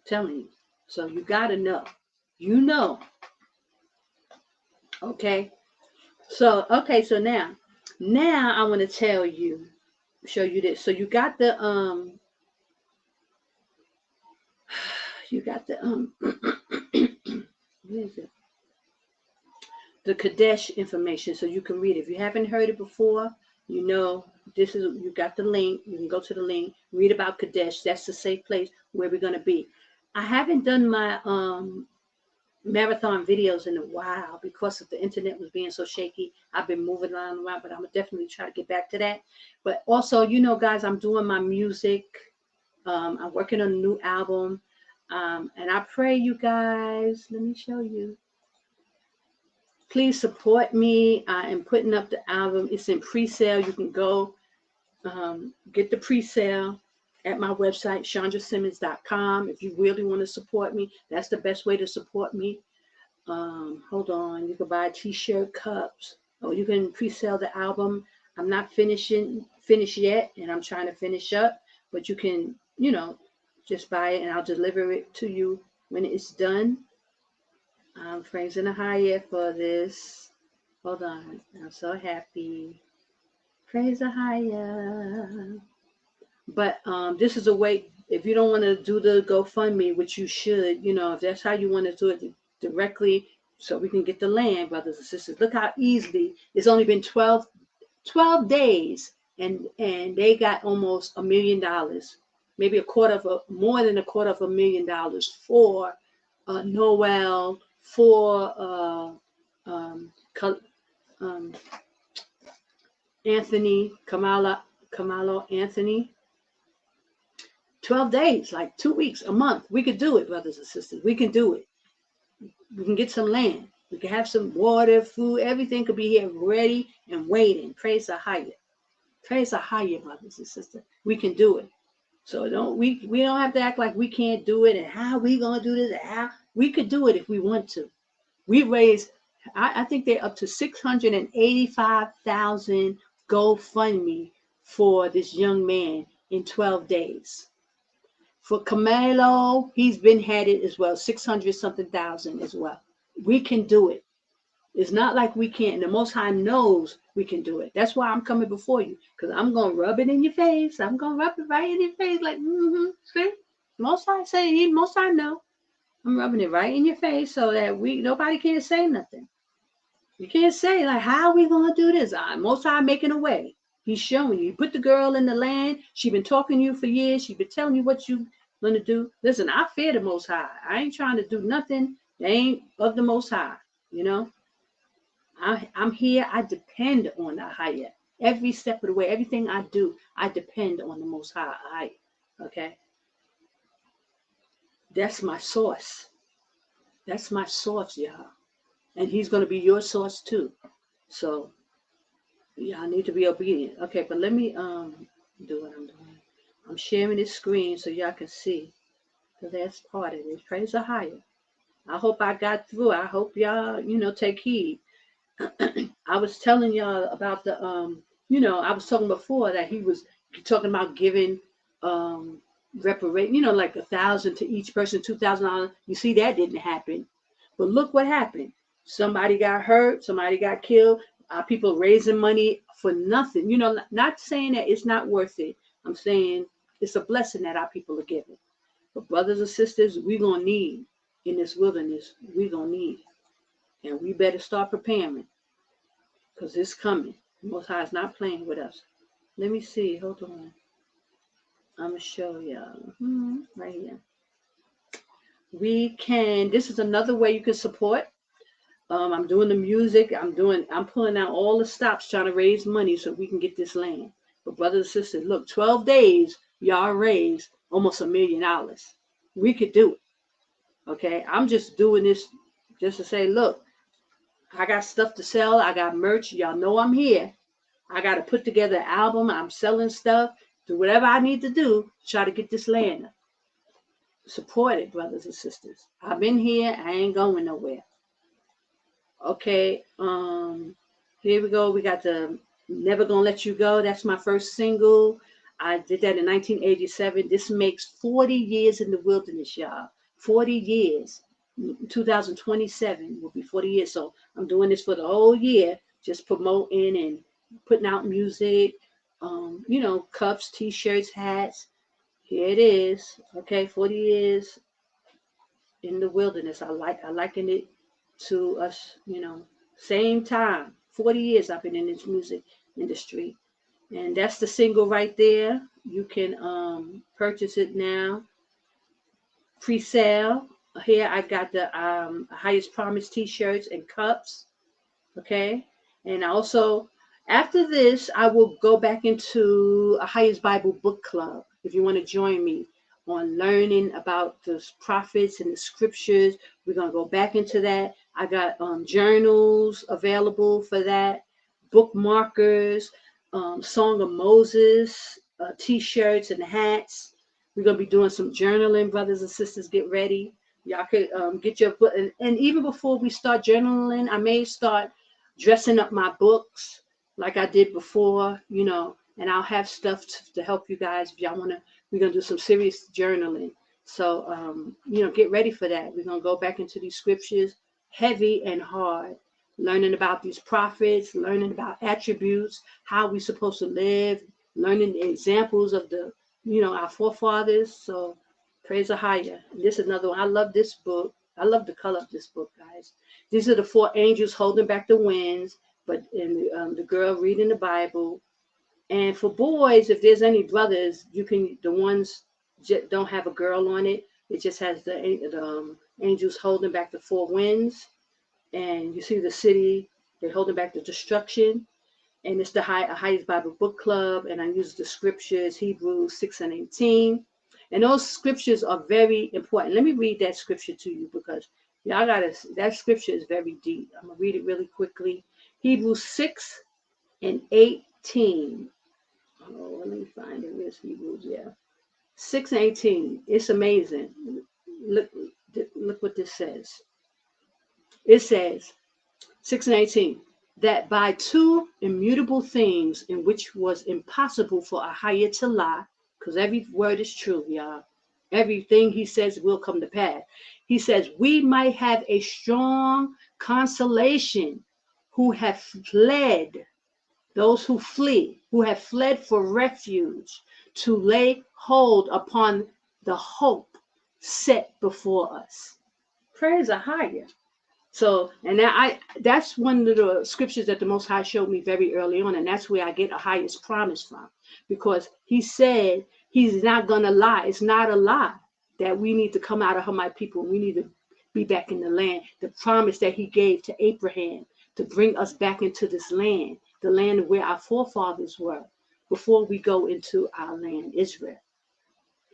telling you. So you gotta know. You know. Okay. So now I want to show you this. So you got the where is it? The Qadash information, so you can read it. If you haven't heard it before, you got the link. You can go to the link, read about Qadash. That's the safe place where we're gonna be. I haven't done my marathon videos in a while because of the internet was being so shaky. I've been moving around, but I'm gonna definitely try to get back to that. But also, guys, I'm doing my music. I'm working on a new album. And I pray you guys, let me show you. Please support me. I am putting up the album. It's in pre-sale. You can go get the pre-sale at my website, chandrasimmons.com. If you really want to support me, that's the best way to support me. Hold on. You can buy t-shirt, cups, or you can pre-sale the album. I'm not finished yet, and I'm trying to finish up, but you can, just buy it, and I'll deliver it to you when it's done. I'm praising AHAYAH for this. Hold on. I'm so happy. Praise AHAYAH. But this is a way, if you don't want to do the GoFundMe, which you should, if that's how you want to do it directly, so we can get the land, brothers and sisters. Look how easily, it's only been 12 days, and they got almost $1 million, maybe more than $250,000 for Noel, for Anthony, Kamala Anthony. 12 days, like 2 weeks, a month. We could do it, brothers and sisters. We can do it. We can get some land. We can have some water, food. Everything could be here ready and waiting. Praise AHAYAH. Praise AHAYAH, brothers and sisters. We can do it. So we don't have to act like we can't do it and how we gonna do this and how we could do it if we want to. We raised, I think they're up to 685,000 GoFundMe for this young man in 12 days. For Camelo, he's been had it as well, 600 something thousand as well. We can do it. It's not like we can't. The Most High knows we can do it. That's why I'm coming before you, because I'm going to rub it in your face. I'm going to rub it right in your face like, see? Most High say, Most High know. I'm rubbing it right in your face so that nobody can say nothing. You can't say, like, how are we going to do this? Most High making a way. He's showing you. You put the girl in the land. She's been talking to you for years. She's been telling you what you're going to do. Listen, I fear the Most High. I ain't trying to do nothing that ain't of the Most High, you know? I'm here. I depend on the AHAYAH. Every step of the way, everything I do, I depend on the Most High AHAYAH. Okay? That's my source. That's my source, y'all. And he's going to be your source too. So, y'all need to be obedient. Okay, but let me do what I'm doing. I'm sharing this screen so y'all can see the last part of it. Praise the AHAYAH. I hope I got through. I hope y'all, take heed. I was telling y'all about the I was talking before that he was talking about giving reparation, like 1,000 to each person, $2,000. You see, that didn't happen. But look what happened. Somebody got hurt, somebody got killed, people raising money for nothing. Not saying that it's not worth it. I'm saying it's a blessing that our people are giving. But brothers and sisters, we're gonna need in this wilderness, we're gonna need. And we better start preparing, because it's coming. The Most High is not playing with us. Let me see. Hold on. I'm going to show y'all. Right here. This is another way you can support. I'm doing the music. I'm pulling out all the stops trying to raise money so we can get this land. But brothers and sisters, look, 12 days, y'all raised almost $1 million. We could do it. Okay? I'm just doing this just to say, look, I got stuff to sell. I got merch. Y'all know I'm here. I got to put together an album. I'm selling stuff. Do whatever I need to do to try to get this land. Support it, brothers and sisters. I've been here. I ain't going nowhere. Okay. Here we go. We got the Never Gonna Let You Go. That's my first single. I did that in 1987. This makes 40 years in the wilderness, y'all. 40 years. 2027 will be 40 years. So I'm doing this for the whole year, just promoting and putting out music, cups, t-shirts, hats. Here it is. Okay, 40 years in the wilderness. I liken it to us, same time. 40 years I've been in this music industry. And that's the single right there. You can purchase it now. Pre-sale. Here I got the Highest Promise t-shirts and cups. Okay. And also, after this, I will go back into a Highest Bible Book Club. If you want to join me on learning about the prophets and the scriptures, we're going to go back into that. I got journals available for that, bookmarkers, Song of Moses, t-shirts and hats. We're going to be doing some journaling, brothers and sisters. Get ready. Y'all could get your book. And even before we start journaling, I may start dressing up my books like I did before, and I'll have stuff to help you guys. If y'all want to, we're going to do some serious journaling. So, get ready for that. We're going to go back into these scriptures, heavy and hard, learning about these prophets, learning about attributes, how we're supposed to live, learning the examples of our forefathers. So, praise AHAYAH. This is another one. I love this book. I love the color of this book, guys. These are the 4 angels holding back the winds, but the girl reading the Bible. And for boys, if there's any brothers, the ones don't have a girl on it. It just has the angels holding back the 4 winds. And you see the city, they're holding back the destruction. And it's the Highest Bible Book Club. And I use the scriptures, Hebrews 6:18. And those scriptures are very important. Let me read that scripture to you, because that scripture is very deep. I'm going to read it really quickly. Hebrews 6:18. Oh, let me find it. Where's Hebrews? Yeah. 6 and 18. It's amazing. Look, look what this says. It says, 6 and 18, that by two immutable things in which was impossible for AHAYAH to lie, because every word is true, y'all. Everything he says will come to pass. He says, we might have a strong consolation who have fled, those who flee, who have fled for refuge, to lay hold upon the hope set before us. Praise AHAYAH. So, and that's one of the scriptures that the Most High showed me very early on, and that's where I get AHAYAH's promise from, because he said he's not going to lie. It's not a lie that we need to come out of her, my people. We need to be back in the land. The promise that he gave to Abraham to bring us back into this land, the land where our forefathers were before we go into our land, Israel.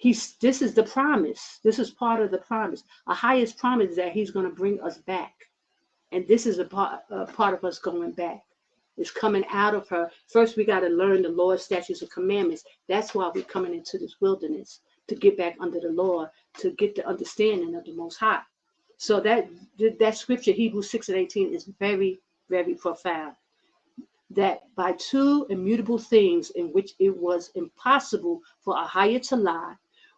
This is the promise. This is part of the promise. AHAYAH's promise is that he's going to bring us back. And this is a part of us going back. It's coming out of her. First, we got to learn the Lord's statutes and commandments. That's why we're coming into this wilderness, to get back under the law, to get the understanding of the Most High. So that scripture, Hebrews 6 and 18, is very, very profound. That by two immutable things in which it was impossible for AHAYAH to lie,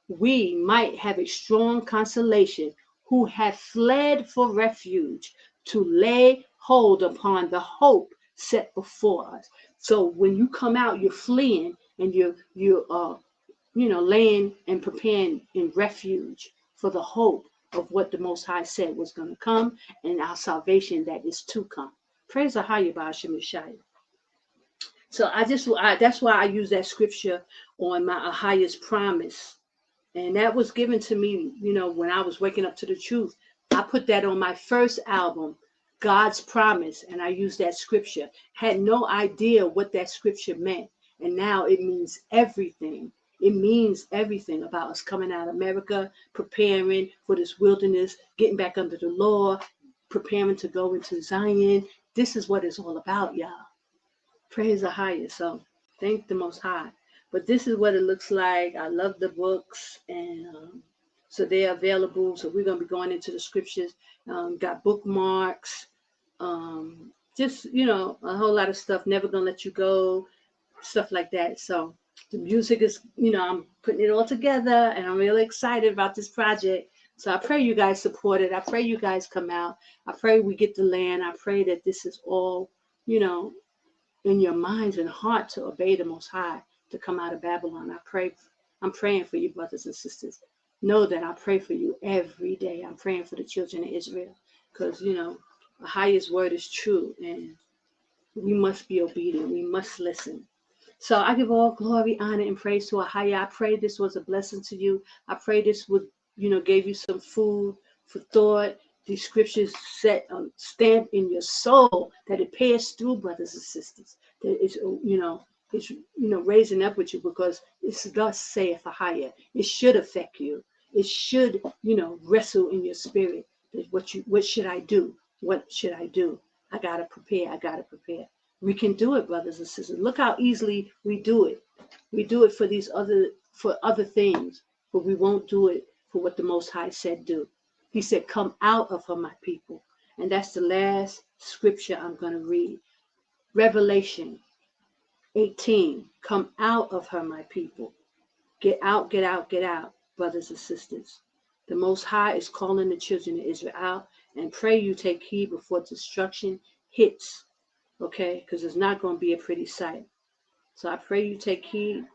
we might have a strong consolation who have fled for refuge, to lay hold upon the hope set before us. So when you come out, you're fleeing, and you're laying and preparing in refuge for the hope of what the Most High said was going to come, and our salvation that is to come. Praise AHAYAH by Yashaya. So that's why I use that scripture on my AHAYAH's promise. And that was given to me, when I was waking up to the truth. I put that on my first album, God's Promise, and I used that scripture. Had no idea what that scripture meant. And now it means everything. It means everything about us coming out of America, preparing for this wilderness, getting back under the law, preparing to go into Zion. This is what it's all about, y'all. Praise AHAYAH. So thank the Most High. But this is what it looks like. I love the books, and so they're available. So we're going to be going into the scriptures. Got bookmarks, just, a whole lot of stuff. Never Gonna Let You Go, stuff like that. So the music is, I'm putting it all together, and I'm really excited about this project. So I pray you guys support it. I pray you guys come out. I pray we get the land. I pray that this is all, in your minds and heart to obey the Most High, to come out of Babylon. I'm praying for you, brothers and sisters. Know that I pray for you every day. I'm praying for the children of Israel, because, AHAYAH's word is true, and we must be obedient. We must listen. So I give all glory, honor, and praise to AHAYAH. I pray this was a blessing to you. I pray this would, gave you some food for thought. These scriptures set stamp in your soul, that it pierces through, brothers and sisters. That it's, it's raising up with you, because it's thus saith AHAYAH. It should affect you. It should, wrestle in your spirit. What should I do? What should I do? I gotta prepare. I gotta prepare. We can do it, brothers and sisters. Look how easily we do it. We do it for other things, but we won't do it for what the Most High said do. He said, come out of her, my people. And that's the last scripture I'm going to read. Revelation 18. Come out of her, my people. Get out, get out, get out, brothers and sisters. The Most High is calling the children of Israel out, and pray you take heed before destruction hits. Okay? Because it's not going to be a pretty sight. So I pray you take heed.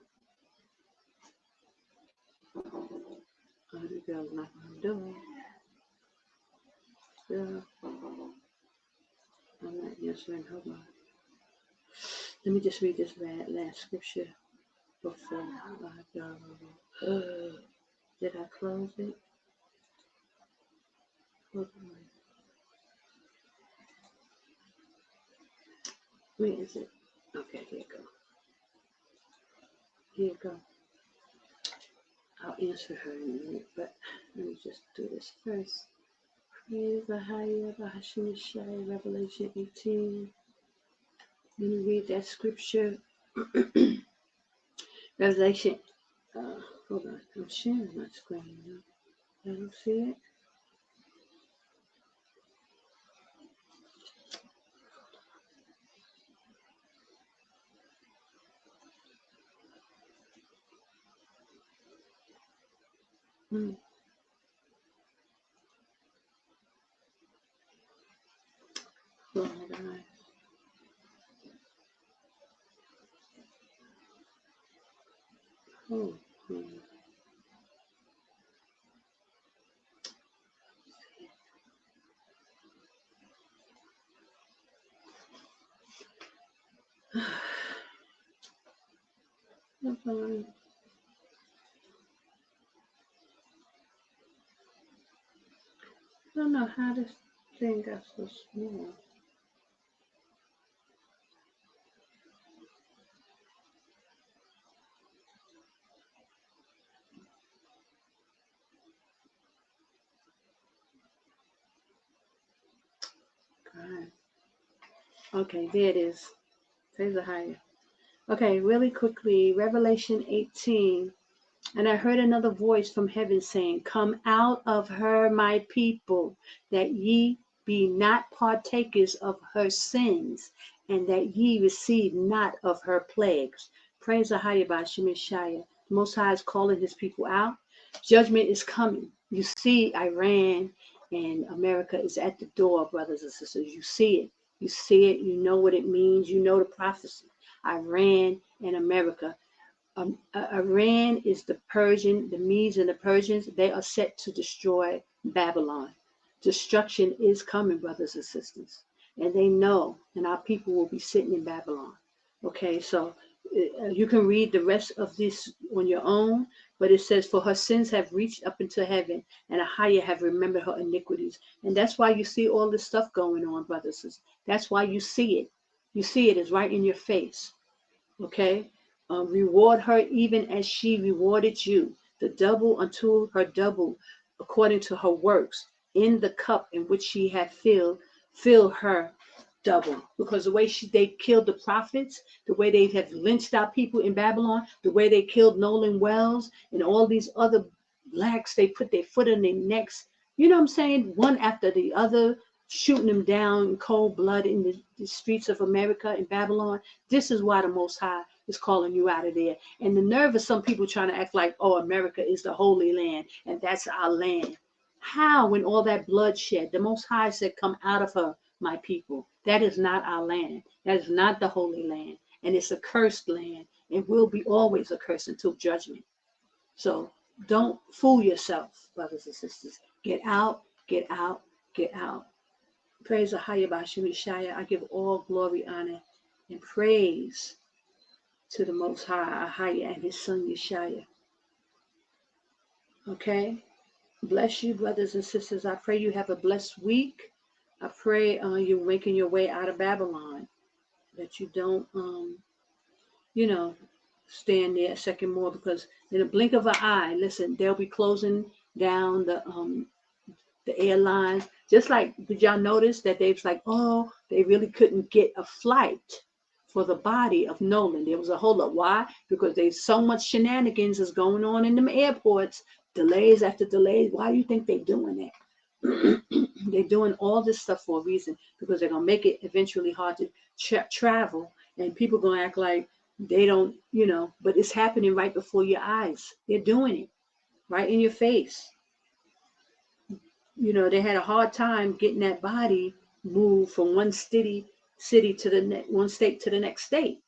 Oh, the girl's not going to do it. I'm not answering. Hold on. Let me just read this last scripture before I go. Did I close it? Hold on. Where is it? Okay, here you go. Here you go. I'll answer her in a minute, but let me just do this first. Praise AHAYAH, SHENANIGANS, Revelation 18. Let me read that scripture. Revelation Hold on, I'm sharing my screen. I don't see it. Hmm. Hold on. Oh, hold on. I don't know how this thing got so small. God. Okay, there it is. Praise the higher. Okay, really quickly, Revelation 18. And I heard another voice from heaven saying, come out of her, my people, that ye be not partakers of her sins, and that ye receive not of her plagues. Praise the higher by Shemeshaya. The Most High is calling his people out. Judgment is coming. You see, Iran and America is at the door, brothers and sisters. You see it. You see it. You know what it means. You know the prophecy. Iran and America. Iran is the Persian, the Medes and the Persians. They are set to destroy Babylon. Destruction is coming, brothers and sisters. And they know, and our people will be sitting in Babylon. Okay, so you can read the rest of this on your own, but it says, for her sins have reached up into heaven, and AHAYAH have remembered her iniquities. And that's why you see all this stuff going on, brothers and sisters. That's why you see it. You see it is right in your face. Okay? Reward her even as she rewarded you, the double unto her double, according to her works, in the cup in which she had fill her double. Because the way they killed the prophets, the way they have lynched our people in Babylon, the way they killed Nolan Wells and all these other blacks, they put their foot in their necks, you know what I'm saying, one after the other, shooting them down in cold blood in the streets of America and Babylon. This is why the Most High is calling you out of there. And the nerve of some people trying to act like, oh, America is the Holy Land and that's our land. How, when all that bloodshed, the Most High said, come out of her, my people. That is not our land. That is not the Holy Land. And it's a cursed land and will be always a curse until judgment. So don't fool yourself, brothers and sisters. Get out, get out, get out. Praise AHAYAH B'Shem Yashaya. I give all glory, honor, and praise to the Most High, AHAYAH, and his son Yashaya. Okay? Bless you, brothers and sisters. I pray you have a blessed week. I pray you're making your way out of Babylon, that you don't, stand there a second more, because in a blink of an eye, listen, they'll be closing down the airlines. Just like, did y'all notice that they was like, oh, they really couldn't get a flight for the body of Nolan? There was a holdup. Why? Because there's so much shenanigans is going on in them airports, delays after delays. Why do you think they're doing that? They're doing all this stuff for a reason, because they're gonna make it eventually hard to travel, and people gonna act like they don't, but it's happening right before your eyes. They're doing it right in your face. They had a hard time getting that body moved from one city to the one state to the next state.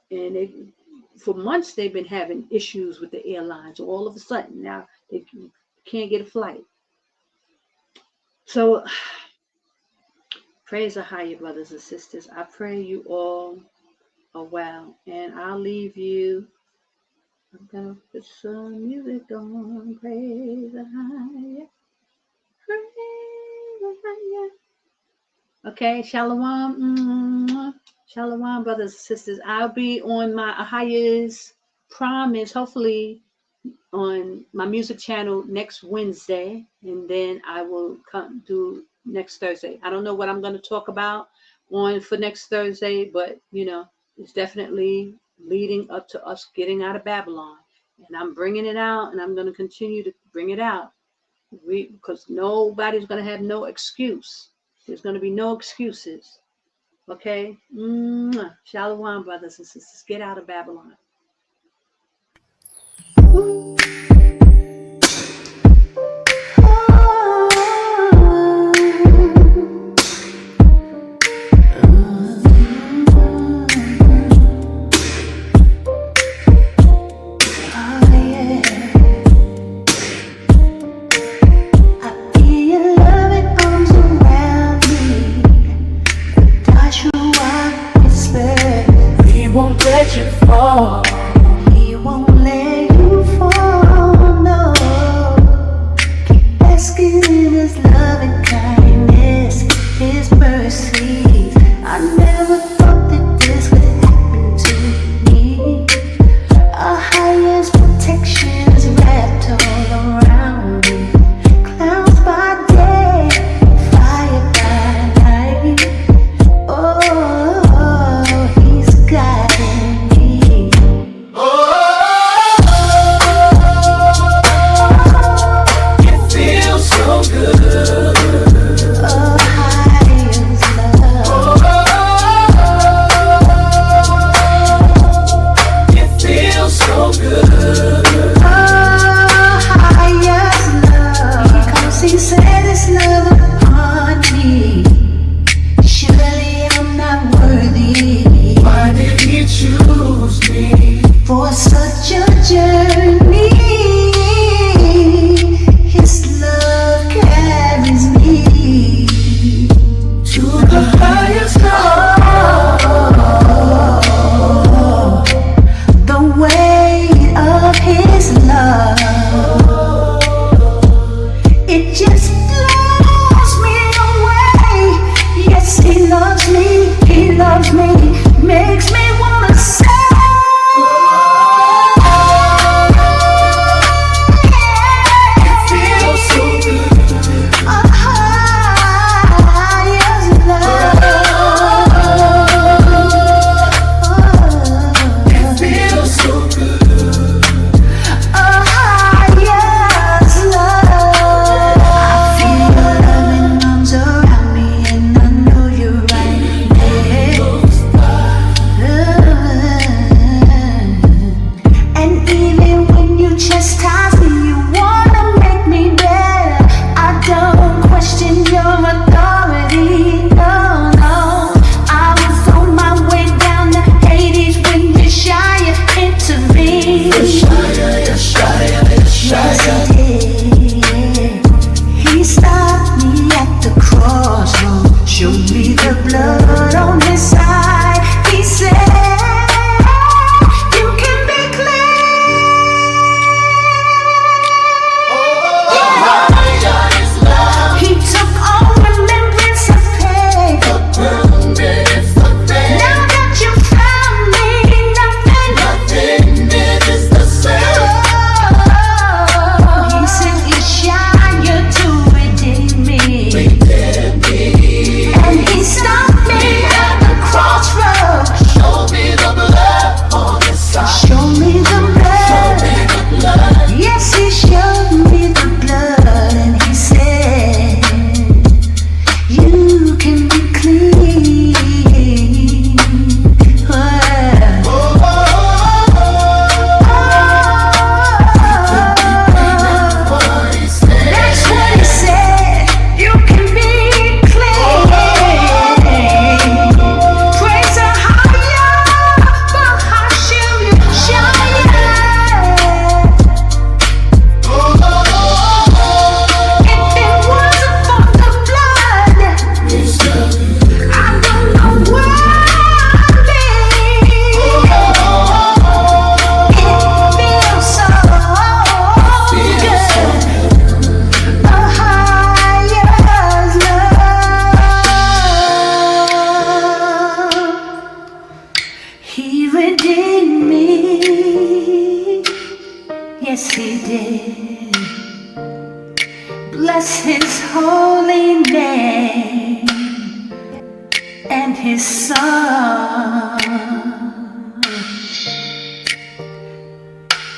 And for months they've been having issues with the airlines. All of a sudden now they can't get a flight. So praise AHAYAH, brothers and sisters. I pray you all are well. And I'll leave you. I'm gonna put some music on. Praise AHAYAH. Okay, shalom. Shalom, brothers and sisters. I'll be on my AHAYAH's Promise, hopefully on my music channel next Wednesday, and then I will come do next Thursday. I don't know what I'm going to talk about for next Thursday, but it's definitely leading up to us getting out of Babylon And I'm bringing it out, and I'm going to continue to bring it out. Because nobody's going to have no excuse. There's going to be no excuses. Okay? Shalom, brothers and sisters. Get out of Babylon.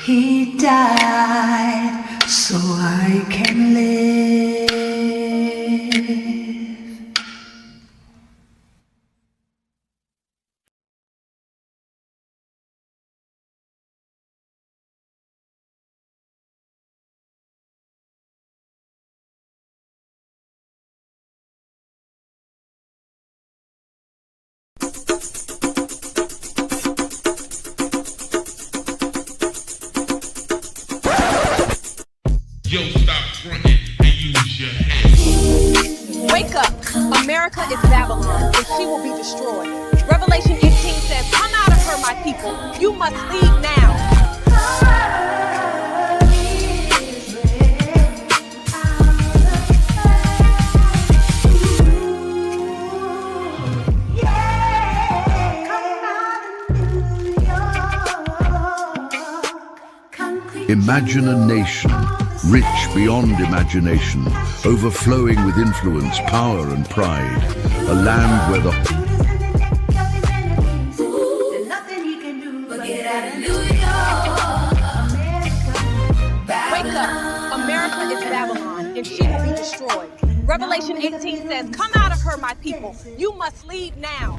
He died so I can live. Yo, stop fronting and use your head. Wake up. America is Babylon, and she will be destroyed. Revelation 18 says, come out of her, my people. You must leave now. Imagine a nation, rich beyond imagination, overflowing with influence, power and pride. A land where the There's nothing you can do but get out of New York. Wake up. America is Babylon, and she will be destroyed. Revelation 18 says, come out of her, my people. You must leave now.